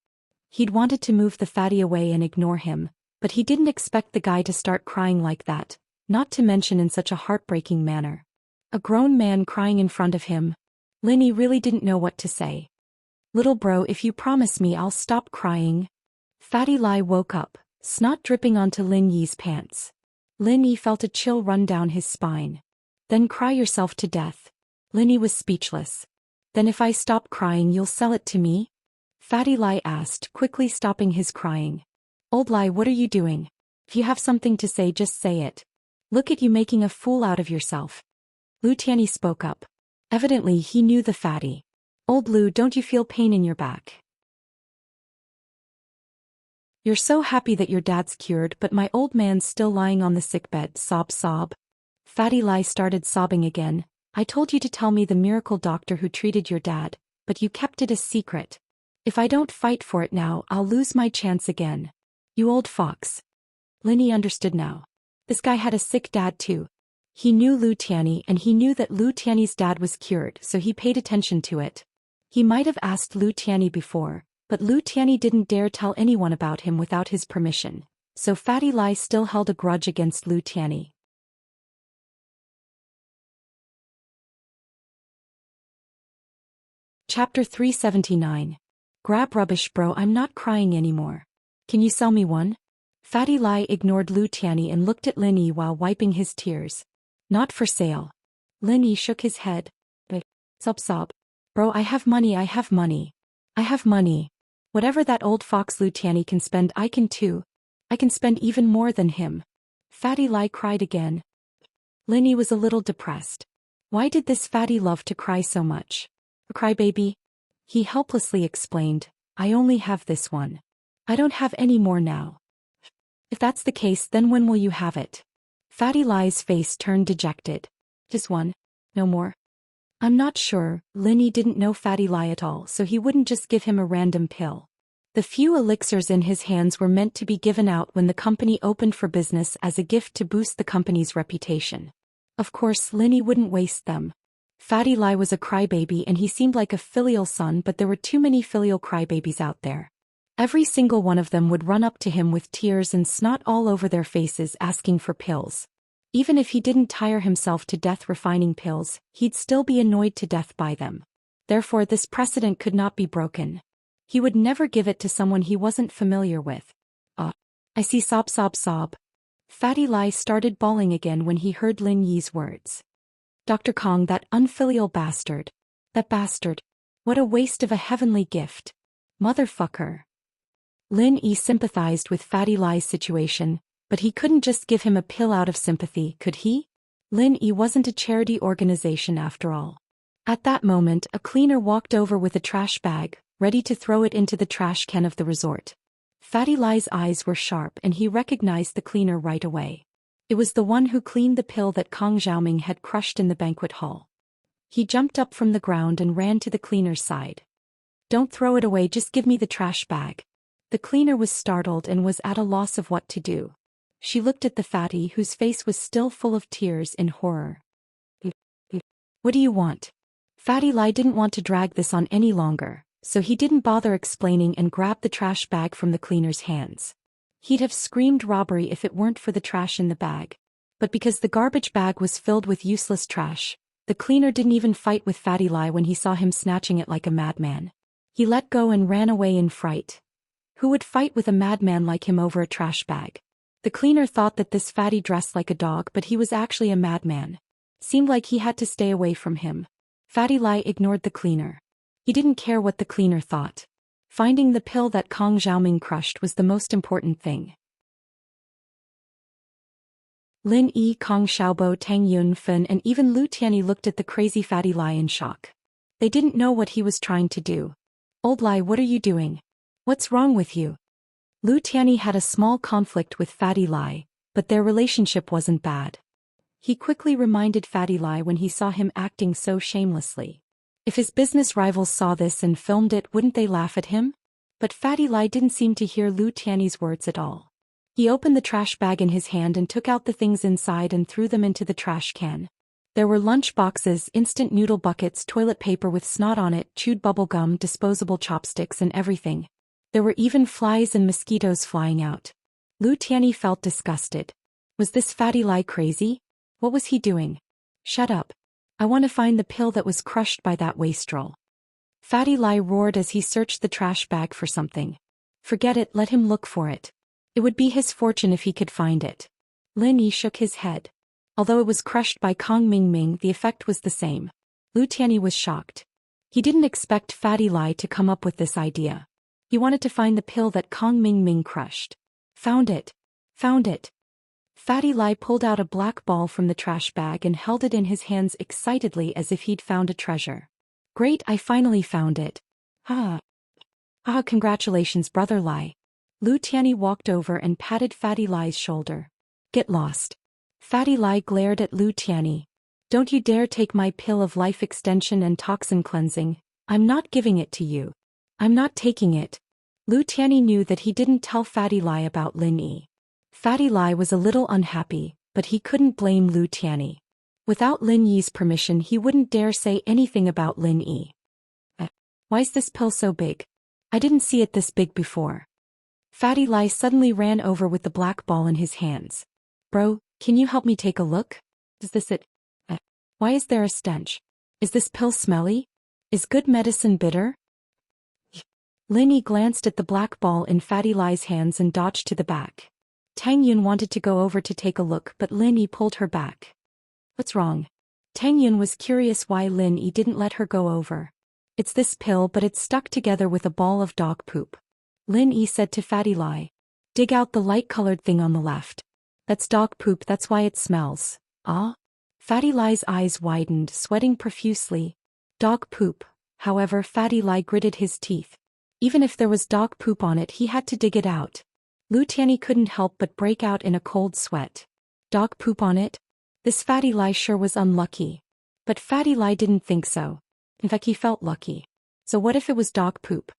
He'd wanted to move the fatty away and ignore him, but he didn't expect the guy to start crying like that, not to mention in such a heartbreaking manner. A grown man crying in front of him. Lin Yi really didn't know what to say. Little bro, if you promise me I'll stop crying. Fatty Lai woke up, snot dripping onto Lin Yi's pants. Lin Yi felt a chill run down his spine. Then cry yourself to death. Lin Yi was speechless. Then if I stop crying you'll sell it to me? Fatty Lai asked, quickly stopping his crying. Old Lai, what are you doing? If you have something to say, just say it. Look at you making a fool out of yourself. Lu Tianyi spoke up. Evidently he knew the fatty. Old Lu, don't you feel pain in your back? You're so happy that your dad's cured, but my old man's still lying on the sickbed, sob sob. Fatty Lai started sobbing again. I told you to tell me the miracle doctor who treated your dad, but you kept it a secret. If I don't fight for it now, I'll lose my chance again. You old fox. Lin Yi understood now. This guy had a sick dad too. He knew Lu Tianyi and he knew that Lu Tianyi's dad was cured, so he paid attention to it. He might have asked Lu Tianyi before, but Lu Tianyi didn't dare tell anyone about him without his permission, so Fatty Lai still held a grudge against Lu Tianyi. Chapter 379. Grab rubbish bro, I'm not crying anymore. Can you sell me one? Fatty Lai ignored Lu Tianyi and looked at Lin Yi while wiping his tears. Not for sale. Lin Yi shook his head. But, sob. Bro, I have money. I have money. Whatever that old fox Lu Tianyi can spend, I can too. I can spend even more than him. Fatty Lai cried again. Lin Yi was a little depressed. Why did this fatty love to cry so much? A crybaby? He helplessly explained, I only have this one. I don't have any more now. If that's the case, then when will you have it? Fatty Lai's face turned dejected. Just one? No more? I'm not sure. Lin Yi didn't know Fatty Lai at all, so he wouldn't just give him a random pill. The few elixirs in his hands were meant to be given out when the company opened for business as a gift to boost the company's reputation. Of course, Lin Yi wouldn't waste them. Fatty Lai was a crybaby and he seemed like a filial son, but there were too many filial crybabies out there. Every single one of them would run up to him with tears and snot all over their faces asking for pills. Even if he didn't tire himself to death refining pills, he'd still be annoyed to death by them. Therefore this precedent could not be broken. He would never give it to someone he wasn't familiar with. I see sob. Fatty Lai started bawling again when he heard Lin Yi's words. Dr. Kong, that unfilial bastard. That bastard. What a waste of a heavenly gift. Motherfucker. Lin Yi sympathized with Fatty Lai's situation, but he couldn't just give him a pill out of sympathy, could he? Lin Yi wasn't a charity organization after all. At that moment, a cleaner walked over with a trash bag, ready to throw it into the trash can of the resort. Fatty Lai's eyes were sharp and he recognized the cleaner right away. It was the one who cleaned the pill that Kong Xiaoming had crushed in the banquet hall. He jumped up from the ground and ran to the cleaner's side. Don't throw it away, just give me the trash bag. The cleaner was startled and was at a loss of what to do. She looked at the fatty whose face was still full of tears in horror. What do you want? Fatty Lai didn't want to drag this on any longer, so he didn't bother explaining and grabbed the trash bag from the cleaner's hands. He'd have screamed robbery if it weren't for the trash in the bag. But because the garbage bag was filled with useless trash, the cleaner didn't even fight with Fatty Lai when he saw him snatching it like a madman. He let go and ran away in fright. Who would fight with a madman like him over a trash bag? The cleaner thought that this fatty dressed like a dog, but he was actually a madman. Seemed like he had to stay away from him. Fatty Lai ignored the cleaner. He didn't care what the cleaner thought. Finding the pill that Kong Xiaoming crushed was the most important thing. Lin Yi, Kong Xiaobo, Tang Yunfen and even Lu Tianyi looked at the crazy Fatty Lai in shock. They didn't know what he was trying to do. Old Lai, what are you doing? What's wrong with you? Lu Tianyi had a small conflict with Fatty Lai, but their relationship wasn't bad. He quickly reminded Fatty Lai when he saw him acting so shamelessly. If his business rivals saw this and filmed it, wouldn't they laugh at him? But Fatty Lai didn't seem to hear Lu Tianyi's words at all. He opened the trash bag in his hand and took out the things inside and threw them into the trash can. There were lunch boxes, instant noodle buckets, toilet paper with snot on it, chewed bubble gum, disposable chopsticks and everything. There were even flies and mosquitoes flying out. Lu Tianyi felt disgusted. Was this Fatty Lai crazy? What was he doing? Shut up. I want to find the pill that was crushed by that wastrel. Fatty Lai roared as he searched the trash bag for something. Forget it, let him look for it. It would be his fortune if he could find it. Lin Yi shook his head. Although it was crushed by Kong Mingming, the effect was the same. Lu Tianyi was shocked. He didn't expect Fatty Lai to come up with this idea. He wanted to find the pill that Kong Mingming crushed. Found it. Found it. Fatty Lai pulled out a black ball from the trash bag and held it in his hands excitedly as if he'd found a treasure. Great, I finally found it. Congratulations, brother Lai. Lu Tianyi walked over and patted Fatty Lai's shoulder. Get lost. Fatty Lai glared at Lu Tianyi. Don't you dare take my pill of life extension and toxin cleansing. I'm not giving it to you. I'm not taking it. Lu Tianyi knew that he didn't tell Fatty Lai about Lin Yi. Fatty Lai was a little unhappy, but he couldn't blame Lu Tianyi. Without Lin Yi's permission, he wouldn't dare say anything about Lin Yi. Why's this pill so big? I didn't see it this big before. Fatty Lai suddenly ran over with the black ball in his hands. Bro, can you help me take a look? Is this it? Why is there a stench? Is this pill smelly? Is good medicine bitter? Lin Yi glanced at the black ball in Fatty Lai's hands and dodged to the back. Tang Yun wanted to go over to take a look, but Lin Yi pulled her back. What's wrong? Tang Yun was curious why Lin Yi didn't let her go over. It's this pill, but it's stuck together with a ball of dog poop. Lin Yi said to Fatty Lai. Dig out the light-colored thing on the left. That's dog poop, that's why it smells. Ah? Fatty Lai's eyes widened, sweating profusely. Dog poop. However, Fatty Lai gritted his teeth. Even if there was dog poop on it, he had to dig it out. Lu Tianyi couldn't help but break out in a cold sweat. Dog poop on it? This Fatty Lai sure was unlucky. But Fatty Lai didn't think so. In fact, he felt lucky. So what if it was dog poop?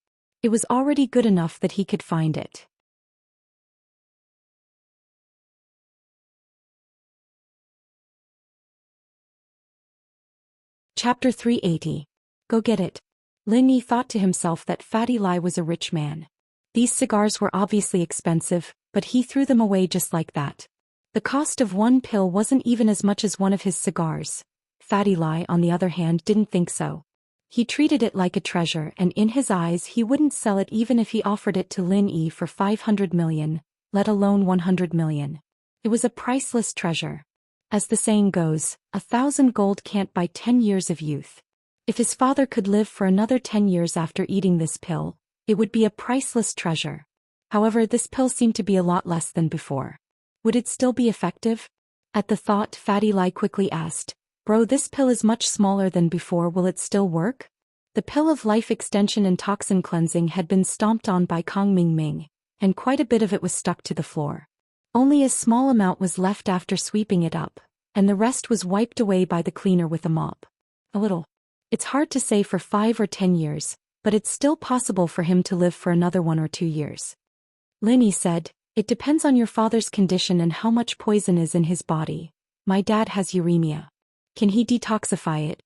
It was already good enough that he could find it. Chapter 380. Go get it. Lin Yi thought to himself that Fatty Lai was a rich man. These cigars were obviously expensive, but he threw them away just like that. The cost of one pill wasn't even as much as one of his cigars. Fatty Lai, on the other hand, didn't think so. He treated it like a treasure, and in his eyes he wouldn't sell it even if he offered it to Lin Yi for 500 million, let alone 100 million. It was a priceless treasure. As the saying goes, 1,000 gold can't buy 10 years of youth. If his father could live for another 10 years after eating this pill, it would be a priceless treasure. However, this pill seemed to be a lot less than before. Would it still be effective? At the thought, Fatty Lai quickly asked, "Bro, this pill is much smaller than before, will it still work?" The pill of life extension and toxin cleansing had been stomped on by Kong Ming Ming, and quite a bit of it was stuck to the floor. Only a small amount was left after sweeping it up, and the rest was wiped away by the cleaner with a mop. A little. It's hard to say for 5 or 10 years, but it's still possible for him to live for another 1 or 2 years. Linny said, "It depends on your father's condition and how much poison is in his body. My dad has uremia. Can he detoxify it?"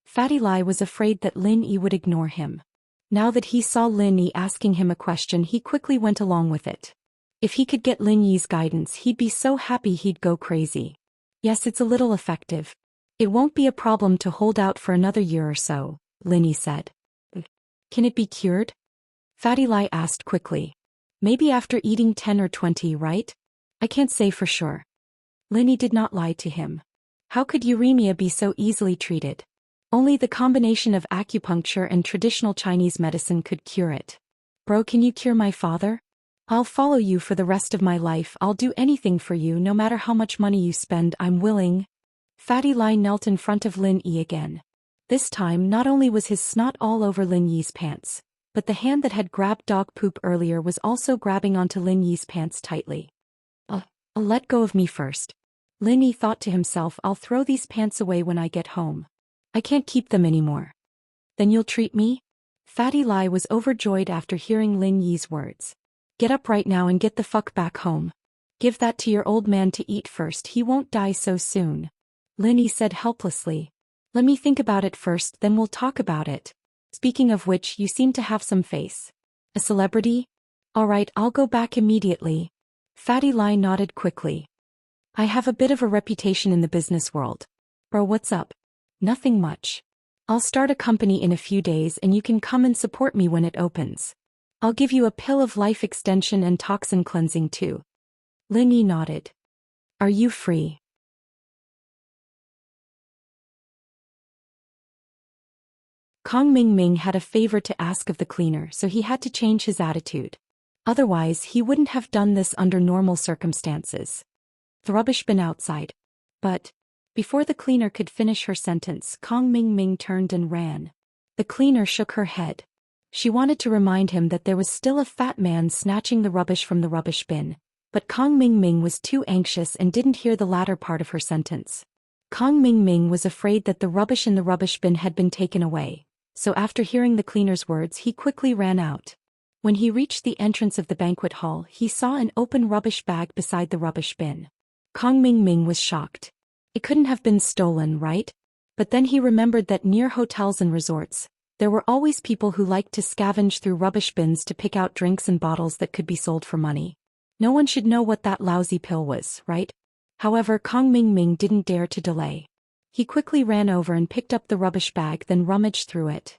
Fatty Lai was afraid that Lin Yi would ignore him. Now that he saw Lin Yi asking him a question, he quickly went along with it. If he could get Lin Yi's guidance, he'd be so happy he'd go crazy. "Yes, it's a little effective. It won't be a problem to hold out for another year or so," Lin Yi said. "Can it be cured?" Fatty Lai asked quickly. "Maybe after eating 10 or 20, right? I can't say for sure." Lin Yi did not lie to him. How could uremia be so easily treated? Only the combination of acupuncture and traditional Chinese medicine could cure it. "Bro, can you cure my father? I'll follow you for the rest of my life. I'll do anything for you, no matter how much money you spend, I'm willing." Fatty Lai knelt in front of Lin Yi again. This time, not only was his snot all over Lin Yi's pants, but the hand that had grabbed dog poop earlier was also grabbing onto Lin Yi's pants tightly. Let go of me first." Lin Yi thought to himself, "I'll throw these pants away when I get home. I can't keep them anymore." "Then you'll treat me?" Fatty Lai was overjoyed after hearing Lin Yi's words. "Get up right now and get the fuck back home. Give that to your old man to eat first, he won't die so soon." Lin Yi said helplessly. "Let me think about it first, then we'll talk about it. Speaking of which, you seem to have some face. A celebrity? Alright, I'll go back immediately." Fatty Lai nodded quickly. "I have a bit of a reputation in the business world." "Bro, what's up?" "Nothing much. I'll start a company in a few days and you can come and support me when it opens. I'll give you a pill of life extension and toxin cleansing too." Lin Yi nodded. "Are you free?" Kong Ming Ming had a favor to ask of the cleaner, so he had to change his attitude. Otherwise, he wouldn't have done this under normal circumstances. "The rubbish bin outside." "But..." Before the cleaner could finish her sentence, Kong Ming Ming turned and ran. The cleaner shook her head. She wanted to remind him that there was still a fat man snatching the rubbish from the rubbish bin, but Kong Ming Ming was too anxious and didn't hear the latter part of her sentence. Kong Ming Ming was afraid that the rubbish in the rubbish bin had been taken away, so after hearing the cleaner's words, he quickly ran out. When he reached the entrance of the banquet hall, he saw an open rubbish bag beside the rubbish bin. Kong Ming Ming was shocked. It couldn't have been stolen, right? But then he remembered that near hotels and resorts, there were always people who liked to scavenge through rubbish bins to pick out drinks and bottles that could be sold for money. No one should know what that lousy pill was, right? However, Kong Ming Ming didn't dare to delay. He quickly ran over and picked up the rubbish bag, then rummaged through it.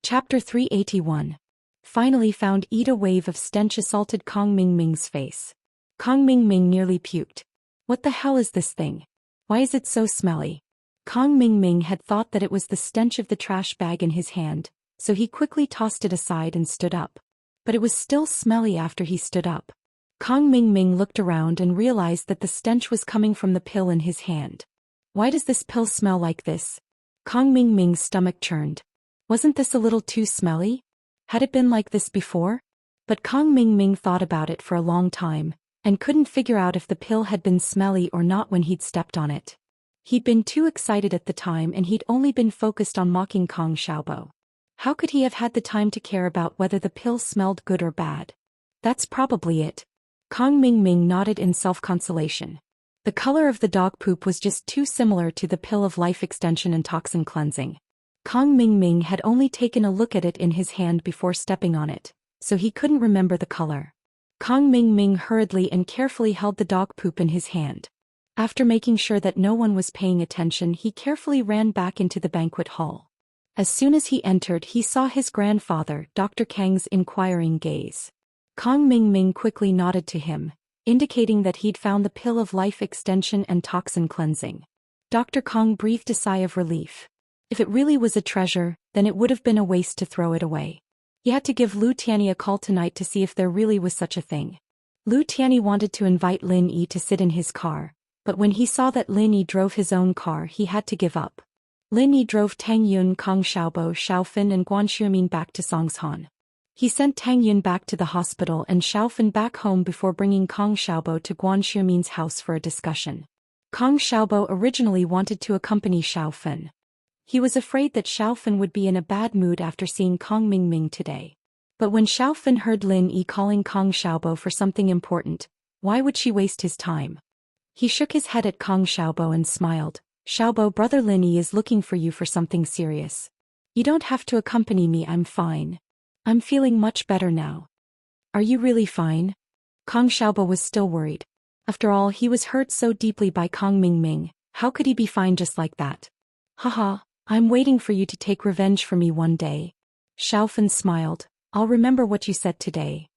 Chapter 381. Finally found. Eat. A wave of stench assaulted Kong Ming Ming's face. Kong Ming Ming nearly puked. What the hell is this thing? Why is it so smelly? Kong Ming Ming had thought that it was the stench of the trash bag in his hand, so he quickly tossed it aside and stood up. But it was still smelly after he stood up. Kong Ming Ming looked around and realized that the stench was coming from the pill in his hand. Why does this pill smell like this? Kong Ming Ming's stomach churned. Wasn't this a little too smelly? Had it been like this before? But Kong Ming Ming thought about it for a long time, and couldn't figure out if the pill had been smelly or not when he'd stepped on it. He'd been too excited at the time and he'd only been focused on mocking Kong Xiaobo. How could he have had the time to care about whether the pill smelled good or bad? That's probably it. Kong Ming Ming nodded in self-consolation. The color of the dog poop was just too similar to the pill of life extension and toxin cleansing. Kong Ming Ming had only taken a look at it in his hand before stepping on it, so he couldn't remember the color. Kong Ming Ming hurriedly and carefully held the dog poop in his hand. After making sure that no one was paying attention, he carefully ran back into the banquet hall. As soon as he entered, he saw his grandfather, Dr. Kang's inquiring gaze. Kong Ming Ming quickly nodded to him, indicating that he'd found the pill of life extension and toxin cleansing. Dr. Kong breathed a sigh of relief. If it really was a treasure, then it would have been a waste to throw it away. He had to give Lu Tianyi a call tonight to see if there really was such a thing. Lu Tianyi wanted to invite Lin Yi to sit in his car, but when he saw that Lin Yi drove his own car, he had to give up. Lin Yi drove Tang Yun, Kong Xiaobo, Xiaofan and Guan Xuemin back to Songshan. He sent Tang Yun back to the hospital and Xiaofan back home before bringing Kong Xiaobo to Guan Xuemin's house for a discussion. Kong Xiaobo originally wanted to accompany Xiaofan. He was afraid that Xiaofan would be in a bad mood after seeing Kong Mingming today. But when Xiaofan heard Lin Yi calling Kong Xiaobo for something important, why would she waste his time? He shook his head at Kong Xiaobo and smiled. Xiaobo, brother Lin Yi is looking for you for something serious. You don't have to accompany me, I'm fine. I'm feeling much better now. Are you really fine? Kong Xiaobo was still worried. After all, he was hurt so deeply by Kong Mingming, how could he be fine just like that? Haha, I'm waiting for you to take revenge for me one day. Xiaofan smiled. I'll remember what you said today.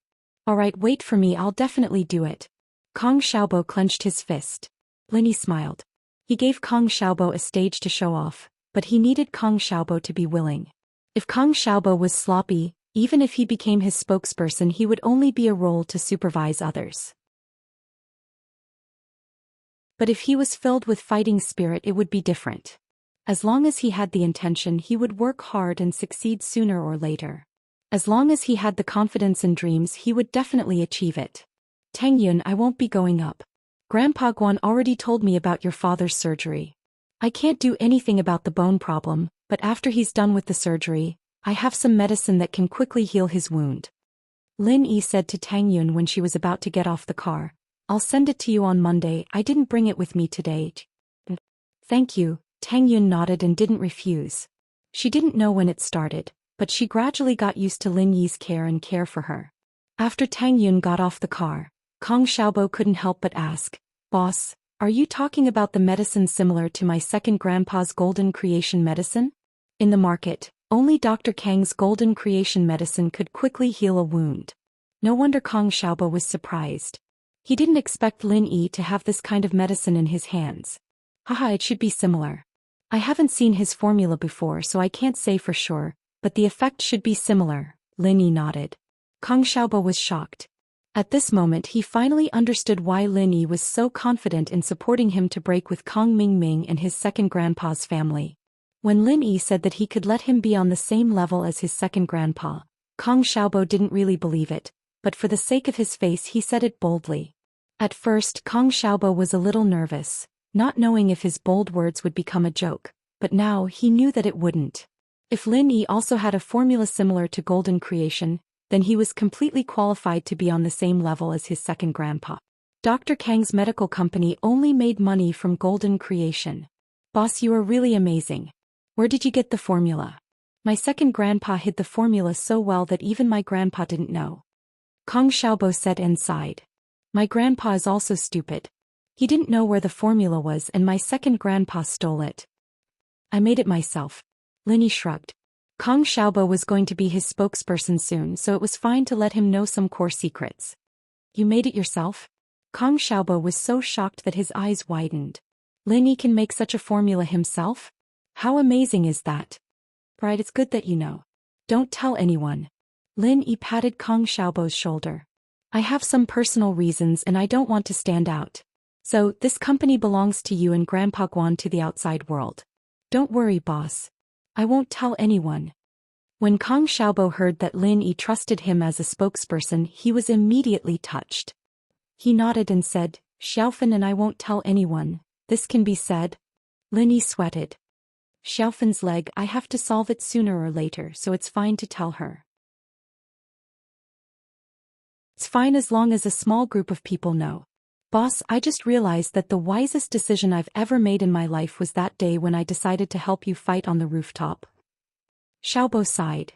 Alright, wait for me, I'll definitely do it. Kong Xiaobo clenched his fist. Lin Yi smiled. He gave Kong Xiaobo a stage to show off, but he needed Kong Xiaobo to be willing. If Kong Xiaobo was sloppy, even if he became his spokesperson, he would only be a role to supervise others. But if he was filled with fighting spirit, it would be different. As long as he had the intention, he would work hard and succeed sooner or later. As long as he had the confidence and dreams, he would definitely achieve it. Tang Yun, I won't be going up. Grandpa Guan already told me about your father's surgery. I can't do anything about the bone problem, but after he's done with the surgery, I have some medicine that can quickly heal his wound. Lin Yi said to Tang Yun when she was about to get off the car. I'll send it to you on Monday, I didn't bring it with me today. Thank you. Tang Yun nodded and didn't refuse. She didn't know when it started, but she gradually got used to Lin Yi's care for her. After Tang Yun got off the car, Kong Xiaobo couldn't help but ask, Boss, are you talking about the medicine similar to my second grandpa's golden creation medicine? In the market, only Dr. Kang's golden creation medicine could quickly heal a wound. No wonder Kong Xiaobo was surprised. He didn't expect Lin Yi to have this kind of medicine in his hands. Haha, it should be similar. I haven't seen his formula before, so I can't say for sure, but the effect should be similar. Lin Yi nodded. Kong Xiaobo was shocked. At this moment he finally understood why Lin Yi was so confident in supporting him to break with Kong Mingming and his second grandpa's family. When Lin Yi said that he could let him be on the same level as his second grandpa, Kong Xiaobo didn't really believe it, but for the sake of his face he said it boldly. At first Kong Xiaobo was a little nervous, not knowing if his bold words would become a joke, but now he knew that it wouldn't. If Lin Yi also had a formula similar to golden creation, then he was completely qualified to be on the same level as his second grandpa. Dr. Kang's medical company only made money from golden creation. Boss, you are really amazing. Where did you get the formula? My second grandpa hid the formula so well that even my grandpa didn't know. Kong Xiaobo said and sighed. My grandpa is also stupid. He didn't know where the formula was and my second grandpa stole it. I made it myself. Lin Yi shrugged. Kong Xiaobo was going to be his spokesperson soon, so it was fine to let him know some core secrets. You made it yourself? Kong Xiaobo was so shocked that his eyes widened. Lin Yi can make such a formula himself? How amazing is that? Right, it's good that you know. Don't tell anyone. Lin Yi patted Kong Xiaobo's shoulder. I have some personal reasons and I don't want to stand out. So, this company belongs to you and Grandpa Guan to the outside world. Don't worry, boss. I won't tell anyone. When Kong Xiaobo heard that Lin Yi trusted him as a spokesperson, he was immediately touched. He nodded and said, Xiaofan and I won't tell anyone. This can be said. Lin Yi sweated. Xiaofan's leg, I have to solve it sooner or later, so it's fine to tell her. It's fine as long as a small group of people know. Boss, I just realized that the wisest decision I've ever made in my life was that day when I decided to help you fight on the rooftop. Xiaobo sighed.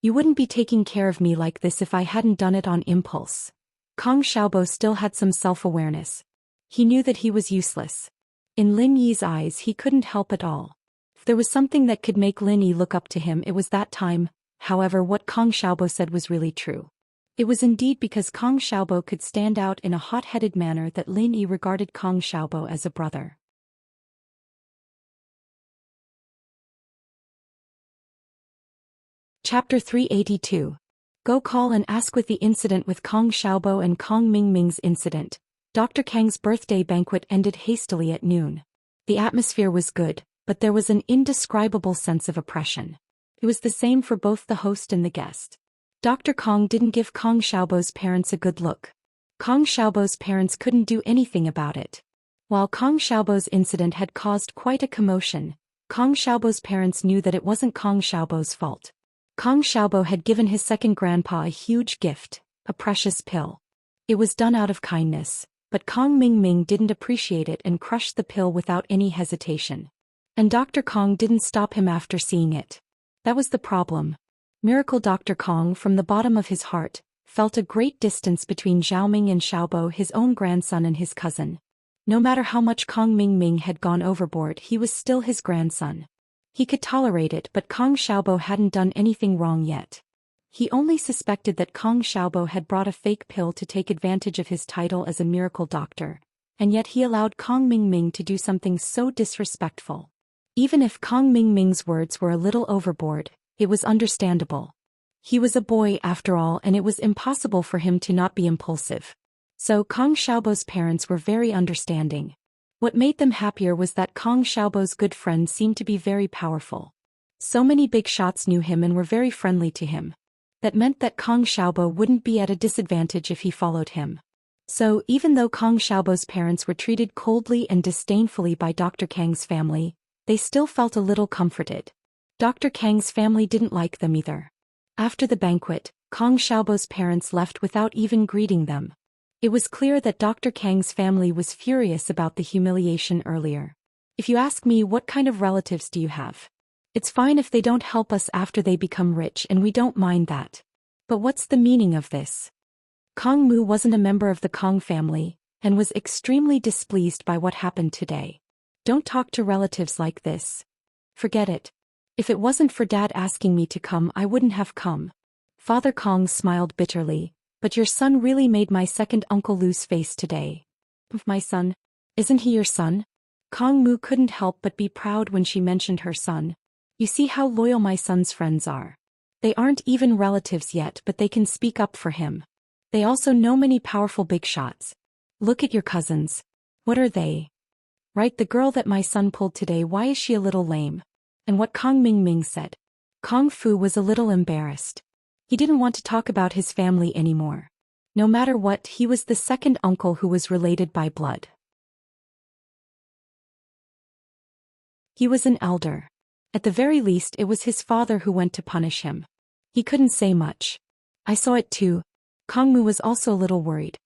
You wouldn't be taking care of me like this if I hadn't done it on impulse. Kong Xiaobo still had some self-awareness. He knew that he was useless. In Lin Yi's eyes he couldn't help at all. If there was something that could make Lin Yi look up to him, it was that time. However, what Kong Xiaobo said was really true. It was indeed because Kong Xiaobo could stand out in a hot-headed manner that Lin Yi regarded Kong Xiaobo as a brother. Chapter 382. Go call and ask. With the incident with Kong Xiaobo and Kong Mingming's incident, Dr. Kang's birthday banquet ended hastily at noon. The atmosphere was good, but there was an indescribable sense of oppression. It was the same for both the host and the guest. Dr. Kong didn't give Kong Xiaobo's parents a good look. Kong Xiaobo's parents couldn't do anything about it. While Kong Xiaobo's incident had caused quite a commotion, Kong Xiaobo's parents knew that it wasn't Kong Xiaobo's fault. Kong Xiaobo had given his second grandpa a huge gift, a precious pill. It was done out of kindness, but Kong Mingming didn't appreciate it and crushed the pill without any hesitation. And Dr. Kong didn't stop him after seeing it. That was the problem. Miracle Dr. Kong, from the bottom of his heart, felt a great distance between Xiaoming and Xiaobo, his own grandson and his cousin. No matter how much Kong Mingming had gone overboard, he was still his grandson. He could tolerate it, but Kong Xiaobo hadn't done anything wrong yet. He only suspected that Kong Xiaobo had brought a fake pill to take advantage of his title as a miracle doctor, and yet he allowed Kong Mingming to do something so disrespectful. Even if Kong Mingming's words were a little overboard, it was understandable. He was a boy after all, and it was impossible for him to not be impulsive. So Kong Xiaobo's parents were very understanding. What made them happier was that Kong Xiaobo's good friend seemed to be very powerful. So many big shots knew him and were very friendly to him. That meant that Kong Xiaobo wouldn't be at a disadvantage if he followed him. So even though Kong Xiaobo's parents were treated coldly and disdainfully by Dr. Kang's family, they still felt a little comforted. Dr. Kang's family didn't like them either. After the banquet, Kong Xiaobo's parents left without even greeting them. It was clear that Dr. Kang's family was furious about the humiliation earlier. If you ask me, what kind of relatives do you have? It's fine if they don't help us after they become rich, and we don't mind that. But what's the meaning of this? Kong Mu wasn't a member of the Kong family, and was extremely displeased by what happened today. Don't talk to relatives like this. Forget it. If it wasn't for Dad asking me to come, I wouldn't have come. Father Kong smiled bitterly. But your son really made my second uncle lose face today. My son? Isn't he your son? Kong Mu couldn't help but be proud when she mentioned her son. You see how loyal my son's friends are. They aren't even relatives yet, but they can speak up for him. They also know many powerful big shots. Look at your cousins. What are they? Right, the girl that my son pulled today, why is she a little lame? And what Kong Mingming said. Kong Fu was a little embarrassed. He didn't want to talk about his family anymore. No matter what, he was the second uncle who was related by blood. He was an elder. At the very least, it was his father who went to punish him. He couldn't say much. I saw it too. Kong Mu was also a little worried.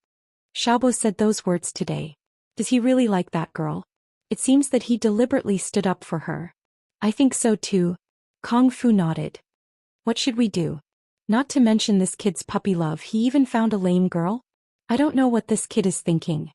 Xiaobo said those words today. Does he really like that girl? It seems that he deliberately stood up for her. I think so too. Kong Fu nodded. What should we do? Not to mention this kid's puppy love, he even found a lame girl? I don't know what this kid is thinking.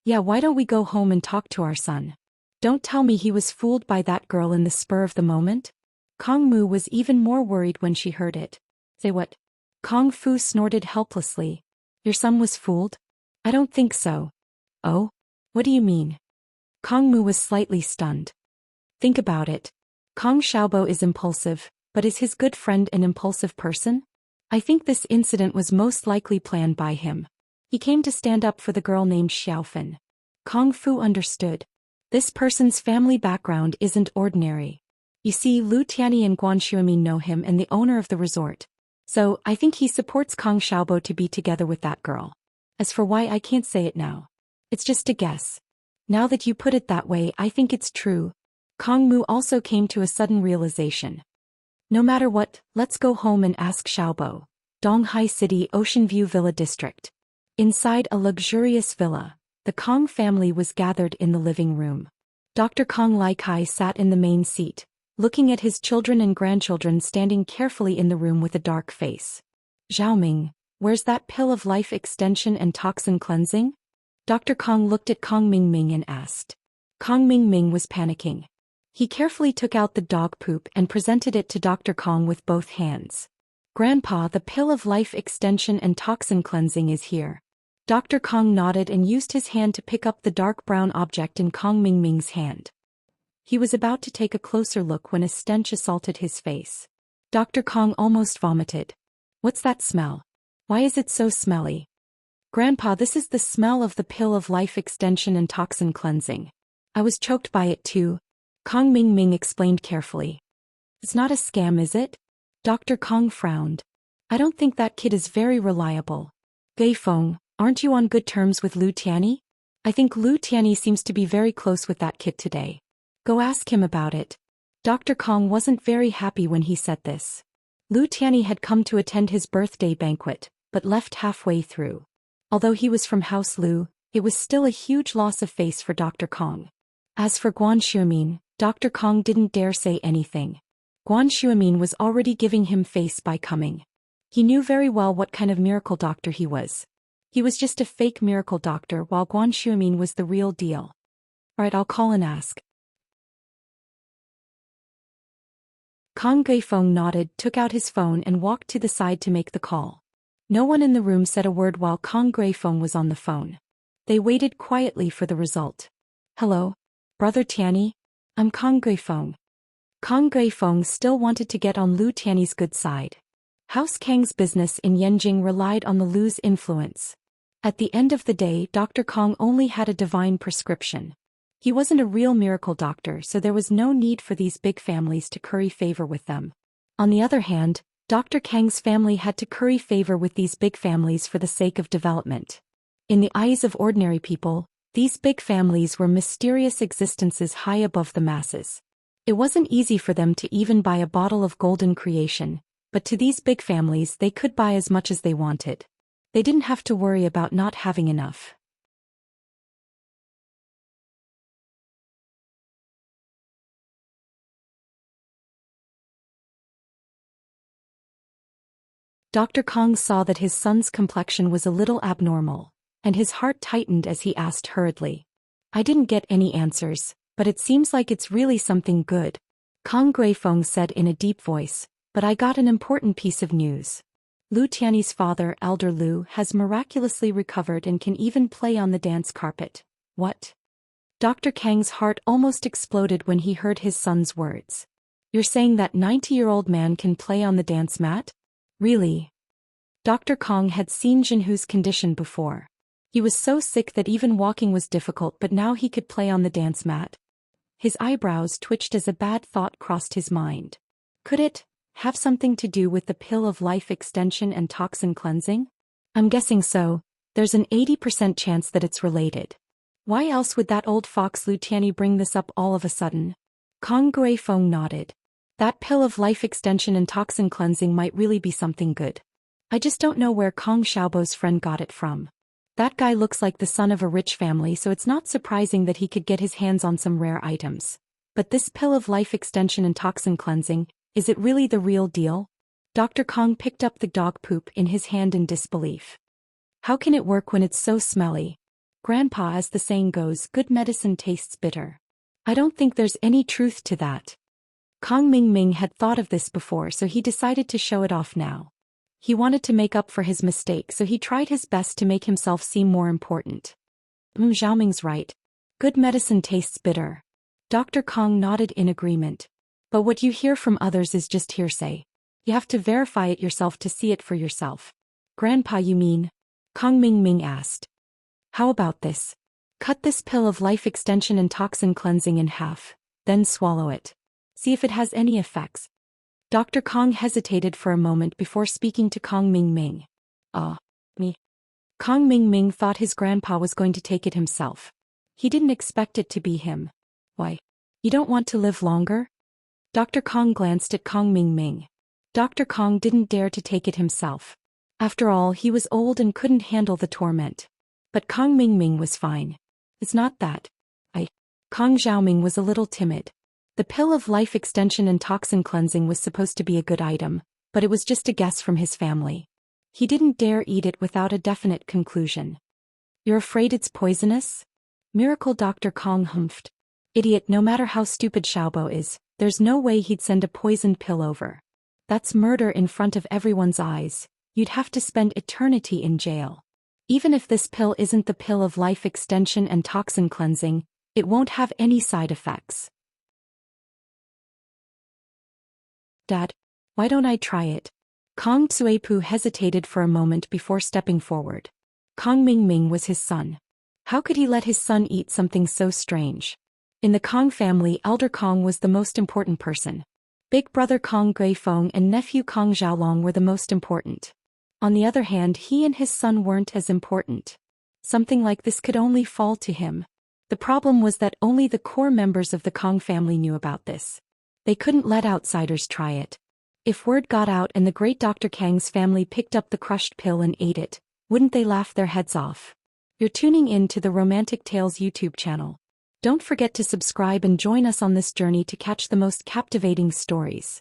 Yeah, why don't we go home and talk to our son? Don't tell me he was fooled by that girl in the spur of the moment? Kong Mu was even more worried when she heard it. Say what? Kong Fu snorted helplessly. Your son was fooled? I don't think so. Oh? What do you mean? Kong Mu was slightly stunned. Think about it. Kong Xiaobo is impulsive. But is his good friend an impulsive person? I think this incident was most likely planned by him. He came to stand up for the girl named Xiaofan. Kong Fu understood. This person's family background isn't ordinary. You see, Lu Tianyi and Guan Xuemin know him and the owner of the resort. So, I think he supports Kong Xiaobo to be together with that girl. As for why, I can't say it now. It's just a guess. Now that you put it that way, I think it's true. Kong Mu also came to a sudden realization. No matter what, let's go home and ask Xiaobo. Donghai City, Ocean View Villa District. Inside a luxurious villa, the Kong family was gathered in the living room. Dr. Kong Lai Kai sat in the main seat, looking at his children and grandchildren standing carefully in the room with a dark face. Xiaoming, where's that pill of life extension and toxin cleansing? Dr. Kong looked at Kong Mingming and asked. Kong Mingming was panicking. He carefully took out the dog poop and presented it to Dr. Kong with both hands. Grandpa, the pill of life extension and toxin cleansing is here. Dr. Kong nodded and used his hand to pick up the dark brown object in Kong Mingming's hand. He was about to take a closer look when a stench assaulted his face. Dr. Kong almost vomited. What's that smell? Why is it so smelly? Grandpa, this is the smell of the pill of life extension and toxin cleansing. I was choked by it too. Kong Mingming explained carefully. It's not a scam, is it? Dr. Kong frowned. I don't think that kid is very reliable. Gei Feng, aren't you on good terms with Lu Tianyi? I think Lu Tianyi seems to be very close with that kid today. Go ask him about it. Dr. Kong wasn't very happy when he said this. Lu Tianyi had come to attend his birthday banquet, but left halfway through. Although he was from House Lu, it was still a huge loss of face for Dr. Kong. As for Guan Xuemin, Dr. Kong didn't dare say anything. Guan Xuemin was already giving him face by coming. He knew very well what kind of miracle doctor he was. He was just a fake miracle doctor while Guan Xuemin was the real deal. Alright, I'll call and ask. Kong Geifeng nodded, took out his phone and walked to the side to make the call. No one in the room said a word while Kong Geifeng was on the phone. They waited quietly for the result. Hello? Brother Tianyi? I'm Kong Geifeng. Kong Geifeng still wanted to get on Lu Tianyi's good side. House Kang's business in Yanjing relied on the Lu's influence. At the end of the day, Dr. Kong only had a divine prescription. He wasn't a real miracle doctor, so there was no need for these big families to curry favor with them. On the other hand, Dr. Kang's family had to curry favor with these big families for the sake of development. In the eyes of ordinary people, these big families were mysterious existences high above the masses. It wasn't easy for them to even buy a bottle of golden creation, but to these big families they could buy as much as they wanted. They didn't have to worry about not having enough. Dr. Kong saw that his son's complexion was a little abnormal, and his heart tightened as he asked hurriedly. I didn't get any answers, but it seems like it's really something good. Kong Geifeng said in a deep voice, but I got an important piece of news. Lu Tianyi's father, Elder Lu, has miraculously recovered and can even play on the dance carpet. What? Dr. Kang's heart almost exploded when he heard his son's words. You're saying that 90-year-old man can play on the dance mat? Really? Dr. Kong had seen Jinhu's condition before. He was so sick that even walking was difficult, but now he could play on the dance mat. His eyebrows twitched as a bad thought crossed his mind. Could it have something to do with the pill of life extension and toxin cleansing? I'm guessing so. There's an 80% chance that it's related. Why else would that old fox Lu Tianyi bring this up all of a sudden? Kong Geifeng nodded. That pill of life extension and toxin cleansing might really be something good. I just don't know where Kong Xiaobo's friend got it from. That guy looks like the son of a rich family, so it's not surprising that he could get his hands on some rare items. But this pill of life extension and toxin cleansing, is it really the real deal? Dr. Kong picked up the dog poop in his hand in disbelief. How can it work when it's so smelly? Grandpa, as the saying goes, good medicine tastes bitter. I don't think there's any truth to that. Kong Mingming had thought of this before, so he decided to show it off now. He wanted to make up for his mistake, so he tried his best to make himself seem more important. Xiaoming's right. Good medicine tastes bitter. Dr. Kong nodded in agreement. But what you hear from others is just hearsay. You have to verify it yourself to see it for yourself. Grandpa, you mean? Kong Mingming asked. How about this? Cut this pill of life extension and toxin cleansing in half, then swallow it. See if it has any effects. Dr. Kong hesitated for a moment before speaking to Kong Mingming. Me. Kong Mingming thought his grandpa was going to take it himself. He didn't expect it to be him. Why? You don't want to live longer? Dr. Kong glanced at Kong Mingming. Dr. Kong didn't dare to take it himself. After all, he was old and couldn't handle the torment. But Kong Mingming was fine. It's not that. Kong Xiaoming was a little timid. The pill of life extension and toxin cleansing was supposed to be a good item, but it was just a guess from his family. He didn't dare eat it without a definite conclusion. You're afraid it's poisonous? Miracle Dr. Kong humphed. Idiot, no matter how stupid Xiaobo is, there's no way he'd send a poisoned pill over. That's murder in front of everyone's eyes. You'd have to spend eternity in jail. Even if this pill isn't the pill of life extension and toxin cleansing, it won't have any side effects. Dad, why don't I try it? Kong Tsuepu hesitated for a moment before stepping forward. Kong Mingming was his son. How could he let his son eat something so strange? In the Kong family, Elder Kong was the most important person. Big brother Kong Guifeng and nephew Kong Xiaolong were the most important. On the other hand, he and his son weren't as important. Something like this could only fall to him. The problem was that only the core members of the Kong family knew about this. They couldn't let outsiders try it. If word got out and the great Dr. Kang's family picked up the crushed pill and ate it, wouldn't they laugh their heads off? You're tuning in to the Romantic Tales YouTube channel. Don't forget to subscribe and join us on this journey to catch the most captivating stories.